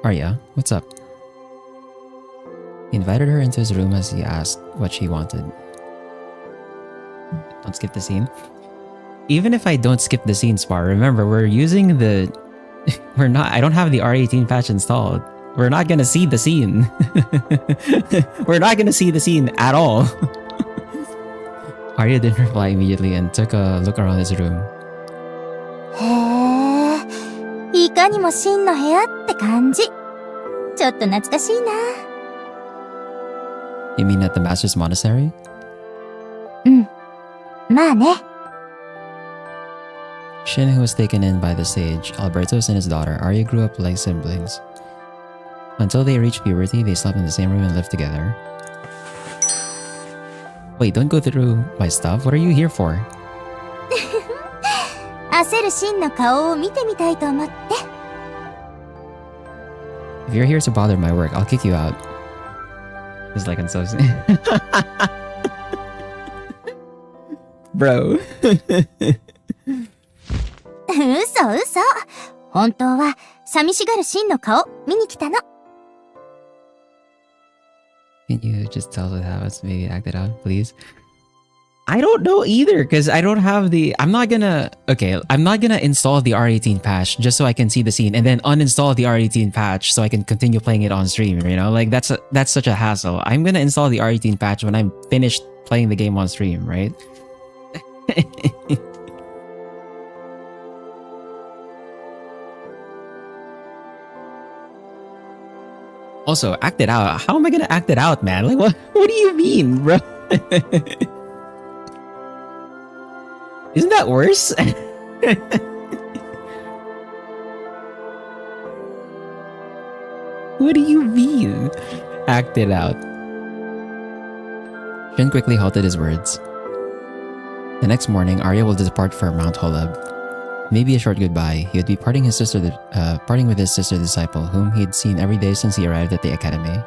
Arya, what's up? He invited her into his room as he asked what she wanted. Don't skip the scene. even if I don't skip the scene spar, remember we're using the I don't have the R18 patch installed. We're not gonna see the scene. We're not gonna see the scene at all. Arya didn't reply immediately and took a look around his room. へえ、いかにも真の部屋って感じ。ちょっと懐かしいな。You mean at the Master's Monastery? うん。まあね。Shin, who was taken in by the sage, Albertos and his daughter, Arya grew up like siblings. Until they reached puberty, they slept in the same room and lived together. Wait, don't go through my stuff. What are you here for? 焦る真の顔を見てみたいと思って。If you're here to bother my work, I'll kick you out. It's like I'm so... Bro. 嘘嘘。本当は寂しがる真の顔見に来たの。Can you just tell what happens? Maybe act it out, please? I don't know either, because I don't have the... I'm not gonna install the R18 patch just so I can see the scene and then uninstall the R18 patch so I can continue playing it on stream, you know? Like, that's such a hassle. I'm gonna install the R18 patch when I'm finished playing the game on stream, right? Also, act it out. How am I gonna act it out, man? Like, what do you mean, bro? Isn't that worse? What do you mean? Act it out. Shin quickly halted his words. The next morning, Arya will depart for Mount Holub. Maybe a short goodbye. He would be parting with his sister disciple, whom he had seen every day since he arrived at the academy.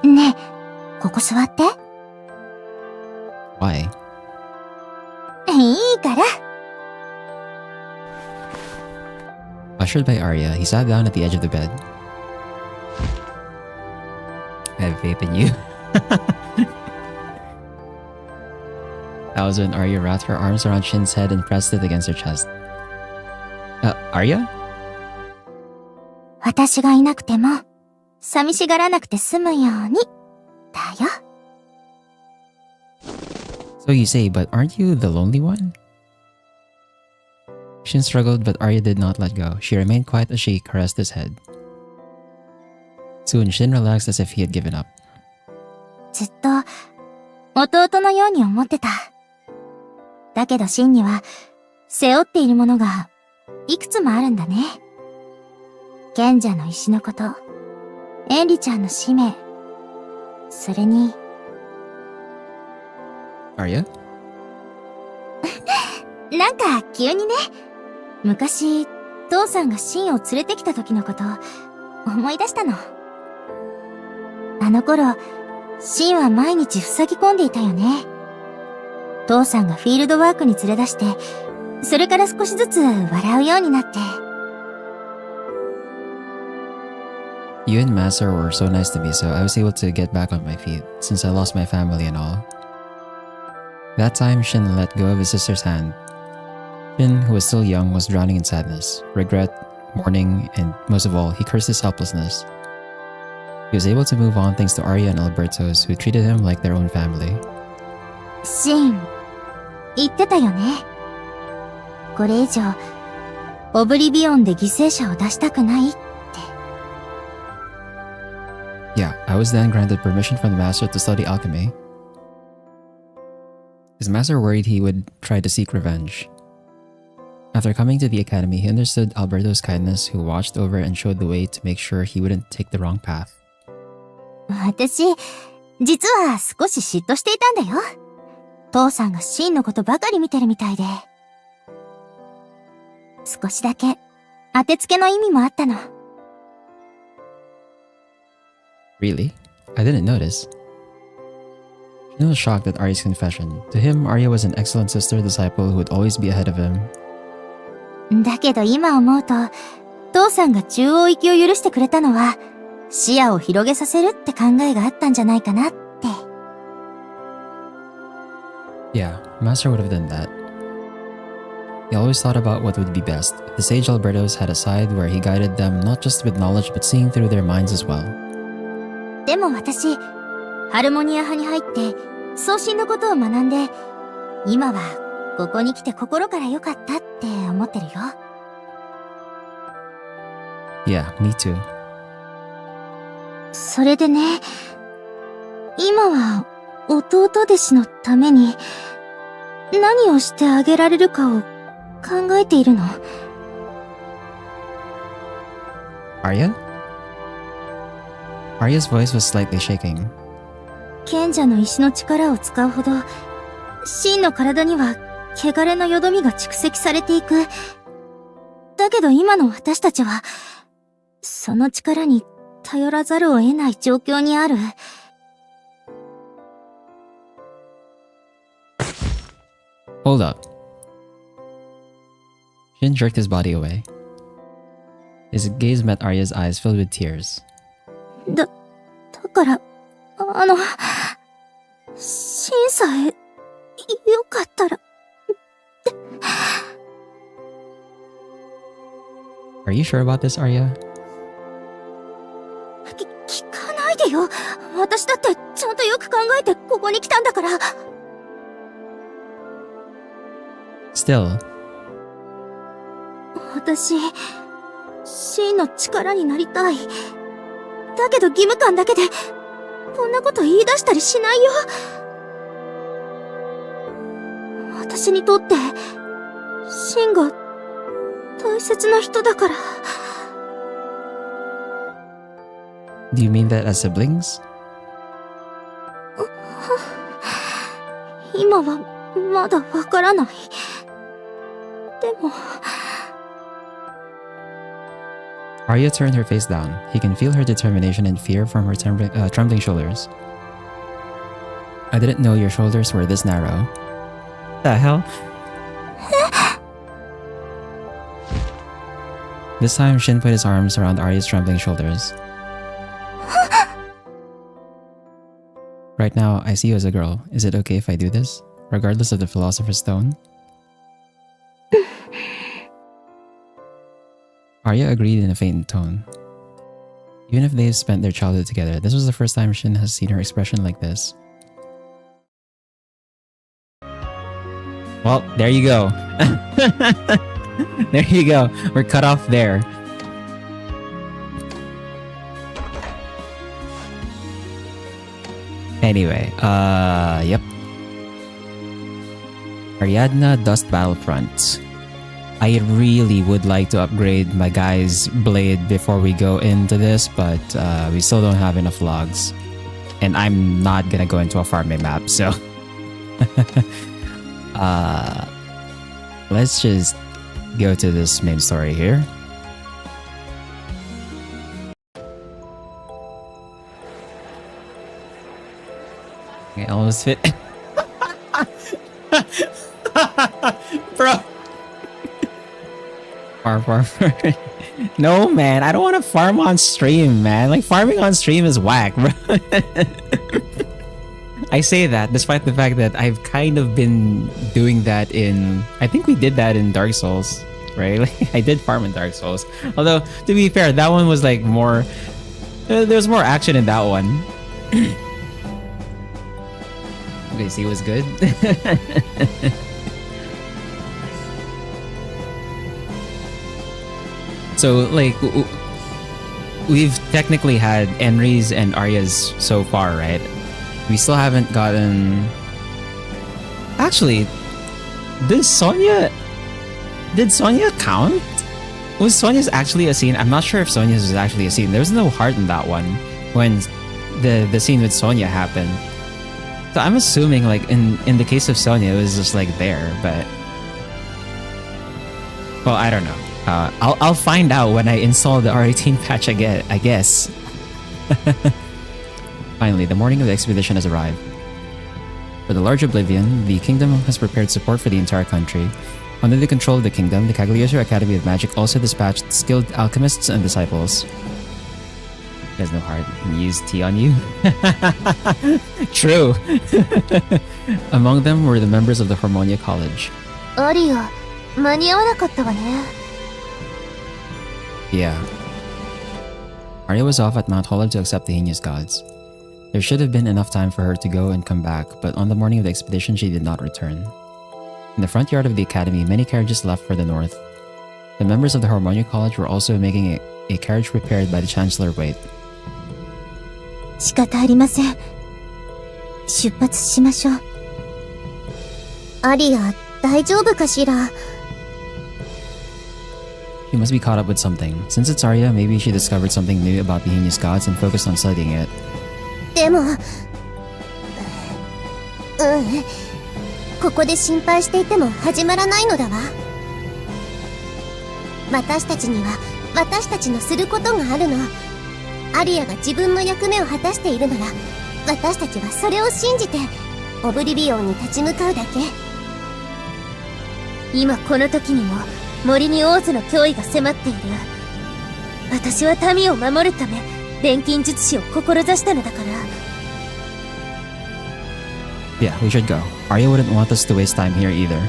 ねえ、ここ座って。Why? いいから。Ushered by Arya, he sat down at the edge of the bed. I have faith in you. That was when Arya wrapped her arms around Shin's head and pressed it against her chest. Arya? 私がいなくても、寂しがらなくて済むように。だよ。So you say, but aren't you the lonely one? Shin struggled, but Arya did not let go. She remained quiet as she caressed his head. Soon, Shin relaxed as if he had given up. ずっと、弟のように思ってた。だけどシンには、背負っているものが、いくつもあるんだね。賢者の石のこと、エンリちゃんの使命、それに、Arya? なんか急にね、昔、父さんがシンを連れてきた時のこと、思い出したの。あの頃、シンは毎日塞ぎ込んでいたよね。父さんがフィールドワークに連れ出して、それから少しずつ笑うようになって。You and Master were so nice to me, so I was able to get back on my feet, since I lost my family and all. That time, Shin let go of his sister's hand. Shin, who was still young, was drowning in sadness, regret, mourning, and most of all, he cursed his helplessness. He was able to move on thanks to Arya and Albertos, who treated him like their own family. シン、言ってたよね。これ以上、オブリビオンで犠牲者を出したくないって。Yeah, I was then granted permission from the Master to study alchemy. His master worried he would try to seek revenge. After coming to the academy, he understood Alberto's kindness, who watched over and showed the way to make sure he wouldn't take the wrong path. 私、実は少し嫉妬していたんだよ。父さんがシンのことばかり見てるみたいで。少しだけ当てつけの意味もあったの。Really? I didn't notice. Shin was shocked at Arya's confession. To him, Arya was an excellent sister disciple who would always be ahead of him. だけど今思うと、父さんが中央行きを許してくれたのは、視野を広げさせるって考えがあったんじゃないかなって。Yeah, Master would have done that. He always thought about what would be best. The sage Alberto's had a side where he guided them not just with knowledge but seeing through their minds as well. でも私、ハルモニア派に入って、送信のことを学んで、今はここに来て心から良かったって思ってるよ。Yeah, me too. それでね、今は弟弟子のために何をしてあげられるかを考えているの。Arya? Arya's voice was slightly shaking. 賢者の石の力を使うほど、真の体には汚れのよどみが蓄積されていく。だけど今の私たちは、その力に頼らざるを得ない状況にある。Hold up. Shin jerked his body away. His gaze met Arya's eyes filled with tears. だから、シンさえ、よかったら。Are you sure about this, Arya? 聞かないでよ。私だってちゃんとよく考えてここに来たんだから。Still. 私、真の力になりたい。だけど義務感だけで、こんなこと言い出したりしないよ。私にとって、真が大切な人だから。Do you mean that as siblings? 今はまだわからない。でも、Arya turned her face down. He can feel her determination and fear from her trembling shoulders. I didn't know your shoulders were this narrow. The hell? This time, Shin put his arms around Arya's trembling shoulders. Right now, I see you as a girl. Is it okay if I do this? Regardless of the Philosopher's Stone? Arya agreed in a faint tone. Even if they've spent their childhood together, this was the first time Shin has seen her expression like this. Well, there you go. There you go. We're cut off there. Anyway, yep. Ariadna Dust Battlefront. I really would like to upgrade my guy's blade before we go into this, but we still don't have enough logs. And I'm not gonna go into a farming map, so... let's just go to this main story here. I almost fit. Bro. Farm. No, man. I don't want to farm on stream, man. Like, farming on stream is whack, bro. I say that despite the fact that I've kind of been doing that in... I think we did that in Dark Souls, right? Like, I did farm in Dark Souls. Although, to be fair, that one was like more... There's more action in that one. Okay, see what's good? So, like, we've technically had Enri's and Arya's so far, right? We still haven't gotten... Actually, did Sonya count? Was Sonya's actually a scene? I'm not sure if Sonya's was actually a scene. There was no heart in that one when the scene with Sonya happened. So I'm assuming, like, in the case of Sonya, it was just like there, but... Well, I don't know. I'll find out when I install the R18 patch again, I guess. Finally, the morning of the expedition has arrived. For the large oblivion, the kingdom has prepared support for the entire country. Under the control of the kingdom, the Cagliostro Academy of Magic also dispatched skilled alchemists and disciples. There's no heart. Use tea on you? True. Among them were the members of the Harmonia College. アリア、間に合わなかったわね。 Yeah. Arya was off at Mount Hollow to accept the heinous gods. There should have been enough time for her to go and come back, but on the morning of the expedition she did not return. In the front yard of the academy, many carriages left for the north. The members of the Harmonia College were also making a carriage prepared by the Chancellor Wait. 仕方ありません。出発しましょう。アリア、大丈夫かしら。 She must be caught up with something. Since it's Arya, maybe she discovered something new about the heinous gods and focused on studying it. でも、ここで心配していても始まらないのだわ。私たちには私たちのすることがあるの。アリアが自分の役目を果たしているなら、私たちはそれを信じてオブリビオンに立ち向かうだけ。今この時にも森にオーズの脅威が迫っている。私は民を守るため錬金術師を志したのだから。 Yeah, we should go. Arya wouldn't want us to waste time here either.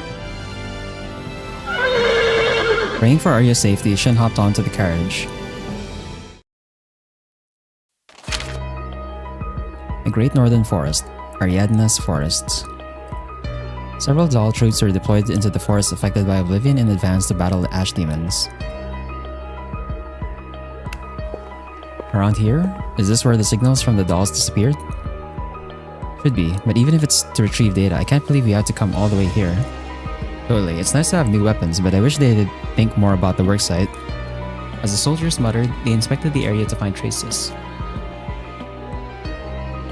Praying for Arya's safety, Shin hopped onto the carriage. A great northern forest, Ariadna's forests. Several Dahl troops were deployed into the forest affected by Oblivion in advance to battle the Ash Demons. Around here? Is this where the signals from the dolls disappeared? Should be, but even if it's to retrieve data, I can't believe we had to come all the way here. Totally, it's nice to have new weapons, but I wish they did think more about the worksite. As the soldiers muttered, they inspected the area to find traces.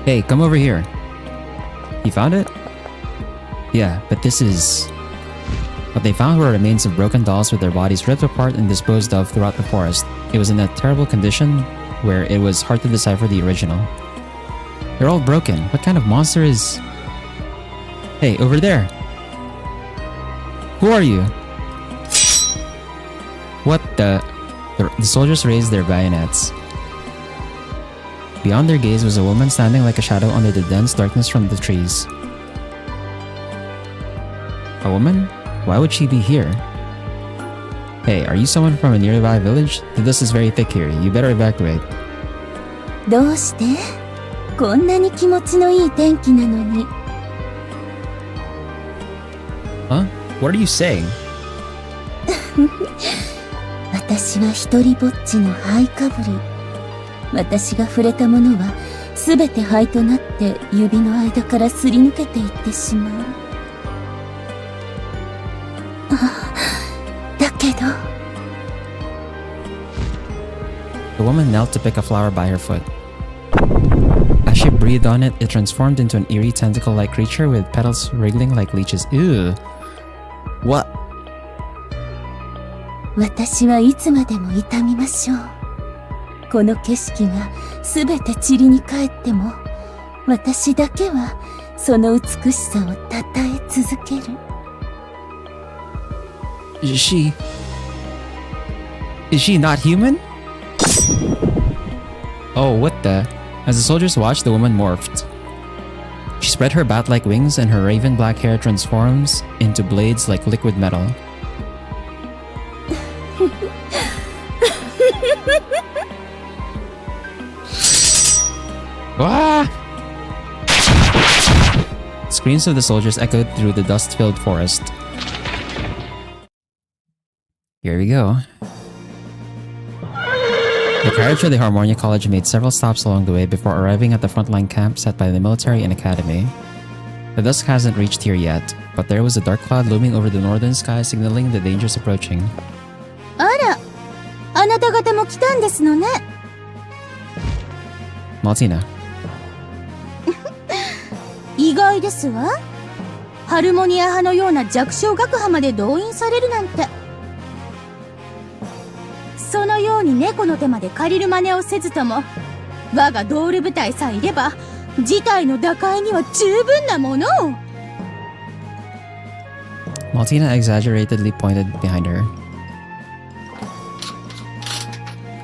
Hey, come over here. You found it? Yeah, but this is... What they found were remains of broken dolls with their bodies ripped apart and disposed of throughout the forest. It was in a terrible condition where it was hard to decipher the original. They're all broken. What kind of monster is... Hey, over there! Who are you? What the... The soldiers raised their bayonets. Beyond their gaze was a woman standing like a shadow under the dense darkness from the trees. A woman? Why would she be here? Hey, are you someone from a nearby village? The dust is very thick here. You better evacuate. どうして？こんなに気持ちのいい天気なのに。Huh? What are you saying? 私は一人ぼっちの灰かぶり。私が触れたものはすべて灰となって指の間からすり抜けていってしまう。だけど。The woman knelt to pick a flower by her foot. As she breathed on it, it transformed into an eerie tentacle-like creature with petals wriggling like leeches. Ew. What? 私はいつまでも痛みましょう。この景色がすべて塵に帰っても、私だけはその美しさをたたえ続ける。Is she not human? Oh, what the? As the soldiers watched, the woman morphed. She spread her bat-like wings and her raven black hair transforms into blades like liquid metal. Ah! Screams of the soldiers echoed through the dust-filled forest. Here we go. The carriage of the Harmonia College made several stops along the way before arriving at the frontline camp set by the military and academy. The dusk hasn't reached here yet, but there was a dark cloud looming over the northern sky signaling the dangers approaching. あら、あなた方も来たんですのね。Maltina. 意外ですわ。ハルモニア派のような弱小学派まで動員されるなんて。そのように猫の手まで借りる真似をせずとも、我がドール部隊さえいれば事態の打開には十分なものを。Maltina exaggeratedly pointed behind her.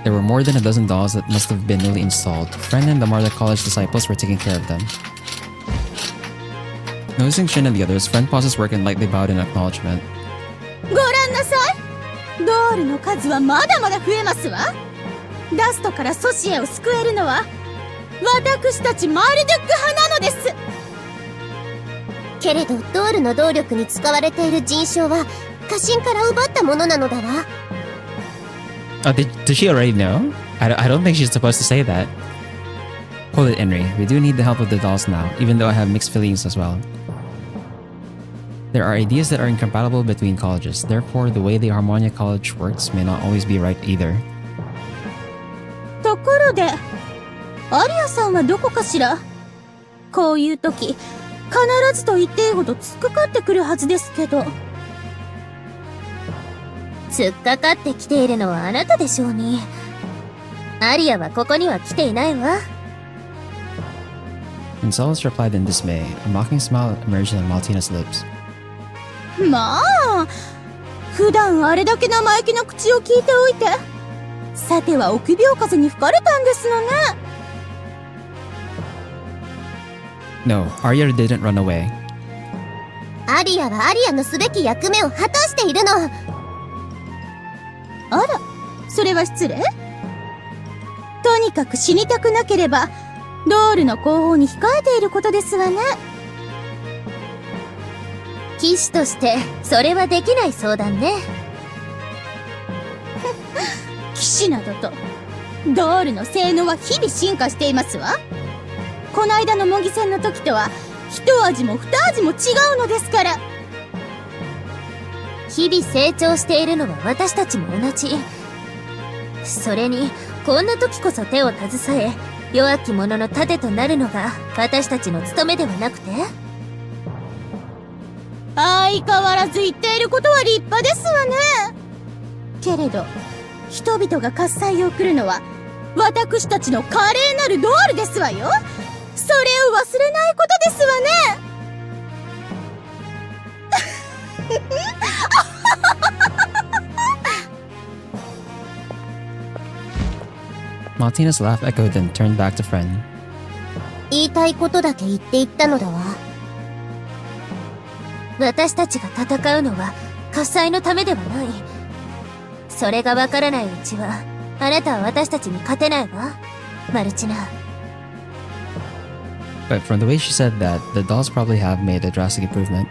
There were more than a dozen dolls that must have been newly installed. Friend and the Marla College disciples were taking care of them. Noticing Shin and the others, Friend paused his work and lightly bowed in acknowledgement. ご覧ールの数はまだまだ増えますわ。ダストからソシエを救えるのは私たちマルドゥック派なのです。けれどドールの動力に使われている人種は家臣から奪ったものなのだわ。Oh, did she already know? I don't think she's supposed to say that. Hold it, Henry. We do need the help of the dolls now, even though I have mixed feelings as well. There are ideas that are incompatible between colleges. Therefore, the way the Harmonia College works may not always be right either. ところで、アリアさんはどこかしら？こういう時、必ずと言っていいほど突っかかってくるはずですけど。突っかかってきているのはあなたでしょうに。アリアはここには来ていないわ。And Solus replied in dismay. A mocking smile emerged on Maltina's lips. まあ、普段あれだけ生意気な口を聞いておいて、さては臆病風に吹かれたんですのね。No, Arya didn't run away. アリアはアリアのすべき役目を果たしているの。あら、それは失礼。とにかく死にたくなければ、ドールの後方に控えていることですわね。騎士としてそれはできない相談ね。騎士などと、ドールの性能は日々進化していますわ。こないだの模擬戦の時とは一味も二味も違うのですから。日々成長しているのは私たちも同じ。それにこんな時こそ手を携え、弱き者の盾となるのが私たちの務めではなくて。相変わらず言っていることは立派ですわね。けれど人々が喝采を送るのは私たちの華麗なるドールですわよ。それを忘れないことですわね。Maltina's laugh echoed and turned back to friend. 言いたいことだけ言っていったのだわ。私たちが戦うのは喝采のためではない。それがわからないうちはあなたは私たちに勝てないわ、マルチナ。 But from the way she said that, the dolls probably have made a drastic improvement.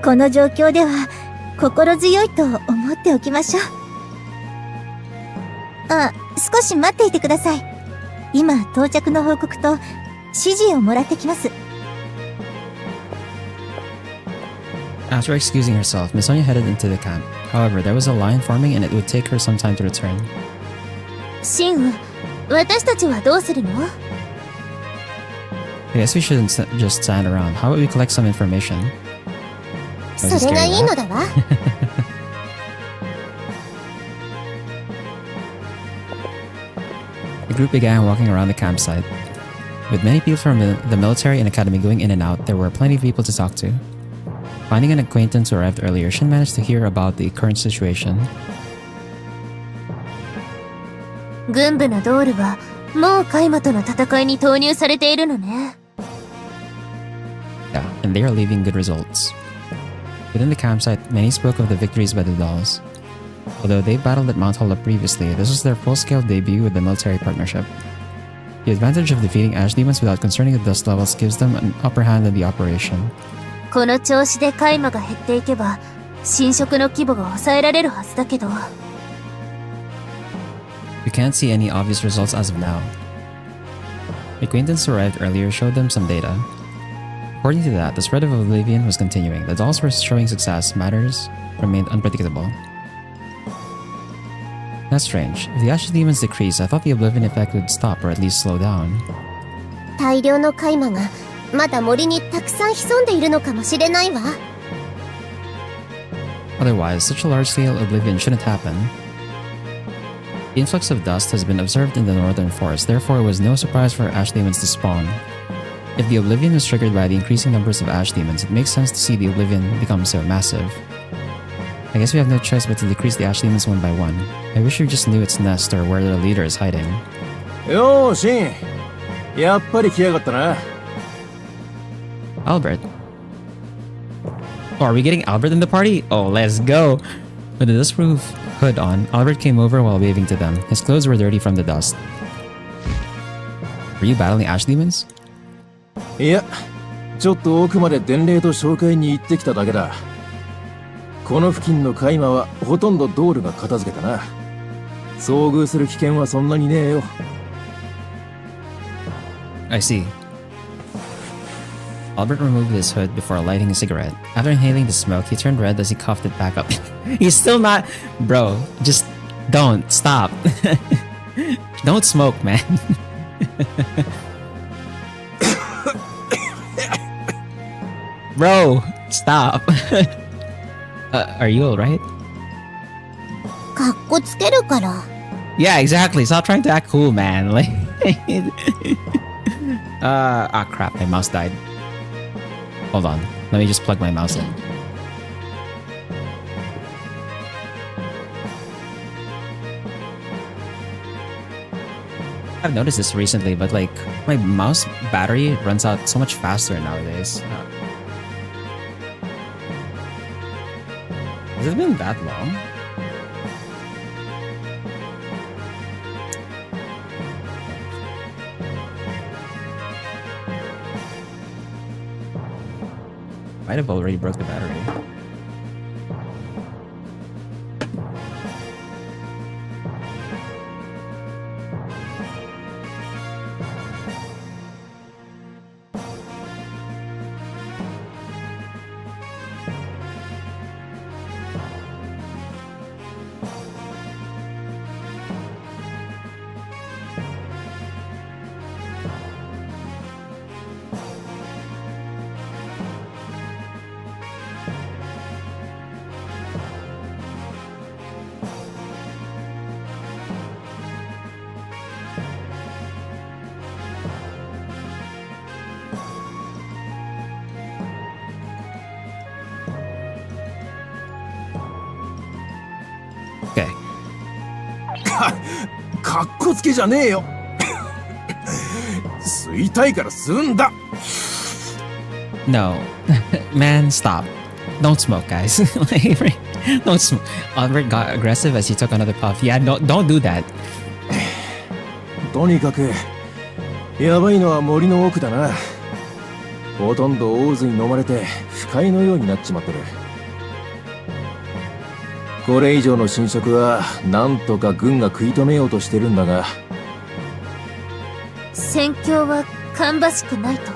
この状況では心強いと思っておきましょう。あ、少し待っていてください。今到着の報告と指示をもらってきます。 After excusing herself, Miss Sonia headed into the camp. However, there was a line forming and it would take her some time to return. シンウ、私たちはどうするの？ I guess we shouldn't just stand around. How about we collect some information? それがいいのだわ。The group began walking around the campsite. With many people from the military and academy going in and out, there were plenty of people to talk to. Finding an acquaintance who arrived earlier, Shin managed to hear about the current situation. 軍部のドールはもうカイマとの戦いに投入されているのね。Yeah, and they are leaving good results. Within the campsite, many spoke of the victories by the dolls. Although they battled at Mount Holla previously, this was their full-scale debut with the military partnership. The advantage of defeating ash demons without concerning the dust levels gives them an upper hand in the operation. この調子でカイマが減っていけば侵食の規模が抑えられるはずだけど。We can't see any obvious results as of now. The acquaintance who arrived earlier showed them some data. According to that, the spread of oblivion was continuing. The dolls were showing success. Matters remained unpredictable. That's strange. If the Ashes demons decrease, I thought the oblivion effect would stop or at least slow down. 大量のカイマがまだ森にたくさん潜んでいるのかもしれないわ。Otherwise, such a large-scale oblivion shouldn't happen. The influx of dust has been observed in the northern forest, therefore it was no surprise for ash demons to spawn. If the oblivion was triggered by the increasing numbers of ash demons, it makes sense to see the oblivion become so massive. I guess we have no choice but to decrease the ash demons one by one. I wish we just knew its nest or where the leader is hiding. よーしん、やっぱり来やがったな。Albert. Oh, are we getting Albert in the party? Oh, let's go. With the dustproof hood on, Albert came over while waving to them. His clothes were dirty from the dust. Were you battling ash demons? いや、ちょっと奥まで伝令と紹介に行ってきただけだ。この付近の海馬はほとんどドールが片付けたな。遭遇する危険はそんなにねえよ。I see. Albert removed his hood before lighting a cigarette. After inhaling the smoke, he turned red as he coughed it back up. He's still not... Bro, just don't. Stop. Don't smoke, man. Bro, stop. Are you alright? かっこつけるから。 Yeah, exactly. Stop trying to act cool, man. Like... crap. My mouse died. Hold on. Let me just plug my mouse in. I've noticed this recently, but like, my mouse battery runs out so much faster nowadays. Has it been that long? Might have already broke the battery. Okay. かっこつけじゃねえよ。吸いたいから吸うんだ。 No. Man, stop. Don't smoke, guys. Like, don't smoke. Albert got aggressive as he took another puff. Yeah, don't do that. とにかくやばいのは森の奥だな。ほとんど大渦に飲まれて不快のようになっちまってる。これ以上の侵食はなんとか軍が食い止めようとしてるんだが、戦況は芳しくないと。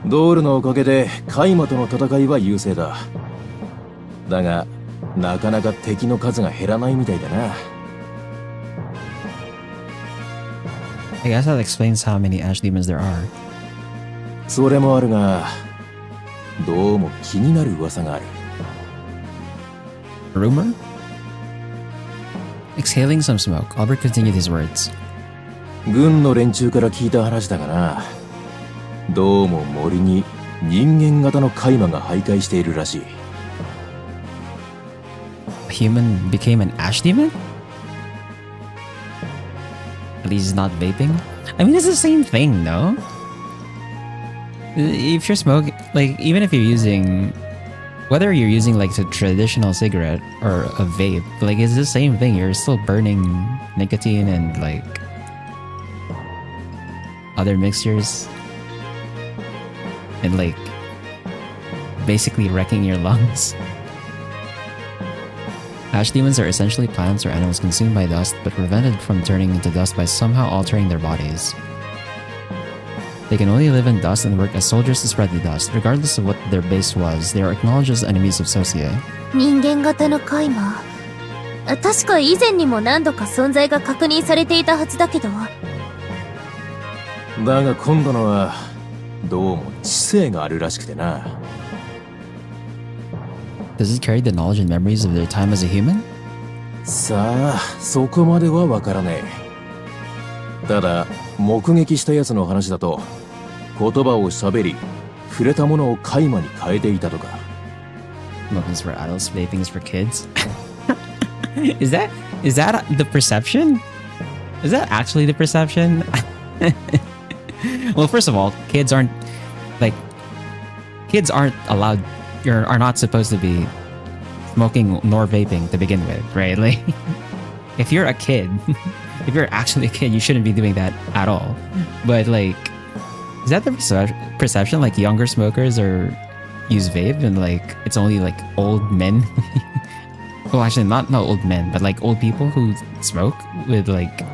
ドールのおかげで海馬との戦いは優勢だ。だがなかなか敵の数が減らないみたいだな。 I guess that explains how many ash demons there are. それもあるが、どうも気になる噂がある。 Rumor? Exhaling some smoke, Albert continued his words. 軍の連中から聞いた話だがな。どうも森に人間型の海馬が徘徊しているらしい。A human became an ash demon? At least he's not vaping? I mean, it's the same thing, no? If you're smoking, like, even if you're using... Whether you're using, like, a traditional cigarette or a vape, like, it's the same thing. You're still burning nicotine and, like, other mixtures. And, like, basically wrecking your lungs. Ash demons are essentially plants or animals consumed by dust, but prevented from turning into dust by somehow altering their bodies. They can only live in dust and work as soldiers to spread the dust. Regardless of what their base was, they are acknowledged as enemies of Socia. 人間型の海馬。確か以前にも何度か存在が確認されていたはずだけど。だが今度のはどうも知性があるらしくてな。 Does it carry the knowledge and memories of their time as a human? さあ、そこまではわからねえ。ただ目撃したやつの話だと、言葉を喋り、触れたものを海馬に変えていたとか。 Smoking's for adults, vaping's for kids. Is that the perception? Is that actually the perception? Well, first of all, kids aren't allowed. Are not supposed to be smoking nor vaping to begin with, right? Like, if you're a kid, if you're actually a kid, you shouldn't be doing that at all. But like, is that the perception? Like younger smokers or use vape and like it's only like old men. Well, actually, not old men, but like old people who smoke with like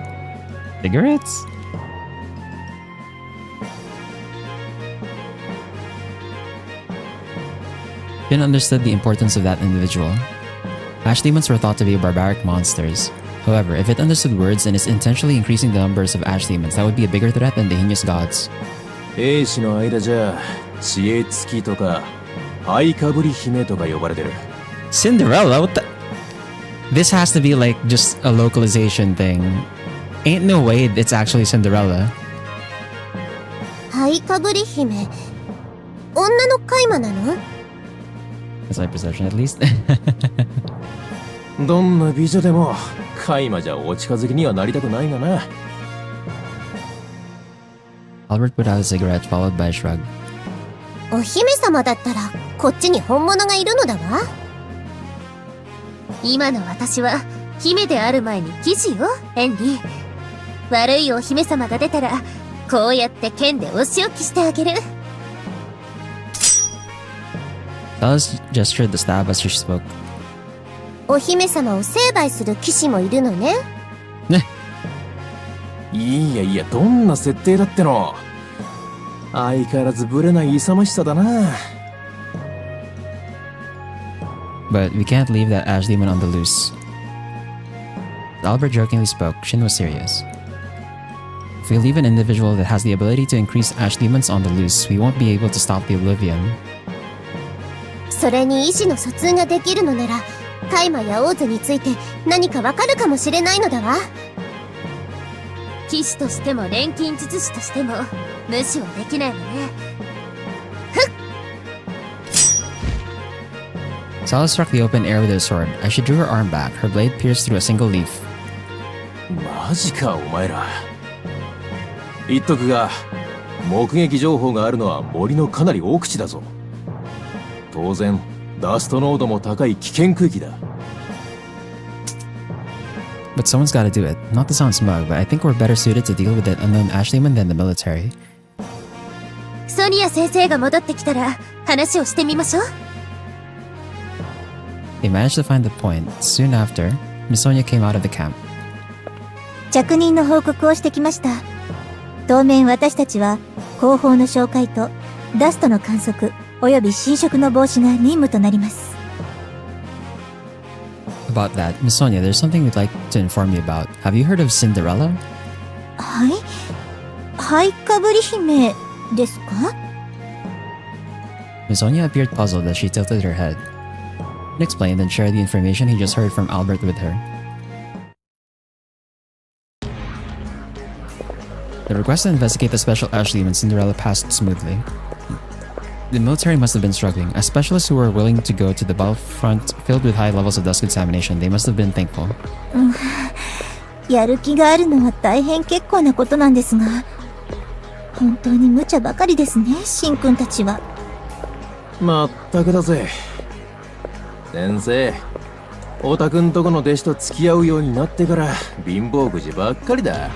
cigarettes. Finn understood the importance of that individual. Ash demons were thought to be barbaric monsters. However, if it understood words and is intentionally increasing the numbers of ash demons, that would be a bigger threat than the heinous gods. 兵士の間じゃ知恵付きとか灰かぶり姫とか呼ばれてる。 Cinderella? What the? This has to be like just a localization thing. Ain't no way it's actually Cinderella. 灰かぶり姫。女のカイマなの？ That's my perception, at least. どんな美女でもカイマじゃお近づきにはなりたくないがな。 Albert put out a cigarette, followed by a shrug. お姫様だったらこっちに本物がいるのだわ。今の私は姫である前に騎士よ、ヘンリー。悪いお姫様が出たらこうやって剣でお仕置きしてあげる。 Dallas gestured the stab as she spoke. お姫様を成敗する騎士もいるのね。いやいや、どんな設定だっての。相変わらずブレない勇ましさだな。 But we can't leave that ash demon on the loose. As Albert jokingly spoke, Shin was serious. If we leave an individual that has the ability to increase ash demons on the loose, we won't be able to stop the Oblivion. それに意思の疎通ができるのなら、カイマやオーズについて何かわかるかもしれないのだわ。騎士としても錬金術師としても無視はできないわね。 Sala struck the open air with her sword. As she drew her arm back, her blade pierced through a single leaf. マジかお前ら。言っとくが、目撃情報があるのは森のかなり奥地だぞ。当然、ダスト濃度も高い危険区域だ。 But someone's gotta do it. Not to sound smug, but I think we're better suited to deal with that unknown ash demon than the military. ソニア先生が戻ってきたら話をしてみましょう。 They managed to find the point. Soon after, Miss Sonia came out of the camp. 着任の報告をしてきました。当面私たちは後方の紹介とダストの観測および侵食の防止が任務となります。 About that, Miss Sonia, there's something we'd like to inform you about. Have you heard of Cinderella? はい？灰かぶり姫ですか？ Miss Sonia appeared puzzled as she tilted her head. He explained and shared the information he just heard from Albert with her. The request to investigate the special ash demon Cinderella passed smoothly. The military must have been struggling. As specialists who were willing to go to the battlefront filled with high levels of dust contamination, they must have been thankful. やる気があるのは大変結構なことなんですが、本当に無茶ばかりですね、シンくんたちは。まったくだぜ。先生、オタクんとこの弟子と付き合うようになってから貧乏くじばっかりだ。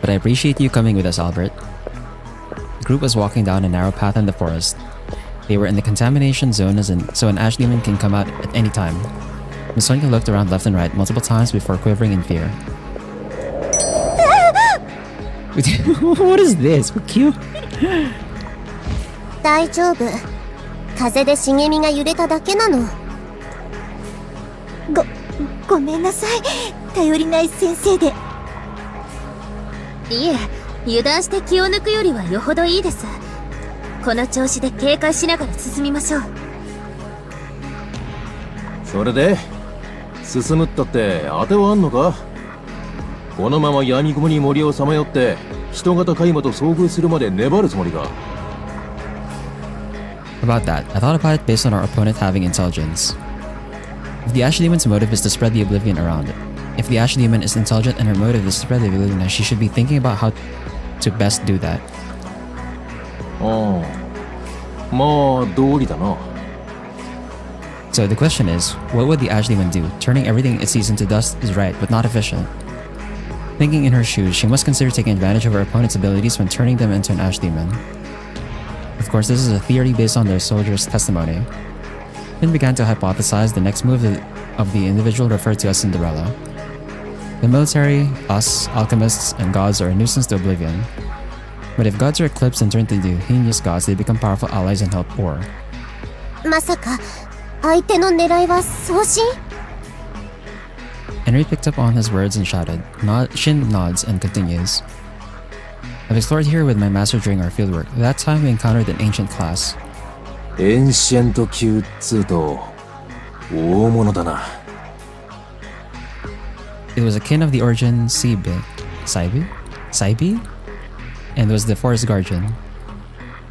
But I appreciate you coming with us, Albert. The group was walking down a narrow path in the forest. They were in the contamination zone, so an ash demon can come out at any time. Miss Sonia looked around left and right multiple times before quivering in fear. What is this? What cute? 大丈夫。風で茂みが揺れただけなの。ごめんなさい。頼りない先生で。いえ、油断して気を抜くよりはよほどいいです。この調子で警戒しながら進みましょう。それで進むったって当てはあんのか？このまま闇雲に森をさまよって人型海馬と遭遇するまで粘るつもりか？ About that, I thought about it based on our opponent having intelligence. If the Ash Demon's motive is to spread the Oblivion around it, if the Ash Demon is intelligent and her motive is to spread the Oblivion, she should be thinking about how to best do that. ああ、まあ道理だな。So the question is, what would the Ash Demon do? Turning everything it sees into dust is right, but not efficient. Thinking in her shoes, she must consider taking advantage of her opponent's abilities when turning them into an Ash Demon. Of course, this is a theory based on their soldier's testimony. Finn began to hypothesize the next move of the individual referred to as Cinderella. The military, us, alchemists, and gods are a nuisance to oblivion. But if gods are eclipsed and turned into heinous gods, they become powerful allies and help war. まさか相手の狙いは送信？ Henry picked up on his words and shouted. Shin nods and continues. I've explored here with my master during our fieldwork. That time we encountered an ancient class. エンシェント級っつうと大物だな。 It was a kin of the origin Saibi, and was the forest guardian.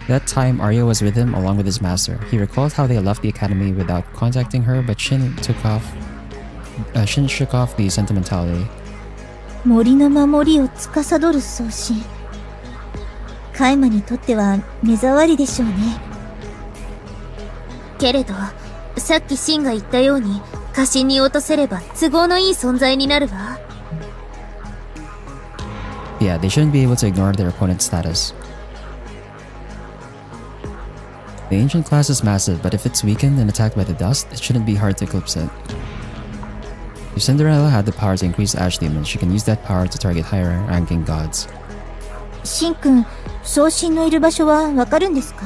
That time Arya was with him along with his master. He recalled how they left the academy without contacting her, but Shin shook off the sentimentality. 森の守りを司る送信。カイマにとっては目障りでしょうね。けれど、さっきシンが言ったように、家臣に落とせれば都合のいい存在になるわ。Yeah, they shouldn't be able to ignore their opponent's status. The ancient class is massive, but if it's weakened and attacked by the dust, it shouldn't be hard to eclipse it. If Cinderella had the power to increase Ash Demons, she can use that power to target higher ranking gods. シンくん、送信のいる場所はわかるんですか？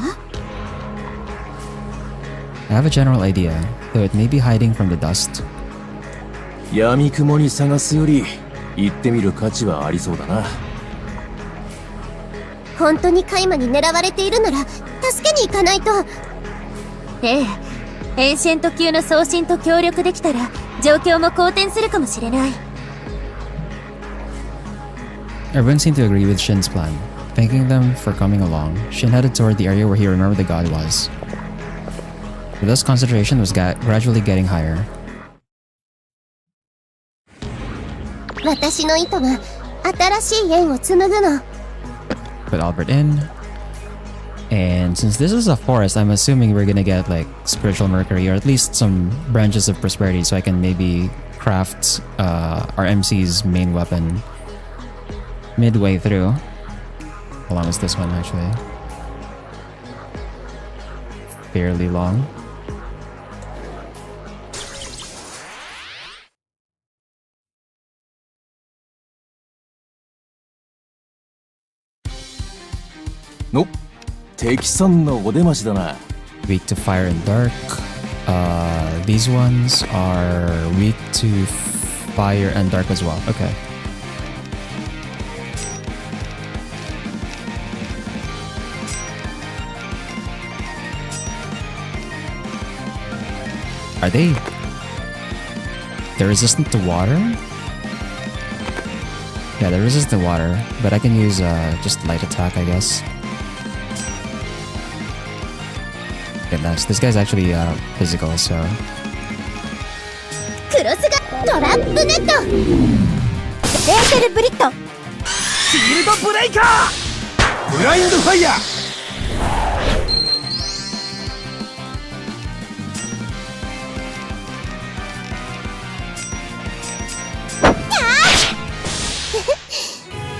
I have a general idea, though it may be hiding from the dust. 闇雲に探すより行ってみる価値はありそうだな。本当にカイマに狙われているなら助けに行かないと。ええ、エンシェント級の送信と協力できたら状況も好転するかもしれない。Everyone seemed to agree with Shin's plan. Thanking them for coming along, Shin headed toward the area where he remembered the god was. The dust concentration was gradually getting higher. 私の糸が新しい縁を紡ぐの。 Put Albert in. And since this is a forest, I'm assuming we're gonna get like spiritual mercury or at least some branches of prosperity so I can maybe craft our MC's main weapon midway through. How long is this one actually? Fairly long. Nope. 敵さんのお出ましだな。 Weak to fire and dark. These ones are weak to fire and dark as well. Okay. Are they? They're resistant to water? Yeah, they're resistant to water, but I can use just light attack, I guess. Okay, nice. This guy's actually physical, so. クロスがトラップネット。エーテルブリット。シールドブレイカーブラインドファイヤー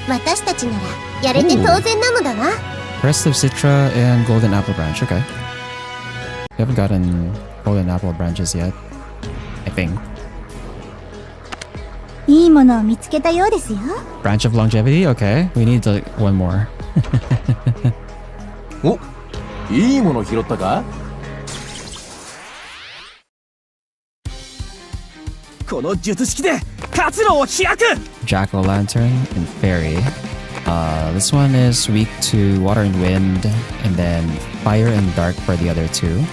私たちならやれて当然なのだわ。 Crest of Citra and Golden Apple Branch. Okay. We haven't gotten Golden Apple Branches yet, I think. いいものを見つけたようですよ。Branch of Longevity? Okay. We need one more. お、いいもの拾ったか？この術式で活路を開く Jack-o'-lantern and Fairy. This one is weak to water and wind, and then fire and dark for the other two.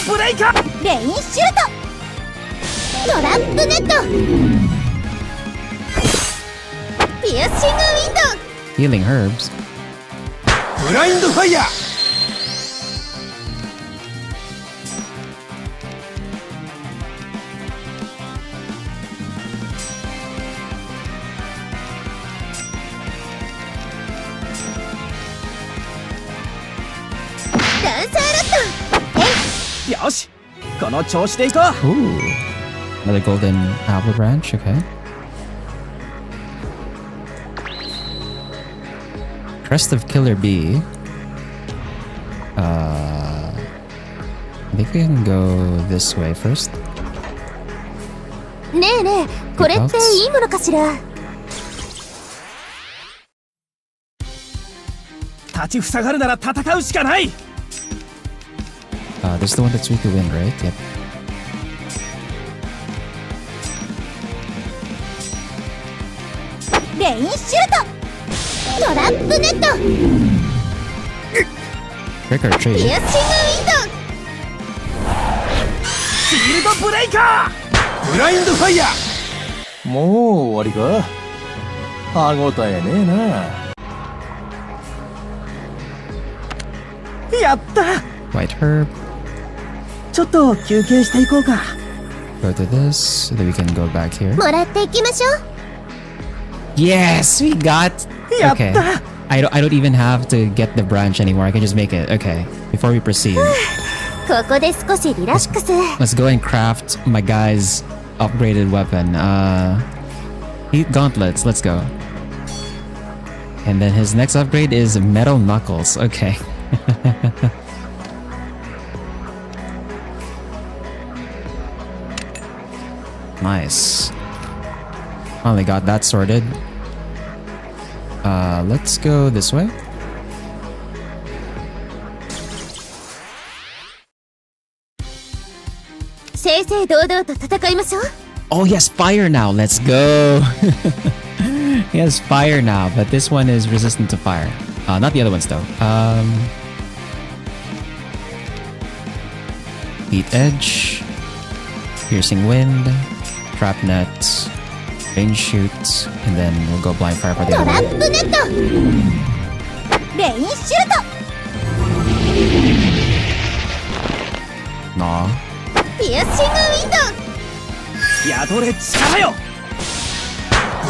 Breaker! レインシュート。トラップネット。ピアシングウィンド。 Healing herbs. ブラインドファイヤーよし、この調子でいこう。 Ooh. Another golden apple branch, okay. Crest of Killer Bee. I think we can go this way first. ねえねえ、これっていいものかしら。立ちふさがるなら戦うしかない。 This is the one that's weak to wind, right? Yep. レインシュート、トラップネット、 Trick or ピア treat. ッシングウィンド、シールドブレイカブラインドファイヤー。もう終わりか。歯応えねえな。ー。やった。 White herb. ちょっと休憩していこうか。 Go to this, so that we can go back here. もらっていきましょう。 Yes, we got. Okay. Yatta. I don't even have to get the branch anymore. I can just make it. Okay. Before we proceed, ここで少しリラックス。 let's go and craft my guy's upgraded weapon. Heat gauntlets. Let's go. And then his next upgrade is metal knuckles. Okay. Nice. Finally got that sorted. Let's go this way. Oh, he has fire now. Let's go. He has fire now, but this one is resistant to fire. Not the other ones though. Heat edge, piercing wind, trap net, range shoot, and then we'll go blind fire for the ト other ラ one. ップネット、レインシュート、 Nah. ピアッシングウィンド、宿れ力よ。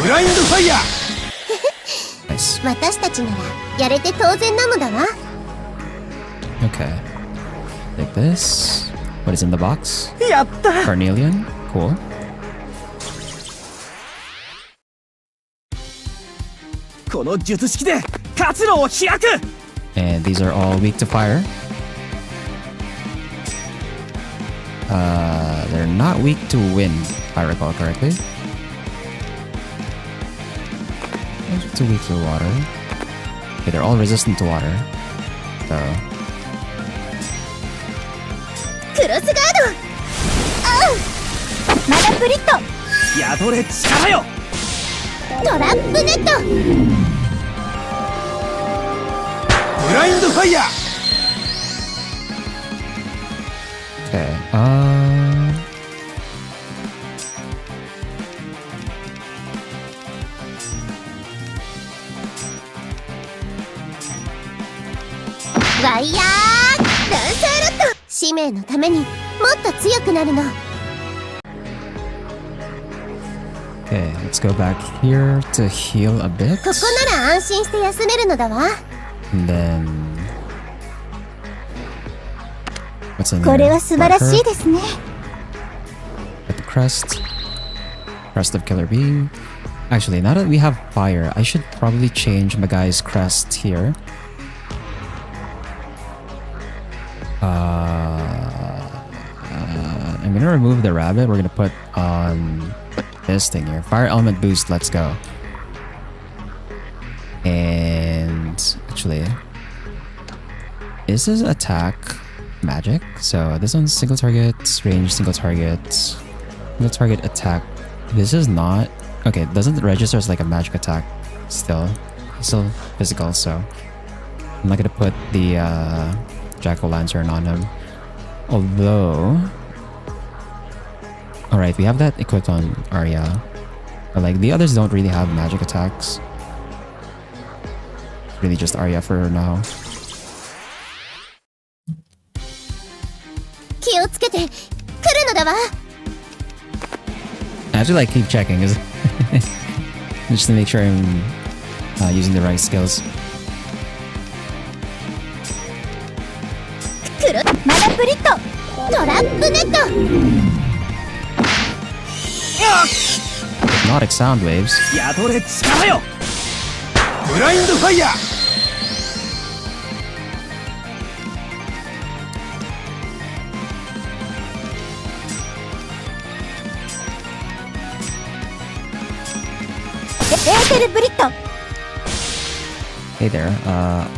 ブラインドファイヤー。 Nice. 私たちならやれて当然なのだわ。 Okay. Like this. What is in the box? やった。 Carnelian. Cool. この術式で活路を開く。 And these are all weak to fire. They're not weak to wind, if I recall correctly. Those are too weak to water. Okay, they're all resistant to water. So クロスガード、マナプリット、宿れ力よ。トラップネット、ブラインドファイヤー。 okay.ワイヤー、ランサーロット、使命のためにもっと強くなるの。 Okay, let's go back here to heal a bit. ここなら安心して休めるのだわ。 And then what's in これ here? は素晴らしいですね。 At the crest. Crest of Killer Bee. Actually, now that we have fire, I should probably change my guy's crest here. I'm gonna remove the rabbit. We're gonna put on this thing here. Fire element boost, let's go. And actually, this is attack magic. So this one's single target, range, single target attack. This is not okay. It doesn't register as like a magic attack. Still physical. So I'm not gonna put the jack-o'-lantern on him. Although, all right, we have that equipped on Arya, but like the others don't really have magic attacks. It's really just Arya for now. 気をつけて、来るのだわ。 I have to like keep checking just to make sure I'm using the right skills. マナプリット、トラップネット Hypnotic sound waves. 宿れ力よ。ブラインドファイヤー。エーテルブリット。 Hey there.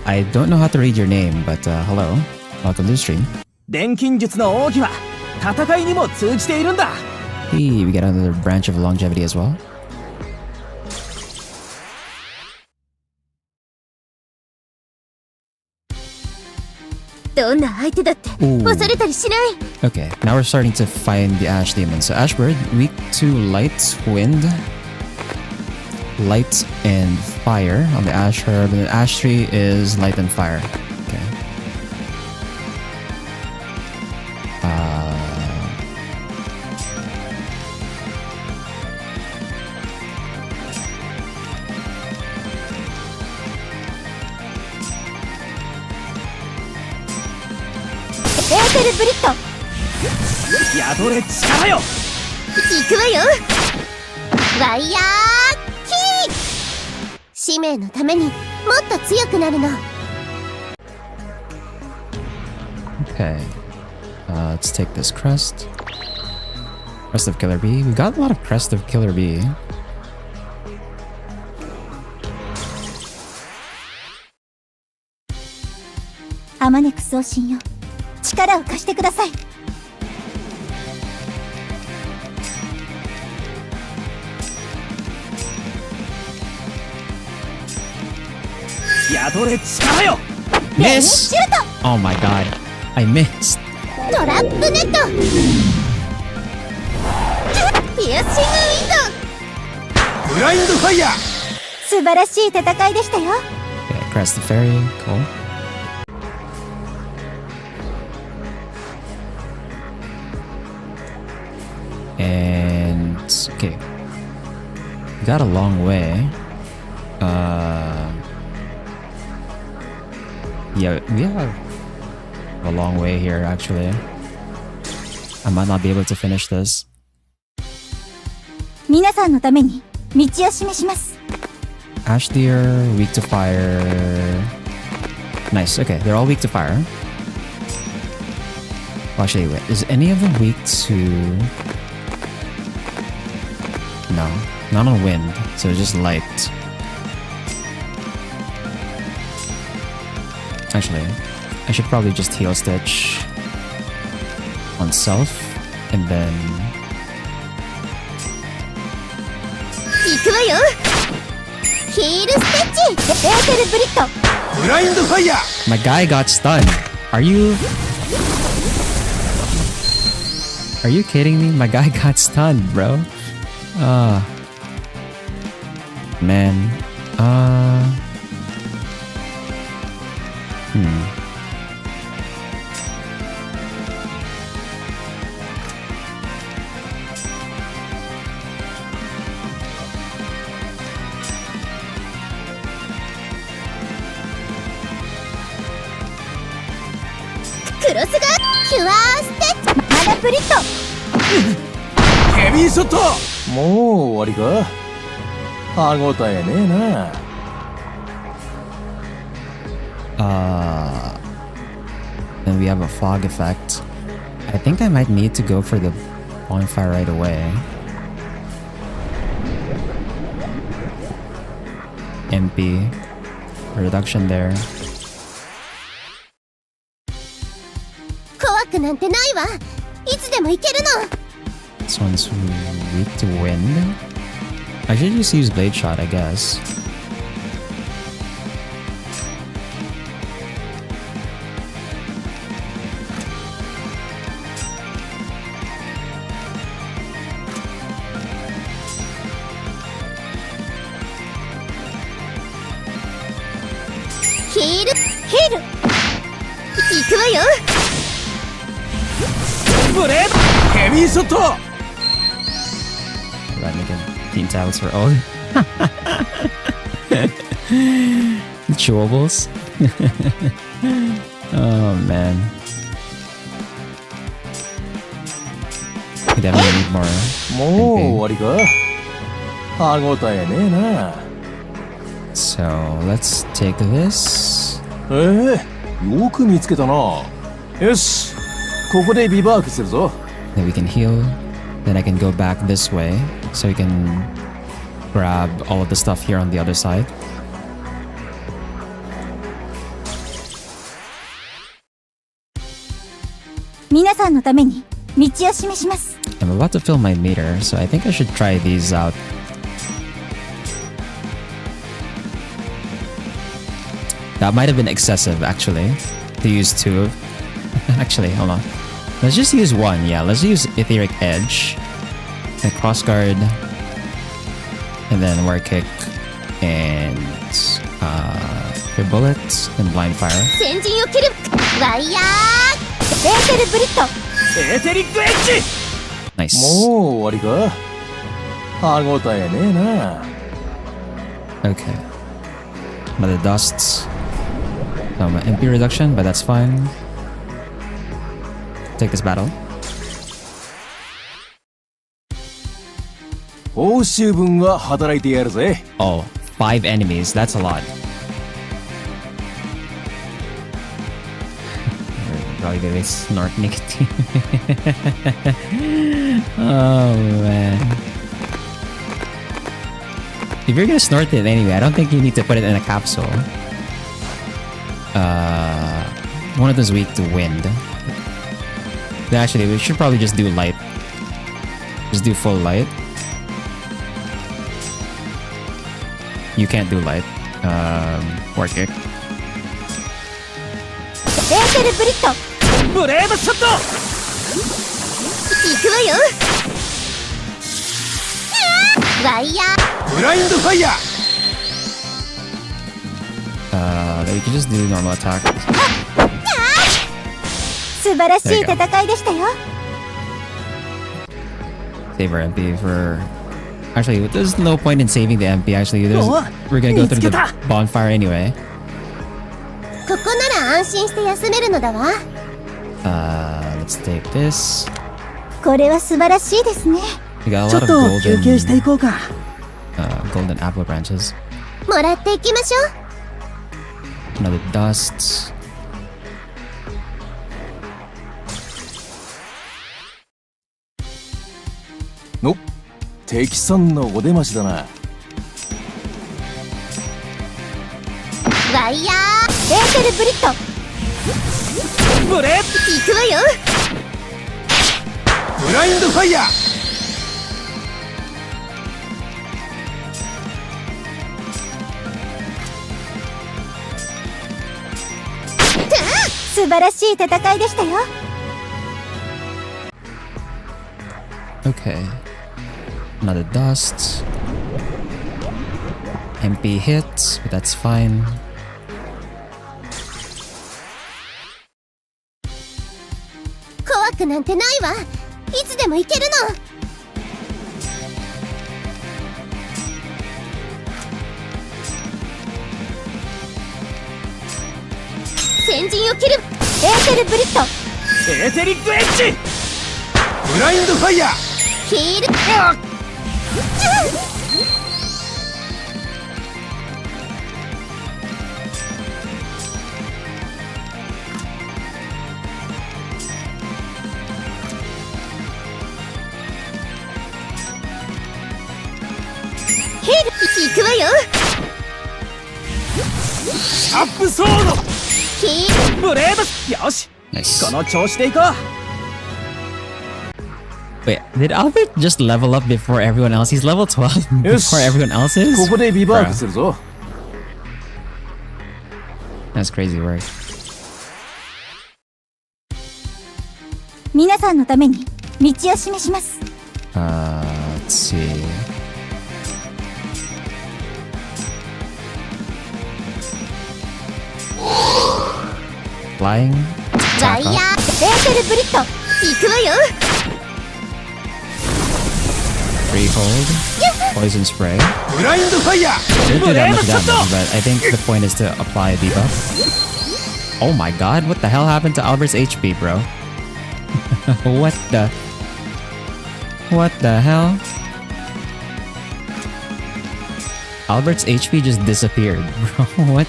I don't know how to read your name, but hello. Welcome to the stream. 錬金術の奥義は戦いにも通じているんだ。 Hey, we got another branch of longevity as well. どんな相手だって恐れたりしない。 Okay, now we're starting to find the Ash Demon. So Ashbird, weak to light, wind, light, and fire on the Ash Herb. And the Ash Tree is light and fire. Okay. Earth 宿れ力よ。行くわよ。ワイヤーキー。使命のためにもっと強くなるの。 Okay. Let's take this crest. Crest of Killer Bee. We've got a lot of Crest of Killer Bee. Amanex 送信よ。力を貸してください。宿れ力よ。 Miss! Oh my god. I missed. トラップネット。ピアシングウィンド。ブラインドファイヤー。素晴らしい戦いでしたよ。 Okay, Crest of Fairy. Cool. And okay, we got a long way. Yeah, we have a long way here actually. I might not be able to finish this. 皆さんのために道を示します。 Ash Deer, weak to fire. Nice. Okay, they're all weak to fire. Well, actually, wait. Is any of them weak to? No, not on wind. So just light. Actually, I should probably just heal stitch on self and then. 行くわよ。ヒールステッチ。エーテルブリット。ブラインドファイヤー。 My guy got stunned. Are you kidding me? My guy got stunned, bro. Man.クロスがキュアステッチ。マナプリット。ヘビーショット。もう終わりか。歯応えねえな。Then we have a fog effect. I think I might need to go for the bonfire right away. MP reduction there. 怖くなんてないわ。いつでも行けるの。 This one's weak to wind. I should just use blade shot, I guess.ヒール。行くわよ。ブレード。ヘビーショット。 Right, making team tablets for all. Chewables. Oh man. We definitely need more. もう終わりか。歯ごたえねえな。 So let's take this. よく見つけたな。よし、ここでビバークするぞ。 Then we can heal. Then I can go back this way, so we can grab all of the stuff here on the other side. I'm about to fill my meter, so I think I should try these out. That might have been excessive, actually, to use two. Actually, hold on. Let's just use one. Yeah, let's use Etheric Edge, and Crossguard, and then War Kick, and Clear Bullets, and Blind Fire. 先陣を切るワイヤーエーテルブリッドエーテリックエッジ Nice. もう終わりか。歯ごたえねえな。 Okay. Another dust. Some MP reduction, but that's fine. Take this battle. 報酬分は働いてやるぜ。 Oh, 5 enemies. That's a lot. Probably they snort nicotine. Oh man. If you're gonna snort it anyway, I don't think you need to put it in a capsule. One of those weak to wind. Actually, we should probably just do light. Just do full light. You can't do light. War kick. エーテルブリッドブレードショット行くわよワイヤーブラインドファイヤー。 Then we can just do normal attack. 素晴らしい戦いでしたよ。 Save our MP for... Actually, there's no point in saving the MP, actually. Oh, We're gonna go through the Mitsuki-ta. bonfire anyway. ここなら安心して休めるのだわ Let's take this. これは素晴らしいですね。 We got a ちょ lot っ of と休憩してい golden, こうか。 golden apple branches. もらっていきましょう Another dust. No, 敵さんのお出ましだな。ワイヤーエーテルブリッドブレー行くわよブラインドファイヤー。素晴らしい戦いでしたよ。 Okay. Another dust. MP hits, but that's fine. 怖くなんてないわいつでも行けるの先陣を切るエーテルブリッドエーテリックエッジブラインドファイヤー。ヒール行くわよアップソードヒールブレードよし Nice. この調子でいこう Wait, did Albert just level up before everyone else? He's level 12 before everyone else is? ここでビバークするぞ。 That's crazy work. 皆さんのために道を示します。 Let's see. Flying. ワ Attack イヤー up. エーテルブリッド行くわよ Free hold. Poison spray. ブラインドファイヤー。 Didn't do that much damage, but I think the point is to apply a debuff. Oh my god, what the hell happened to Albert's HP, bro? What the? What the hell? Albert's HP just disappeared, bro. What?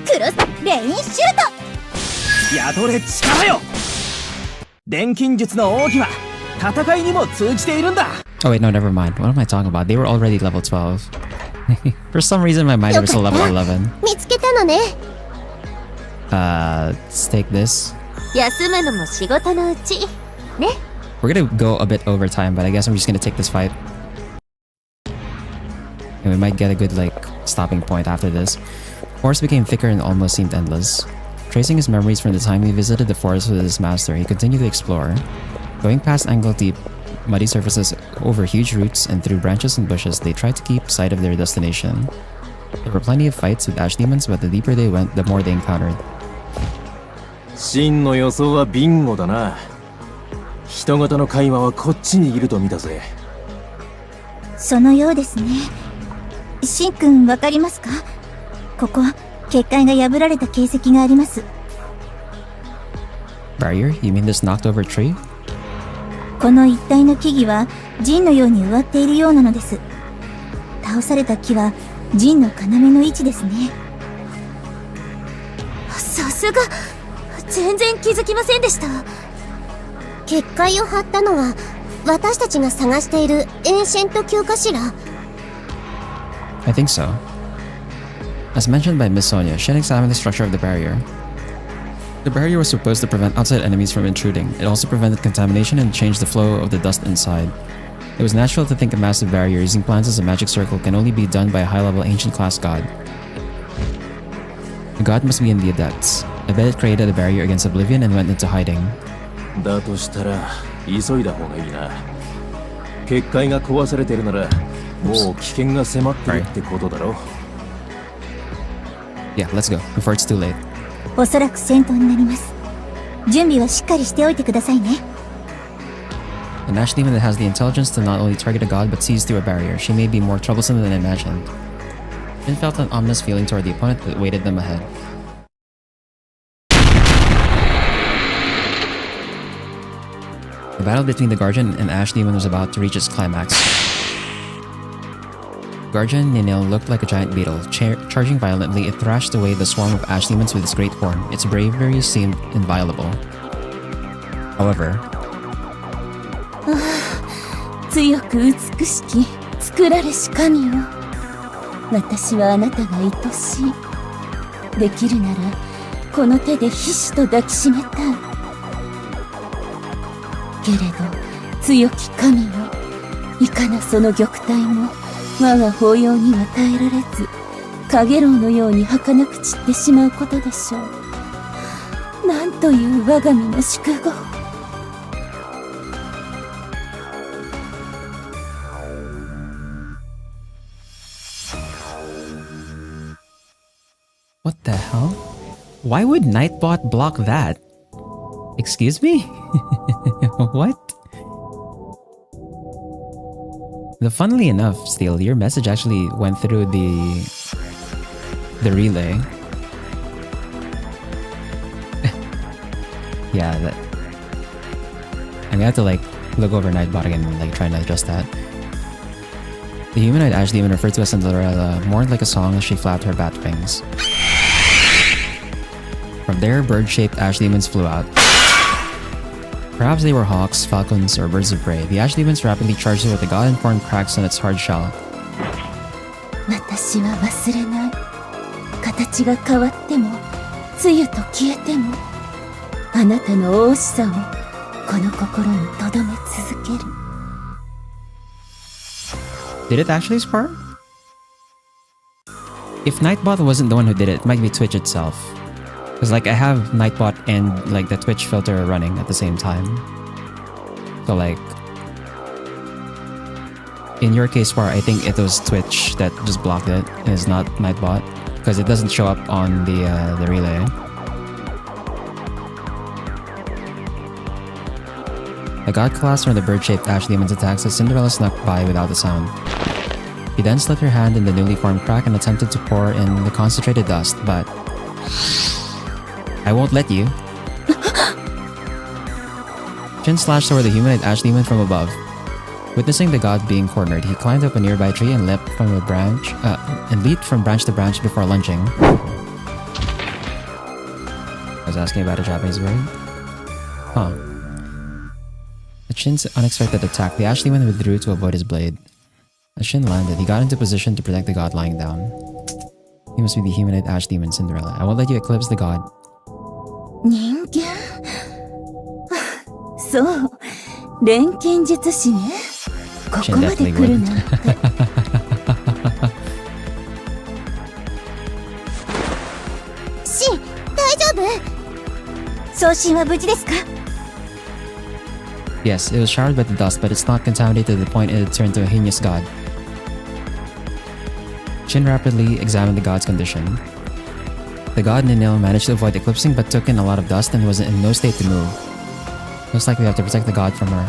クロスレインシュート。宿れ力よ。錬金術の奥義は戦いにも通じているんだ。 Oh wait, no, never mind. What am I talking about? They were already level 12. For some reason, my mind was still level 11. 見つけたのね。Let's take this. 休むのも仕事のうち。ね。We're gonna go a bit over time, but I guess I'm just gonna take this fight. And we might get a good, like, stopping point after this. Forest became thicker and almost seemed endless. Tracing his memories from the time he visited the forest with his master, he continued to explore. Going past ankle-deep, muddy surfaces, over huge roots, and through branches and bushes, they tried to keep sight of their destination. There were plenty of fights with ash demons, but the deeper they went, the more they encountered. 真の予想はビンゴだな。人型の会話はこっちにいると見たぜ。そのようですね。シンくんわかりますか？ここ、結界が破られた形跡があります。Barrier? You mean this knocked over tree? この一帯の木々は陣のように植わっているようなのです。倒された木は陣の要の位置ですね。さすが。全然気づきませんでした。結界を張ったのは私たちが探しているエンシェント級かしら。 I think so. As mentioned by Miss Sonia, Shin examined the structure of the barrier. The barrier was supposed to prevent outside enemies from intruding. It also prevented contamination and changed the flow of the dust inside. It was natural to think a massive barrier using plants as a magic circle can only be done by a high-level ancient class god. The god must be in the Adepts. I bet it created a barrier against oblivion and went into hiding. だとしたら急いだ方がいいな。結界が壊されてるならもう危険が迫ってるってことだろ。Yeah, let's go, before it's too late. おそらく戦闘になります。準備はしっかりしておいてくださいね。An ash demon that has the intelligence to not only target a god but sees through a barrier. She may be more troublesome than imagined. Finn felt an ominous feeling toward the opponent that waited them ahead. The battle between the Guardian and Ash Demon was about to reach its climax. Guardian Ninil looked like a giant beetle. Charging violently, it thrashed away the swarm of Ash Demons with its great horn. Its bravery seemed inviolable. However, 強く美しき作られし神よ。私はあなたが愛しい。できるならこの手でひしと抱きしめたい。けれど強き神よ、いかなその玉体も我が抱擁には耐えられず、カゲロウのように儚く散ってしまうことでしょう。なんという我が身の宿業。what the hell? Why would Nightbot block that? Excuse me? What? Funnily enough, Steel, your message actually went through the relay. Yeah, that. I'm gonna have to like look over Nightbot again and like try and adjust that. The humanoid ash demon referred to as Cinderella mourned like a song as she flapped her bat wings. From there, bird-shaped ash demons flew out. Perhaps they were hawks, falcons, or birds of prey. The ash demons rapidly charged it with the god-informed cracks on its hard shell. 私は忘れない。形が変わっても、露と消えても、あなたの大しさをこの心に留め続ける。Did it actually spark? If Nightbot wasn't the one who did it, it might be Twitch itself. Because like I have Nightbot and like the Twitch filter running at the same time. So like in your case, Spar, I think it was Twitch that just blocked it. And it's not Nightbot because it doesn't show up on the relay. The god collapsed from the bird-shaped ash demon's attacks as Cinderella snuck by without a sound. He then slipped her hand in the newly formed crack and attempted to pour in the concentrated dust, but I won't let you. Shin slashed toward the humanoid ash demon from above. Witnessing the god being cornered, he climbed up a nearby tree and leaped from branch to branch before lunging. I was asking about a Japanese word? Huh. At Shin's unexpected attack, the ash demon withdrew to avoid his blade. As Shin landed, he got into position to protect the god lying down. He must be the humanoid ash demon Cinderella. I won't let you eclipse the god. 人間そう錬金術師ねここまで来るなんてシン、大丈夫？送信は無事ですか？ Yes, it was showered by the dust, but it's not contaminated to the point it turned to a heinous god. Shin rapidly examined the god's condition. The god Ninil managed to avoid eclipsing but took in a lot of dust and was in no state to move. Looks like we have to protect the god from her.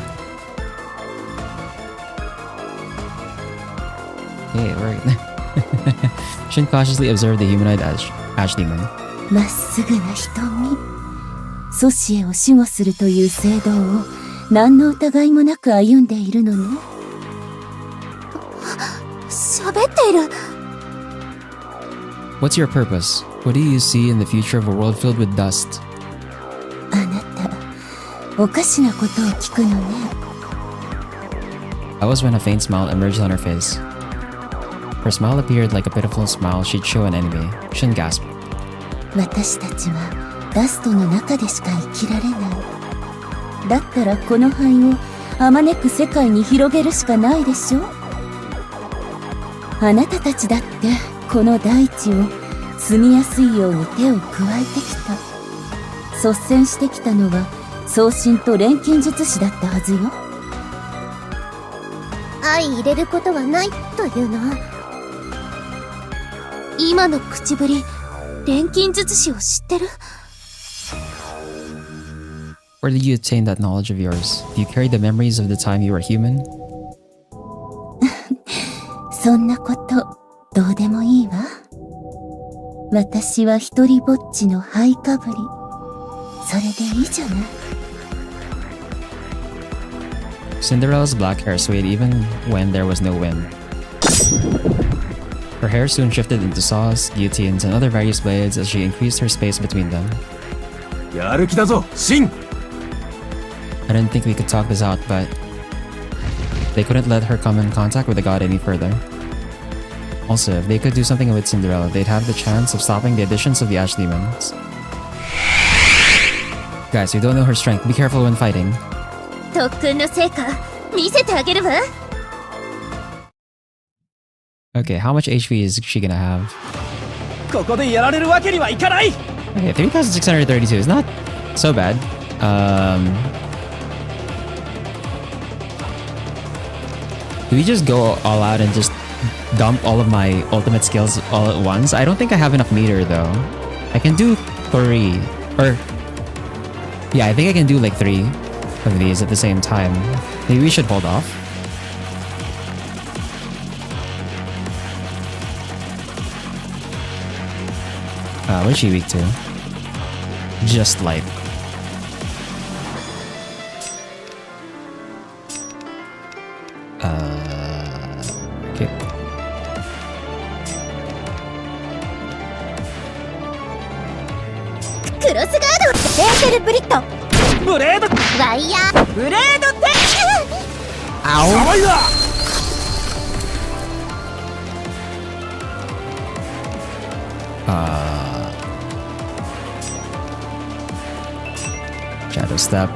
Okay, we're... Shin cautiously observed the humanoid ash demon. まっすぐな瞳祖師へを守護するという聖堂を何の疑いもなく歩んでいるのね喋っている。What's your purpose? What do you see in the future of a world filled with dust? あなたおかしなことを聞くのね That was when a faint smile emerged on her face. Her smile appeared like a pitiful smile she'd show an enemy. Shin gasped. 私たちはダストの中でしか生きられないだったらこの灰をあまねく世界に広げるしかないでしょあなたたちだってこの大地を住みやすいように手を加えてきた率先してきたのは送信と錬金術師だったはずよ相入れることはないというの。今の口ぶり、錬金術師を知ってる？ Where did you obtain that knowledge of yours? Do you carry the memories of the time you were human? そんなことどうでもいいわ私は一人ぼっちの灰かぶりそれでいいじゃない Cinderella's black hair swayed even when there was no wind. Her hair soon shifted into saws, guillotines, and other various blades as she increased her space between them. やる気だぞ、シン。 I didn't think we could talk this out, but they couldn't let her come in contact with the god any further. Also, if they could do something with Cinderella, they'd have the chance of stopping the additions of the ash demons. Guys, we don't know her strength. Be careful when fighting. 特訓の成果、見せてあげるわ。Okay, how much HP is she gonna have? ここでやられるわけにはいかない Okay, 3,632 is not so bad. Do we just go all out and just dump all of my ultimate skills all at once? I don't think I have enough meter though. I can do 3. Or... Yeah, I think I can do like 3 of these at the same time. Maybe we should hold off. What is she weak to? Just light. Okay. Shadow step.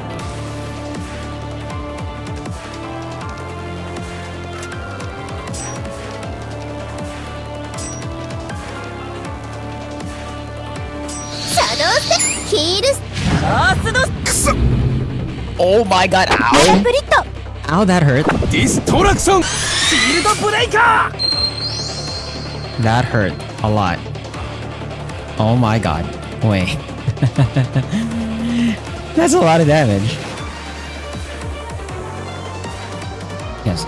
Oh my god, ow! Ow, that hurt. ディストラクションシールドブレイカー That hurt a lot. Oh my god. Wait. That's a lot of damage. Yes.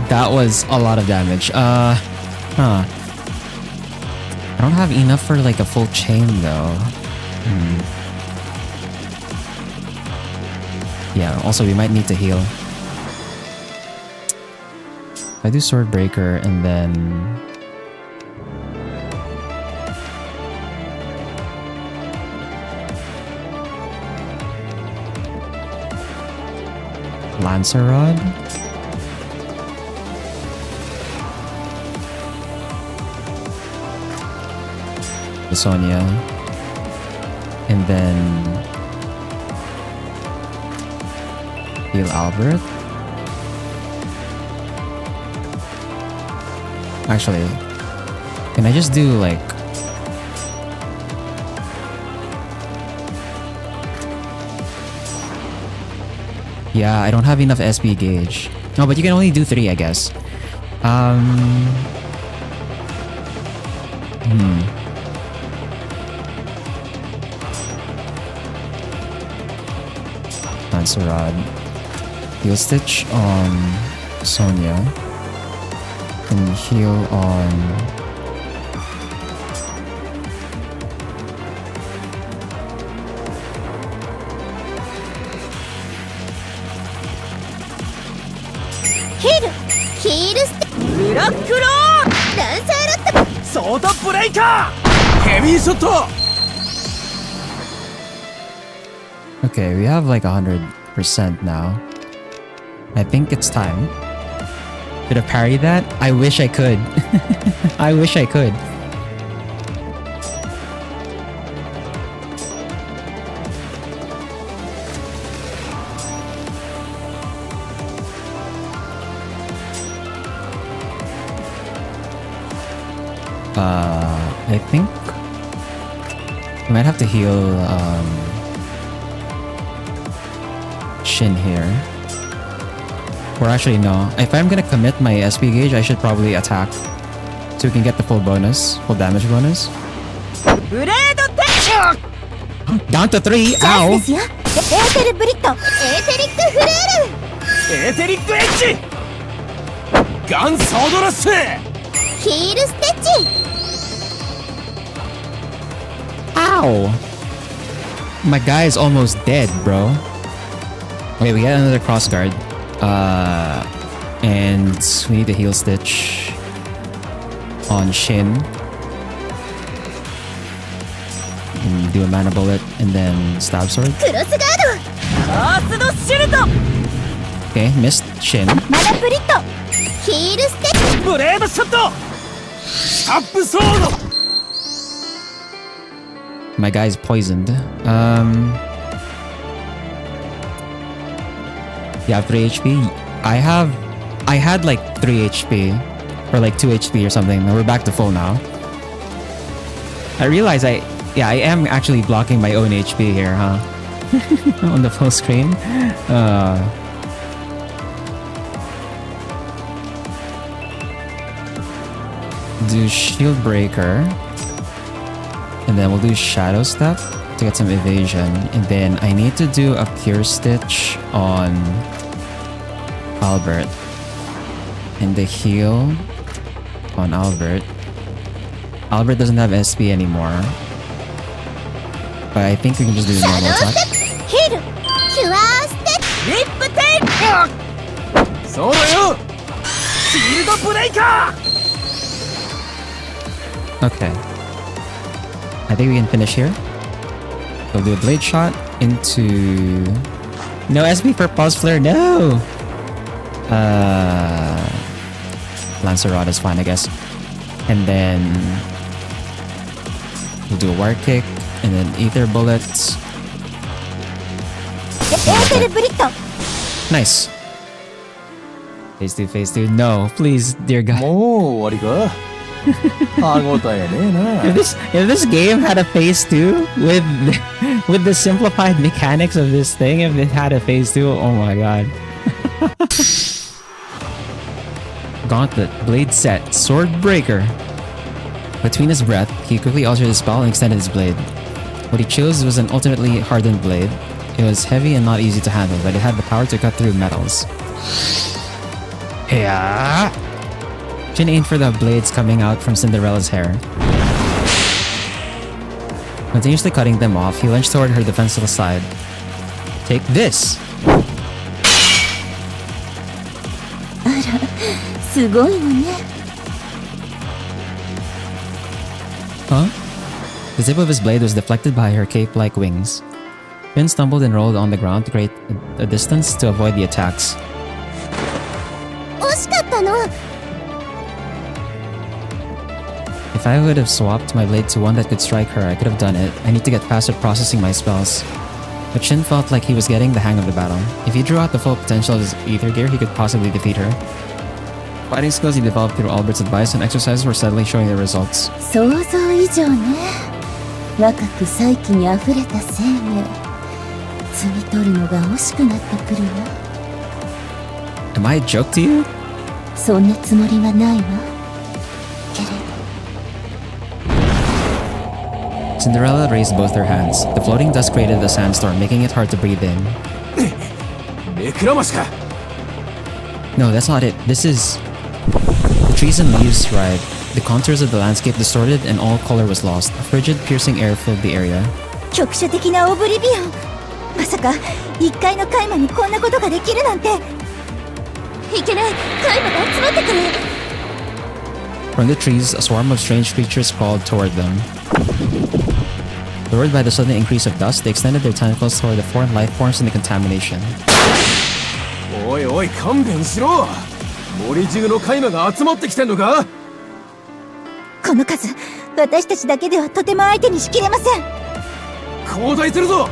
That was a lot of damage. I don't have enough for like a full chain though. Yeah, also we might need to heal. If I do Sword Breaker and then... Lancer Rod? Sonia. And then... heal Albert? Actually, can I just do like... Yeah, I don't have enough SB gauge. No, but you can only do 3, I guess. Lancer Rod. Heal Stitch on Sonia. And heal on...ヒールステブラックローランサーロットソードブレイカーヘビーショット Okay, we have like 100% now. I think it's time. Should have parried that? I wish I could. I wish I could. I think I might have to heal Shin here. Or actually no, if I'm gonna commit my SP gauge, I should probably attack so we can get the full bonus, full damage bonus. ブレードテッ Down to 3! チャン Ow! スですよ。エーテルブリット。エーテリックフレーエーテリックエッジガンソードラッシュルヒールステッチ Ow! My guy is almost dead, bro. Okay, we get another cross guard. And we need to heal Stitch on Shin. And do a mana bullet and then stab sword. クロスガーアースのシルト Okay, missed Shin. マナプリット。ドヒールステッチブレードショットスタップソード My guy's poisoned. You have 3 HP? I had like 3 HP. Or like 2 HP or something. We're back to full now. I realize I am actually blocking my own HP here, huh? On the full screen. Do Shield Breaker. And then we'll do Shadow Step to get some evasion. And then I need to do a Pure Stitch on Albert. And the heal on Albert. Albert doesn't have SP anymore. But I think we can just do the normal attack. ヒールキュアーステッチリップテイクそうだよシールドブレイカー Okay. I think we can finish here. We'll do a Blade Shot into... No SP for Pulse Flare, no! Lancer Rod is fine, I guess. And then... we'll do a War Kick, and then Ether Bullets. エーテルブリット。 Nice! Phase 2, Phase 2. No, please, dear God. もう終わりか歯応えねえな If this game had a phase 2 with the simplified mechanics of this thing, if it had a phase 2, oh my god. Gauntlet, Blade Set, Sword Breaker. Between his breath, he quickly altered his spell and extended his blade. What he chose was an ultimately hardened blade. It was heavy and not easy to handle, but it had the power to cut through metals. Yeah. Jin aimed for the blades coming out from Cinderella's hair. Continuously cutting them off, he lunged toward her defenseless side. Take this! すごいわね。 Huh? The tip of his blade was deflected by her cape-like wings. Finn stumbled and rolled on the ground to create a distance to avoid the attacks. 惜しかったの。 If I would have swapped my blade to one that could strike her, I could have done it. I need to get faster at processing my spells. But Shin felt like he was getting the hang of the battle. If he drew out the full potential of his ether gear, he could possibly defeat her. Fighting skills he developed through Albert's advice and exercises were steadily showing their results. 想像以上ね。若く再起にあふれた生命。摘み取るのが惜しくなってくるわ。 Am I a joke to you? そんなつもりはないわ。けれど。 Cinderella raised both her hands. The floating dust created a sandstorm, making it hard to breathe in. 目くらましか。 No, that's not it. This is... The trees and leaves writhed. The contours of the landscape distorted and all color was lost. A frigid, piercing air filled the area. 局所的なオブリビオン。まさか1階のカイマにこんなことができるなんて。いけない、カイマが集まってくる。 From the trees, a swarm of strange creatures crawled toward them. Lured by the sudden increase of dust, they extended their tentacles toward the foreign life forms in the contamination. おいおい勘弁しろ。森中のカイマが集まってきてんのか。この数、私たちだけではとても相手にしきれません。交代するぞ。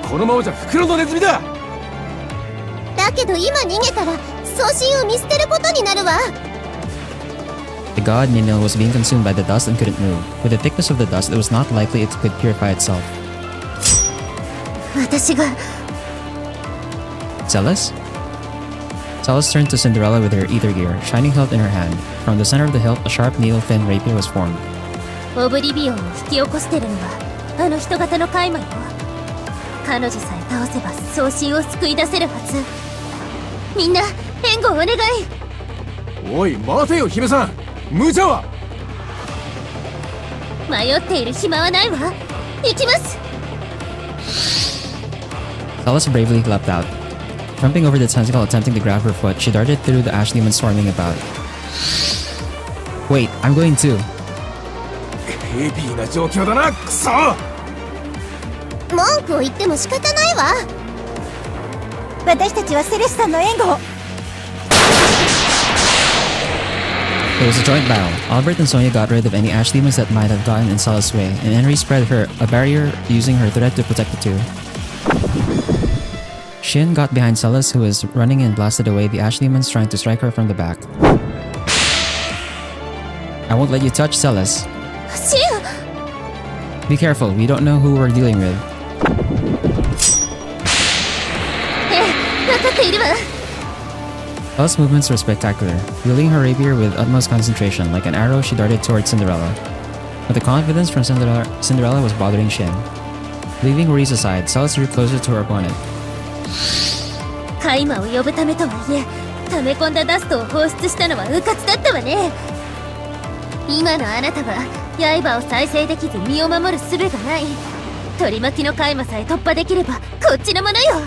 このままじゃ袋のネズミだ。だけど今逃げたら送信を見捨てることになるわ。 The god Ninil was being consumed by the dust and couldn't move. With the thickness of the dust, it was not likely it could purify itself. 私が Zealous? Zealous turned to Cinderella with her ether gear, shining hilt in her hand. From the center of the hilt, a sharp needle-thin rapier was formed. オブリビオンを引き起こしてるのはあの人型のカイマよ。彼女さえ倒せば送信を救い出せるはず。みんな援護お願い。おい待てよ姫さん。無茶は。迷っている暇はないわ。行きます。 Zealous bravely leapt out. Jumping over the tentacle, attempting to grab her foot, she darted through the ash demons swarming about. Wait, I'm going too. ヘビーな状況だな、クソ。文句を言っても仕方ないわ。私たちはセレスさんの援護を。 It was a joint battle. Albert and Sonia got rid of any ash demons that might have gotten in Zealous' way, and Henry spread her a barrier using her thread to protect the two. Shin got behind Zealous, who was running, and blasted away the ash demons trying to strike her from the back. I won't let you touch Zealous. シン Be careful, we don't know who we're dealing with. 分かっているわ。 Zealous' movements were spectacular. Wielding her rapier with utmost concentration, like an arrow, she darted towards Cinderella. But the confidence from Cinderella was bothering Shin. Leaving Reese aside, Zealous drew closer to her opponent. カイマを呼ぶためとはいえ、溜め込んだダストを放出したのは迂闊だったわね。今のあなたは刃を再生できず身を守る術がない。取り巻きのカイマさえ突破できればこっちのものよ。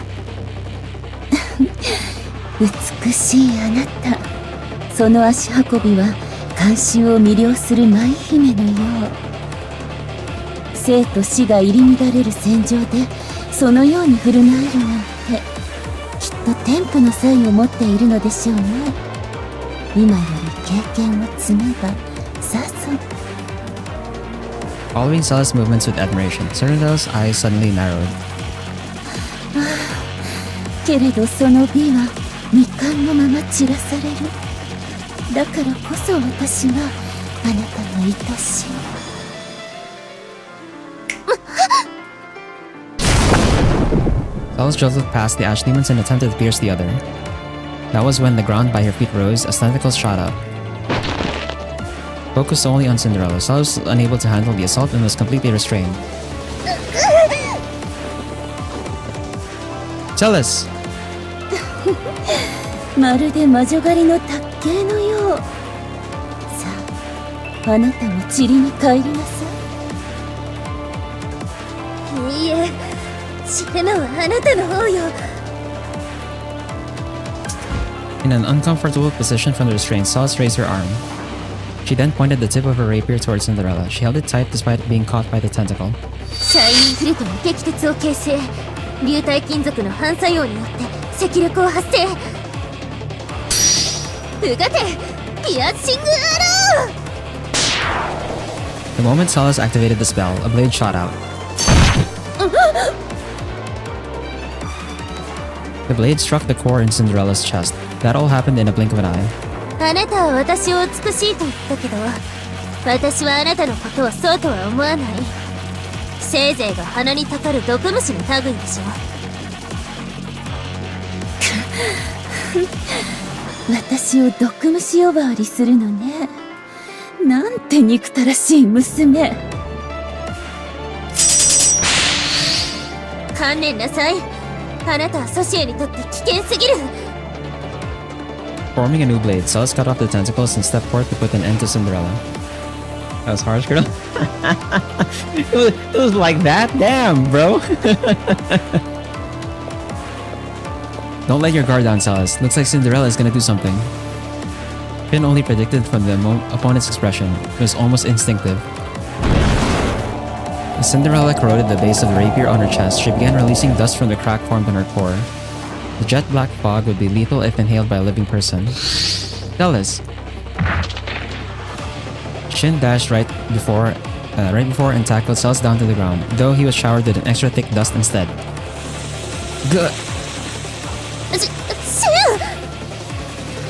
美しいあなた。その足運びは関心を魅了する舞姫のよう。生と死が入り乱れる戦場でそのように振る舞えるなんて、きっと天賦の才を持っているのでしょうね。今より経験を積めばさぞ。 Following Zealous' movements with admiration, Cinderella's eyes suddenly narrowed. けれどその美は未完のまま散らされる。だからこそ私はあなたの愛しい。 Zealous jolted past the ash demons and attempted to pierce the other. That was when the ground by her feet rose as tentacles shot up. Focused only on Cinderella, Zealous was unable to handle the assault and was completely restrained. Zealous! まるで魔女狩りの卓形のよう。さあ、あなたも塵に帰りなさい。いえ、死ぬのはあなたの方よ。 In an uncomfortable position from the restraint, Solace raised her arm. She then pointed the tip of her rapier towards Cinderella. She held it tight despite being caught by the tentacle. シャイニンフリットの激鉄を形成。流体金属の反作用によって赤力を発生。うがてピアッシングアロー。 The moment Solace activated the spell, a blade shot out. The blade struck the core in Cinderella's chest. That all happened in a blink of an eye. あなたは私を美しいと言ったけど、私はあなたのことをそうとは思わない。せいぜいが鼻にたかる毒虫の類でしょ。私を毒虫呼ばわりするのね。なんて憎たらしい娘。観念なさい。あなたはソシエにとって危険すぎる。 Forming a new blade, Solace cut off the tentacles and stepped forth to put an end to Cinderella. That was harsh, girl. it was like that? Damn, bro. Don't let your guard down, Solace. Looks like Cinderella is gonna do something. Finn only predicted from the opponent's expression. It was almost instinctive. As Cinderella corroded the base of the rapier on her chest, she began releasing dust from the crack formed on her core. The jet black fog would be lethal if inhaled by a living person. Dallas. Shin dashed right before and tackled Cells down to the ground, though he was showered with an extra thick dust instead. Good.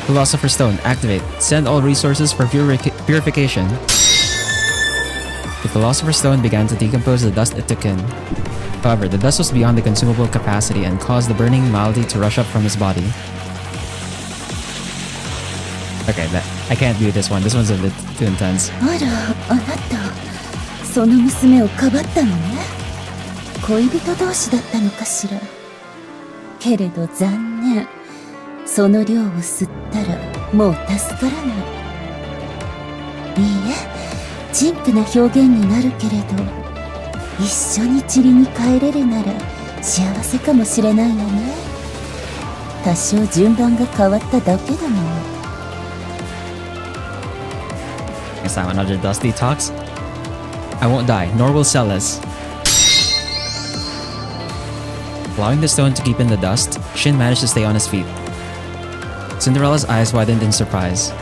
Philosopher's Stone, activate. Send all resources for purification. The Philosopher's Stone began to decompose the dust it took in. However, the dust was beyond the consumable capacity and caused the burning malady to rush up from his body. Okay, I can't do this one. This one's a bit too intense. あら、あなた、その娘をかばったのね。恋人同士だったのかしら。けれど残念。その量を吸ったらもう助からない。いいえ、陳腐な表現になるけれど、一緒に塵に帰れるなら幸せかもしれないわね。多少順番が変わっただけだもの。Guess I'm another dust detox. I won't die, nor will Celis. Allowing the stone to keep in the dust, Shin managed to stay on his feet. Cinderella's eyes widened in surprise.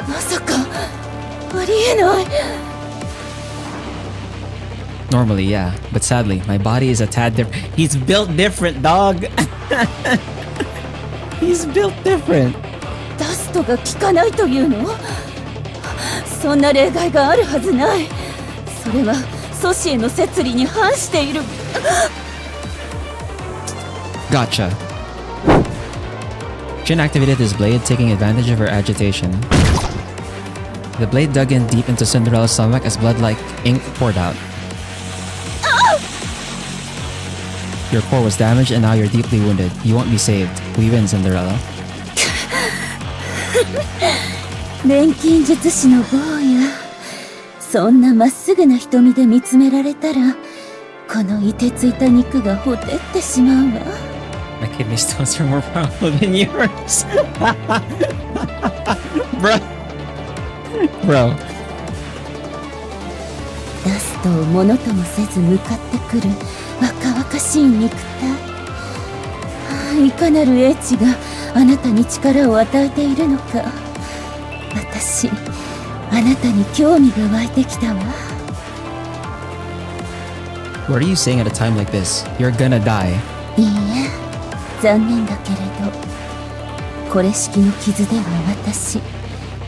まさか、ありえない。Normally, yeah, but sadly, my body is a tad different. He's built different, dog. He's built different. ダストが効かないというの？そんな例外があるはずない。それはソシエの摂理に反している。Gotcha. Shin activated his blade, taking advantage of her agitation. The blade dug in deep into Cinderella's stomach as blood-like ink poured out. Your core was damaged and now you're deeply wounded. You won't be saved. We win, Cinderella. 錬金術師の坊や、そんなまっすぐな瞳で見つめられたら、この凍てついた肉がほてってしまうわ。My kidney stones are more powerful than yours. Bro. ダストをものともせず向かってくる若々しい肉体。いかなる英知があなたに力を与えているのか。私、あなたに興味が湧いてきたわ。What are you saying at a time like this? You're gonna die. いいえ、残念だけれど、これ式の傷では私、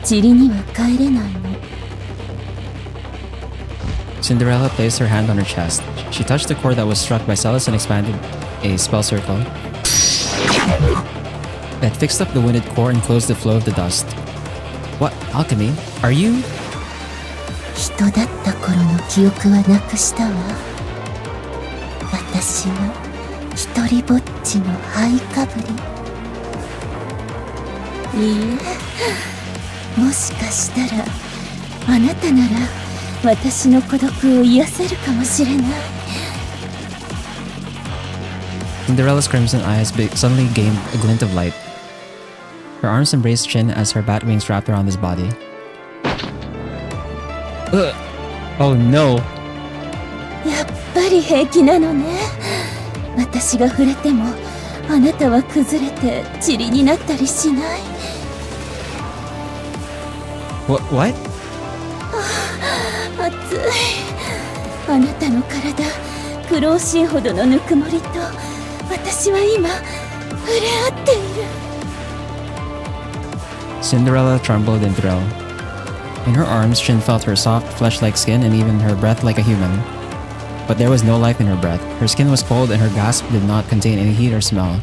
塵には帰れないの。Cinderella placed her hand on her chest. She touched the cord that was struck by Celis and expanded a spell circle that fixed up the wounded core and closed the flow of the dust. What? Alchemy? Are you? 人だった頃の記憶はなくしたわ。私は一人ぼっちの灰かぶり。いいえ、もしかしたらあなたなら私の孤独を癒せるかもしれない。Cinderella's crimson eyes suddenly gained a glint of light. Her arms embraced Shin as her bat wings wrapped around his body. Ugh. Oh no. やっぱり平気なのね。私が触れてもあなたは崩れて塵になったりしない。What? 熱い。あなたの体苦労しいほどのぬくもりと私は今触れ合っている。 Cinderella trembled in thrill. In her arms, Shin felt her soft, flesh-like skin and even her breath like a human. But there was no life in her breath. Her skin was cold and her gasp did not contain any heat or smell.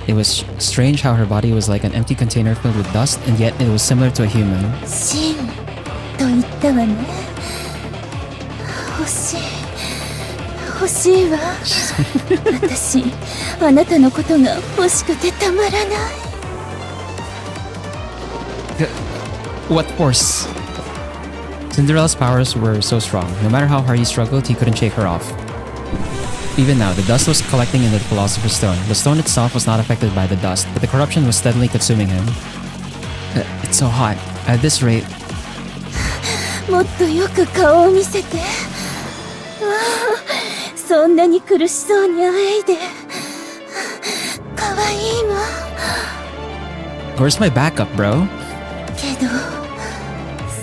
It was strange how her body was like an empty container filled with dust, and yet it was similar to a human. シンと言ったわね。欲しいわ。私あなたのことが欲しくてたまらない。What force? Cinderella's powers were so strong. No matter how hard he struggled, he couldn't shake her off. Even now, the dust was collecting in the Philosopher's Stone. The stone itself was not affected by the dust, but the corruption was steadily consuming him. It's so hot. At this rate... もっとよく顔を見せて。そんなに苦しそうにあえいで。かわいいわ。Where's my backup, bro? けど、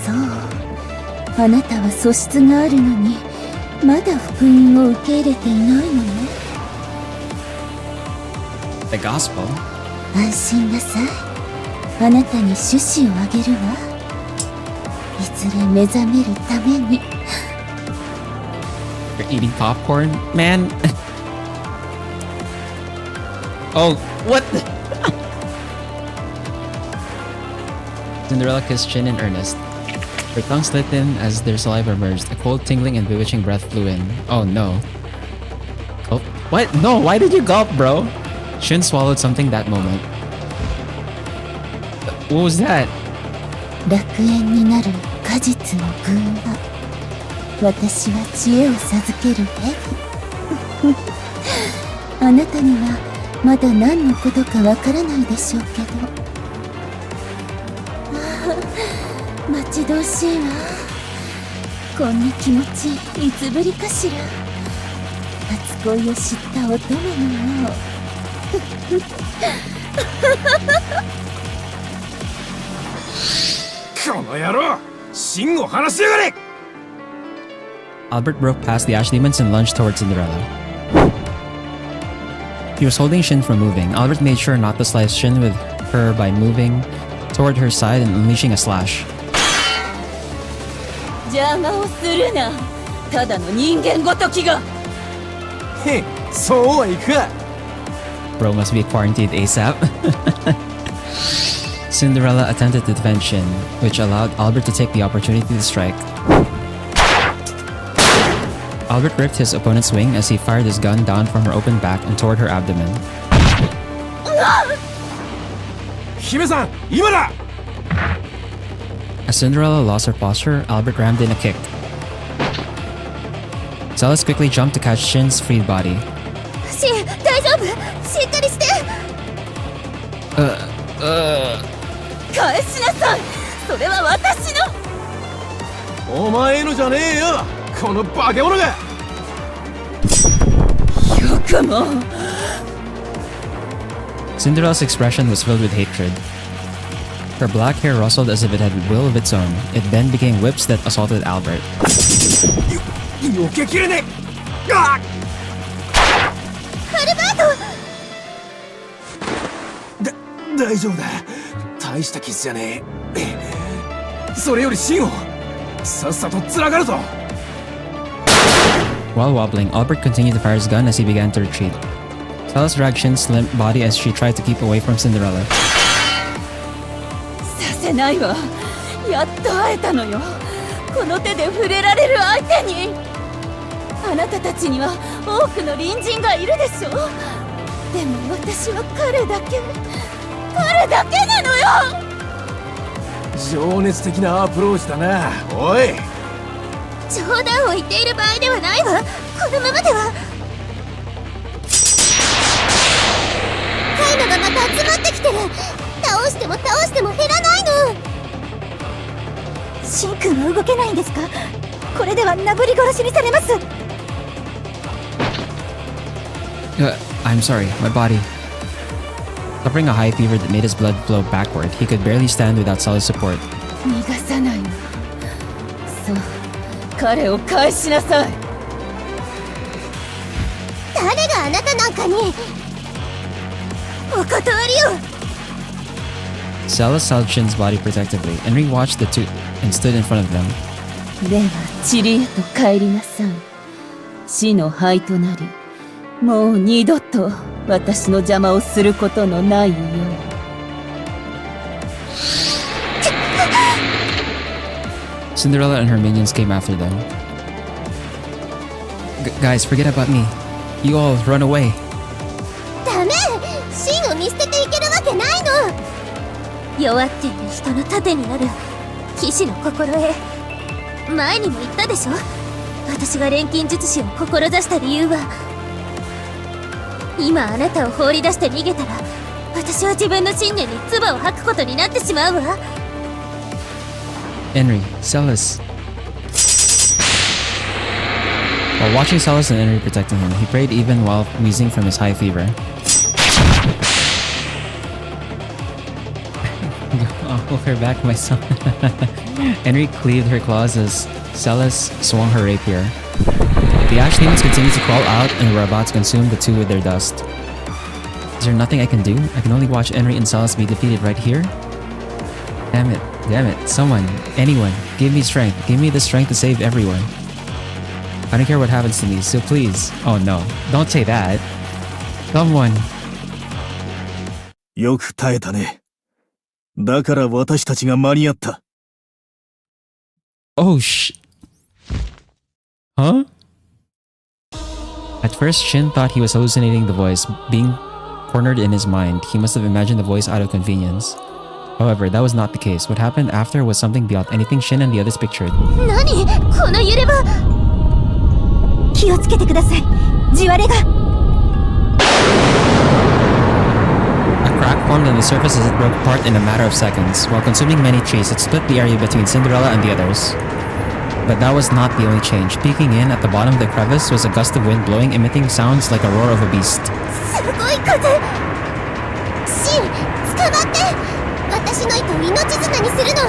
そう。あなたは素質があるのに、まだ福音を受け入れていないのね。The gospel? 安心なさい。あなたに種子をあげるわ。いずれ目覚めるために。You're eating popcorn, man? Oh, what? Cinderella kissed Shin in earnest. Her tongue slit in as their saliva emerged. A cold, tingling, and bewitching breath flew in. Oh no. Oh, what? No, why did you gulp, bro? Shin swallowed something that moment. What was that? 楽園になる果実の群馬。私は知恵を授けるべ。あなたにはまだ何のことかわからないでしょうけど。待ち遠しいわ。こんな気持ちいつぶりかしら。初恋を知った乙女のよう。この野郎、芯を離しやがれ。 Albert broke past the ash demons and lunged towards Cinderella. He was holding Shin from moving. Albert made sure not to slice Shin with her by moving toward her side and unleashing a slash. 邪魔をするな。ただの人間ごときが。へっ、そうはいくか。 Bro must be quarantined ASAP. Cinderella attempted to defend Shin, which allowed Albert to take the opportunity to strike. Albert ripped his opponent's wing as he fired his gun down from her open back and toward her abdomen. 姫さん、今だ。 As Cinderella lost her posture, Albert rammed in a kick. Celis quickly jumped to catch Shin's freed body. シン、大丈夫？しっかりして。返しなさい。それは私の。お前のじゃねえよ、この化け物が。よくも。 Cinderella's expression was filled with hatred. Her black hair rustled as if it had will of its own. It then became whips that assaulted Albert. 避けきれねえ。あっ、アルバート。大丈夫だ。大した傷じゃねえ。それより芯をさっさとつらがるぞ。 While wobbling, Albert continued to fire his gun as he began to retreat. Celis dragged Shin's limp body as she tried to keep away from Cinderella. させないわ。やっと会えたのよ。この手で触れられる相手に。あなたたちには多くの隣人がいるでしょ。でも私は彼だけなのよ。情熱的なアプローチだな。おい、冗談を言っている場合ではないわ。このままでは。いのがまた集まってきてる。倒しても倒しても減らないの。シン君は動けないんですか？これではなぶり殺しにされます。I'm sorry, my body. Suffering a high fever that made his blood flow backward, he could barely stand without Salah's support. 逃がさないの。そう、彼を返しなさい。誰があなたなんかに。お断りよ。Salah held Shin's body protectively. Henry watched the two and stood in front of them. ではチリへと帰りなさい。死の灰となり、もう二度と私の邪魔をすることのないよう。Cinderella and her minions came after them. Guys, forget about me. You all run away. ダメ。シンを見捨てていけるわけないの。弱っている人の盾になる騎士の心得。前にも言ったでしょ。私が錬金術師を志した理由は、今あなたを放り出して逃げたら、私は自分の信念に唾を吐くことになってしまうわ。Henry, Celis. While watching Celis and Henry protecting him, he prayed even while wheezing from his high fever. I'll hold her back, my son. Henry cleaved her claws as Celis swung her rapier. The ash demons continued to crawl out and were about to consume the two with their dust. Is there nothing I can do? I can only watch Henry and Celis be defeated right here? Damn it. Someone, anyone, give me strength. Give me the strength to save everyone. I don't care what happens to me, so please. Oh no, don't say that. Someone. よく耐えたね。だから私たちが間に合った。Oh Huh? At first, Shin thought he was hallucinating the voice, being cornered in his mind. He must have imagined the voice out of convenience. However, that was not the case. What happened after was something beyond anything Shin and the others pictured. 何？この揺れは。気をつけてください。地割れが。A crack formed on the surface as it broke apart in a matter of seconds. While consuming many trees, it split the area between Cinderella and the others. But that was not the only change. Peeking in at the bottom of the crevice was a gust of wind blowing, emitting sounds like a roar of a beast. すごい風。シン、捕まって。私の糸を命綱にするの。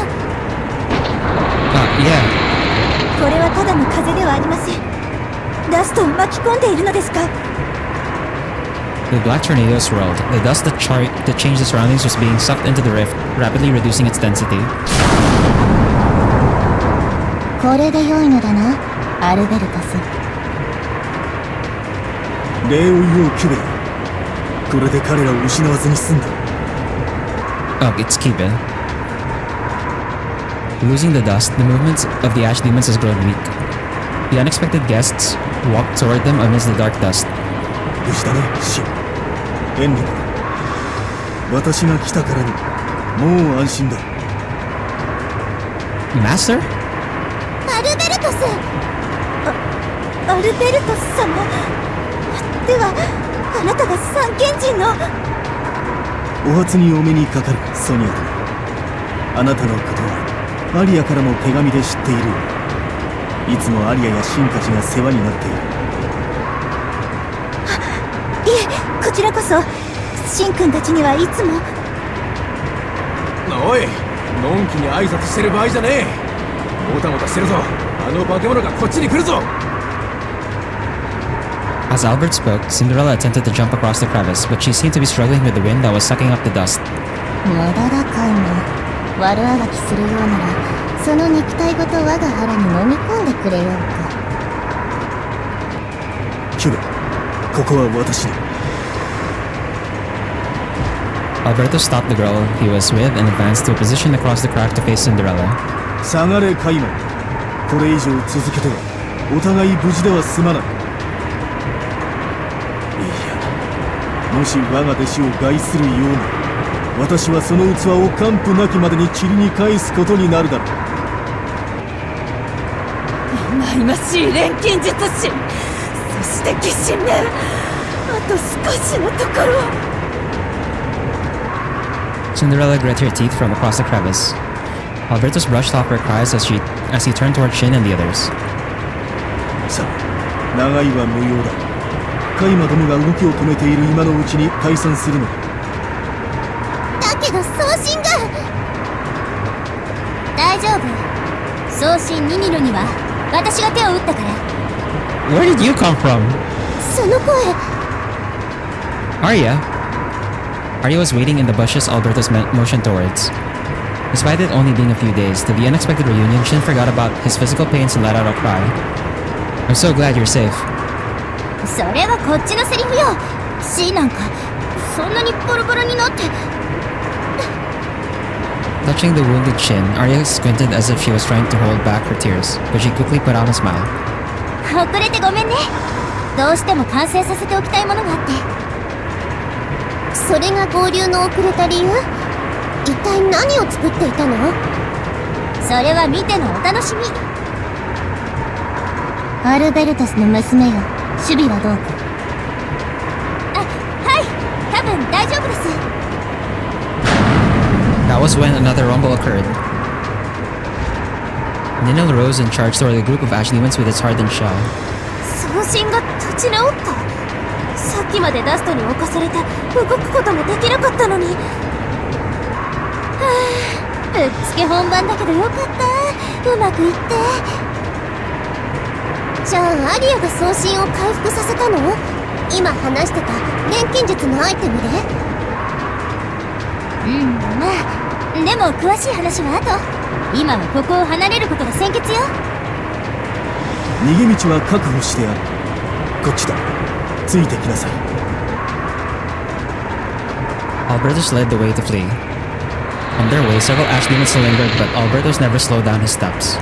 Yeah. これはただの風ではありません。ダストを巻き込んでいるのですか？ The black tornado swirled. The dust that changed the surroundings was being sucked into the rift, rapidly reducing its density. これで良いのだな、アルベルトス。礼を言おうキュベル。これで彼らを失わずに済んだ。Oh, it's Kiba. Losing the dust, the movements of the ash demons has grown weak. The unexpected guests walked toward them amidst the dark dust. 無事だね、シン。エンリ。私が来たからに、もう安心だ。Master? アルベルトス。アルベルトス様。では、あなたが三賢人の。お初にお目にかかるソニア殿。あなたのことはアリアからの手紙で知っている。いつもアリアやシンたちが世話になっている。いえ、こちらこそシン君たちにはいつも。おい、のんきに挨拶してる場合じゃねえ。もたもたしてるぞ。あの化け物がこっちに来るぞ。As Albert spoke, Cinderella attempted to jump across the crevice, but she seemed to be struggling with the wind that was sucking up the dust. まだだかいも。悪あがきするようなら、その肉体ごと我が腹に飲み込んでくれようか。キュベ、ここは私の。Alberto stopped the girl he was with and advanced to a position across the crack to face Cinderella. 下がれカイマン。これ以上続けてはお互い無事では済まない。もし我が弟子を害するような、私はその器を完膚なきまでに塵に返すことになるだろう。忌々しい錬金術師、そして疑心め、あと少しのところ。Cinderella grit her teeth from across the crevice. Albertus brushed off her cries as he turned toward Shin and the others. さあ、長いは無用だ。カイマどもが動きを止めている今のうちに退散するのだ。だけど送信が。大丈夫。送信ニニノには私が手を打ったから。 Where did you come from? その声。Arya? Arya was waiting in the bushes Albertus motioned towards. Despite it only being a few days to the unexpected reunion, Shin forgot about his physical pains and let out a cry. I'm so glad you're safe. それはこっちのセリフよ。シーなんかそんなにボロボロになって。Touching the wounded Shin, Arya squinted as if she was trying to hold back her tears, but she quickly put on a smile. 遅れてごめんね。どうしても完成させておきたいものがあって。それが合流の遅れた理由？一体何を作っていたの？それは見てのお楽しみ。アルベルトスの娘よ、守備はどうか？はい、多分大丈夫です。That was when another rumble occurred. Ninil rose and charged toward the group of ash demons with its hardened shell. 送信が立ち直った。さっきまでダストに侵されて動くこともできなかったのに。ぶっつけ本番だけどよかった。うまくいって。じゃあアリアが送信を回復させたの？今話してた錬金術のアイテムで？まあでも詳しい話は後。今はここを離れることが先決よ。逃げ道は確保してある。こっちだ。ついてきなさい。Albertus led the way to flee. On their way, several ash demons lingered, but Albertus never slowed down his steps.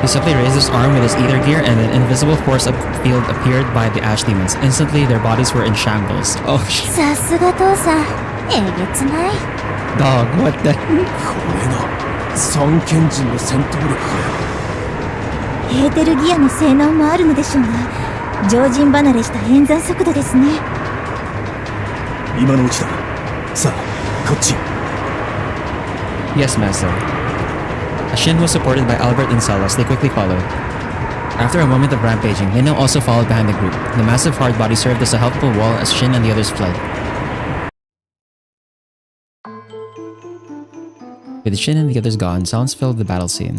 He simply raised his arm with his ether gear, and an invisible force field appeared by the ash demons. Instantly, their bodies were in shambles. Oh shit. さすが父さん。えげつない。Dog, what the? これが三賢人の戦闘力かよ。エーテルギアの性能もあるのでしょうが、常人離れした演算速度ですね。今のうちだ。さあ、こっち。Yes, master. Shin was supported by Albert and Celas. They quickly followed. After a moment of rampaging, Nino also followed behind the group. The massive hard body served as a helpful wall as Shin and the others fled. With Shin and the others gone, sounds filled the battle scene.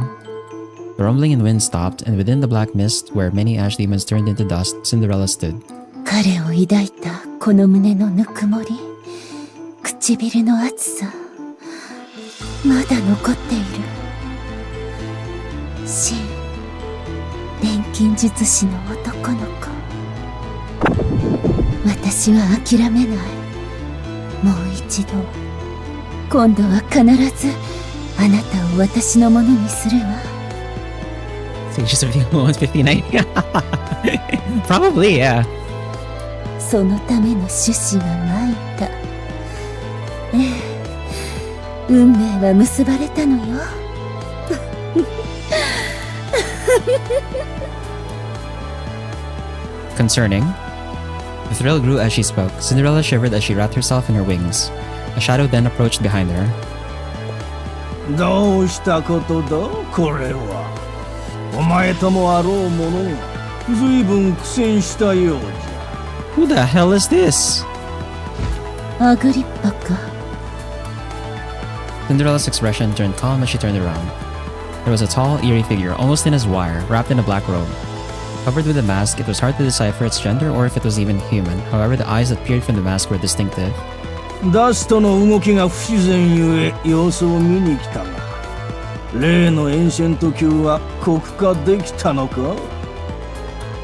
The rumbling and wind stopped, and within the black mist, where many ash demons turned into dust, Cinderella stood. 彼を抱いたこの胸のぬくもり、唇の熱さ、まだ残っている。シン、錬金術師の男の子。私は諦めない。もう一度、今度は必ずあなたを私のものにするわ。Sages of the 159. Probably, yeah. そのための種子がまいた。運命は結ばれたのよ。Concerning. The thrill grew as she spoke. Cinderella shivered as she wrapped herself in her wings. A shadow then approached behind her. どうしたことだこれは。お前ともあろう者が随分苦戦したようじゃ。Who the hell is this? アグリッパか。Cinderella's expression turned calm as she turned around. There was a tall, eerie figure, almost thin as wire, wrapped in a black robe. Covered with a mask, it was hard to decipher its gender or if it was even human. However, the eyes that peered from the mask were distinctive. ダストの動きが不自然ゆえ様子を見に来たが、例のエンシェント級は国化できたのか？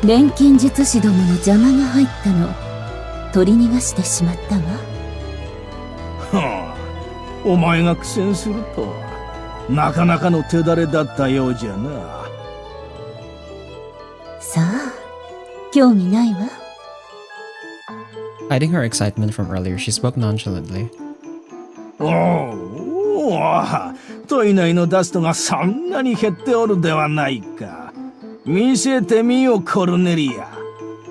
錬金術師どもの邪魔が入ったの。取り逃がしてしまったわ。はあ、お前が苦戦するとはなかなかの手だれだったようじゃな。さあ、興味ないわ。Hiding her excitement from earlier, she spoke nonchalantly. おお、体内のダストがそんなに減っておるではないか。見せてみよコルネリア。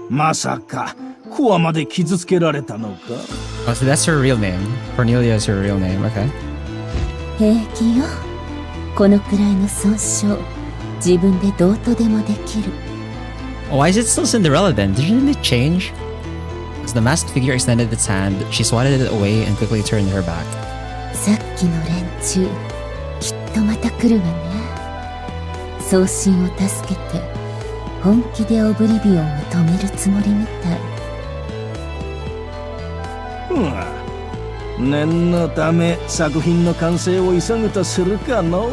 まさかコアまで傷つけられたのか？ Oh, so that's her real name. Cornelia is her real name. Okay. 平気よ。このくらいの損傷、自分でどうとでもできる。Why is it still Cinderella then? Didn't it change? As the masked figure extended its hand, she swatted it away and quickly turned her back. さっきの連中、きっとまた来るわね。送信を助けて、本気でオブリビオンを止めるつもりみたい。念のため作品の完成を急ぐとするかの。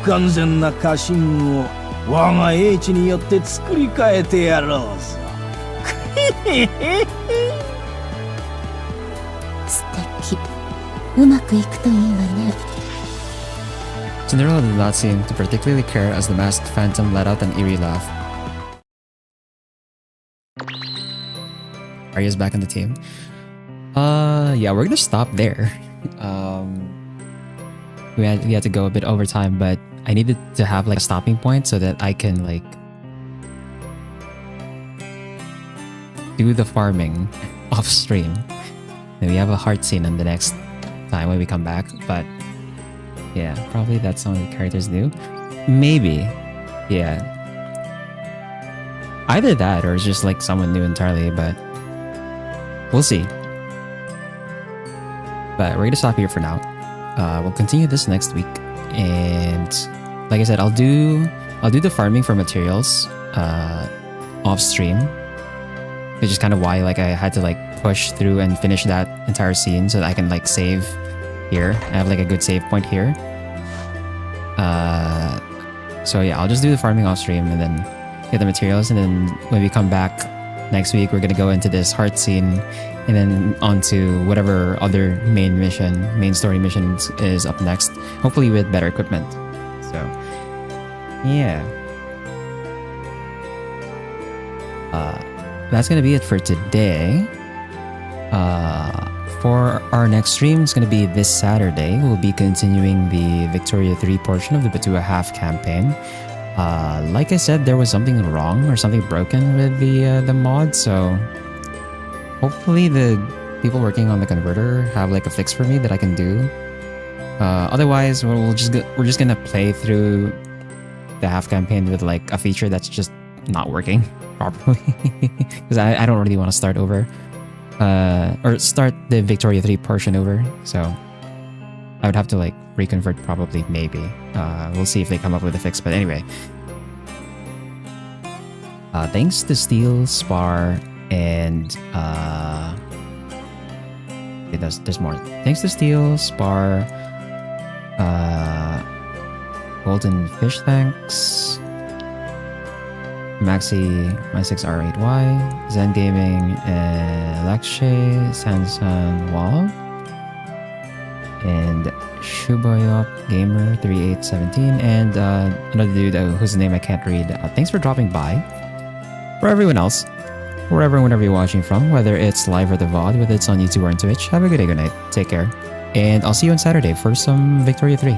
不完全な家臣を我が英知によって作り変えてやろうぞ。素敵。うまくいくといいわね。Cinderella did not seem to particularly care as the masked phantom let out an eerie laugh. Arya's back on the team. Yeah, we're gonna stop there. We had to go a bit over time, but I needed to have like a stopping point so that I can like do the farming off stream. And we have a heart scene in the next time when we come back, but yeah, probably that's some of the characters new. Maybe, yeah. Either that or it's just like someone new entirely, but we'll see. But we're gonna stop here for now. We'll continue this next week, and like I said, I'll do the farming for materials off stream, which is kind of why like I had to like push through and finish that entire scene so that I can like save here. I have like a good save point here. So yeah, I'll just do the farming off stream and then get the materials, and then when we come back next week, we're gonna go into this heart scene and then on to whatever other main story missions is up next, hopefully with better equipment. So yeah, that's gonna be it for today. For our next stream, it's gonna be this Saturday. We'll be continuing the Victoria 3 portion of the Batua half campaign. Like I said, there was something wrong or something broken with the mod, so hopefully the people working on the converter have like a fix for me that I can do. Otherwise, we're just gonna play through the half campaign with like a feature that's just not working properly, because I don't really want to start over or start the Victoria 3 portion over. So I would have to like reconvert probably, maybe. We'll see if they come up with a fix. But anyway, thanks to Steel, Spar, and okay, there's more. Thanks to Steel, Spar, Golden Fish, thanks. Maxi, My6R8Y, Zen Gaming, Lakshay, Sansan Wall, and Shuboyop Gamer 3817, and another dude whose name I can't read. Thanks for dropping by. For everyone else, wherever and whenever you're watching from, whether it's live or the VOD, whether it's on YouTube or on Twitch, have a good day, good night, take care, and I'll see you on Saturday for some Victoria 3.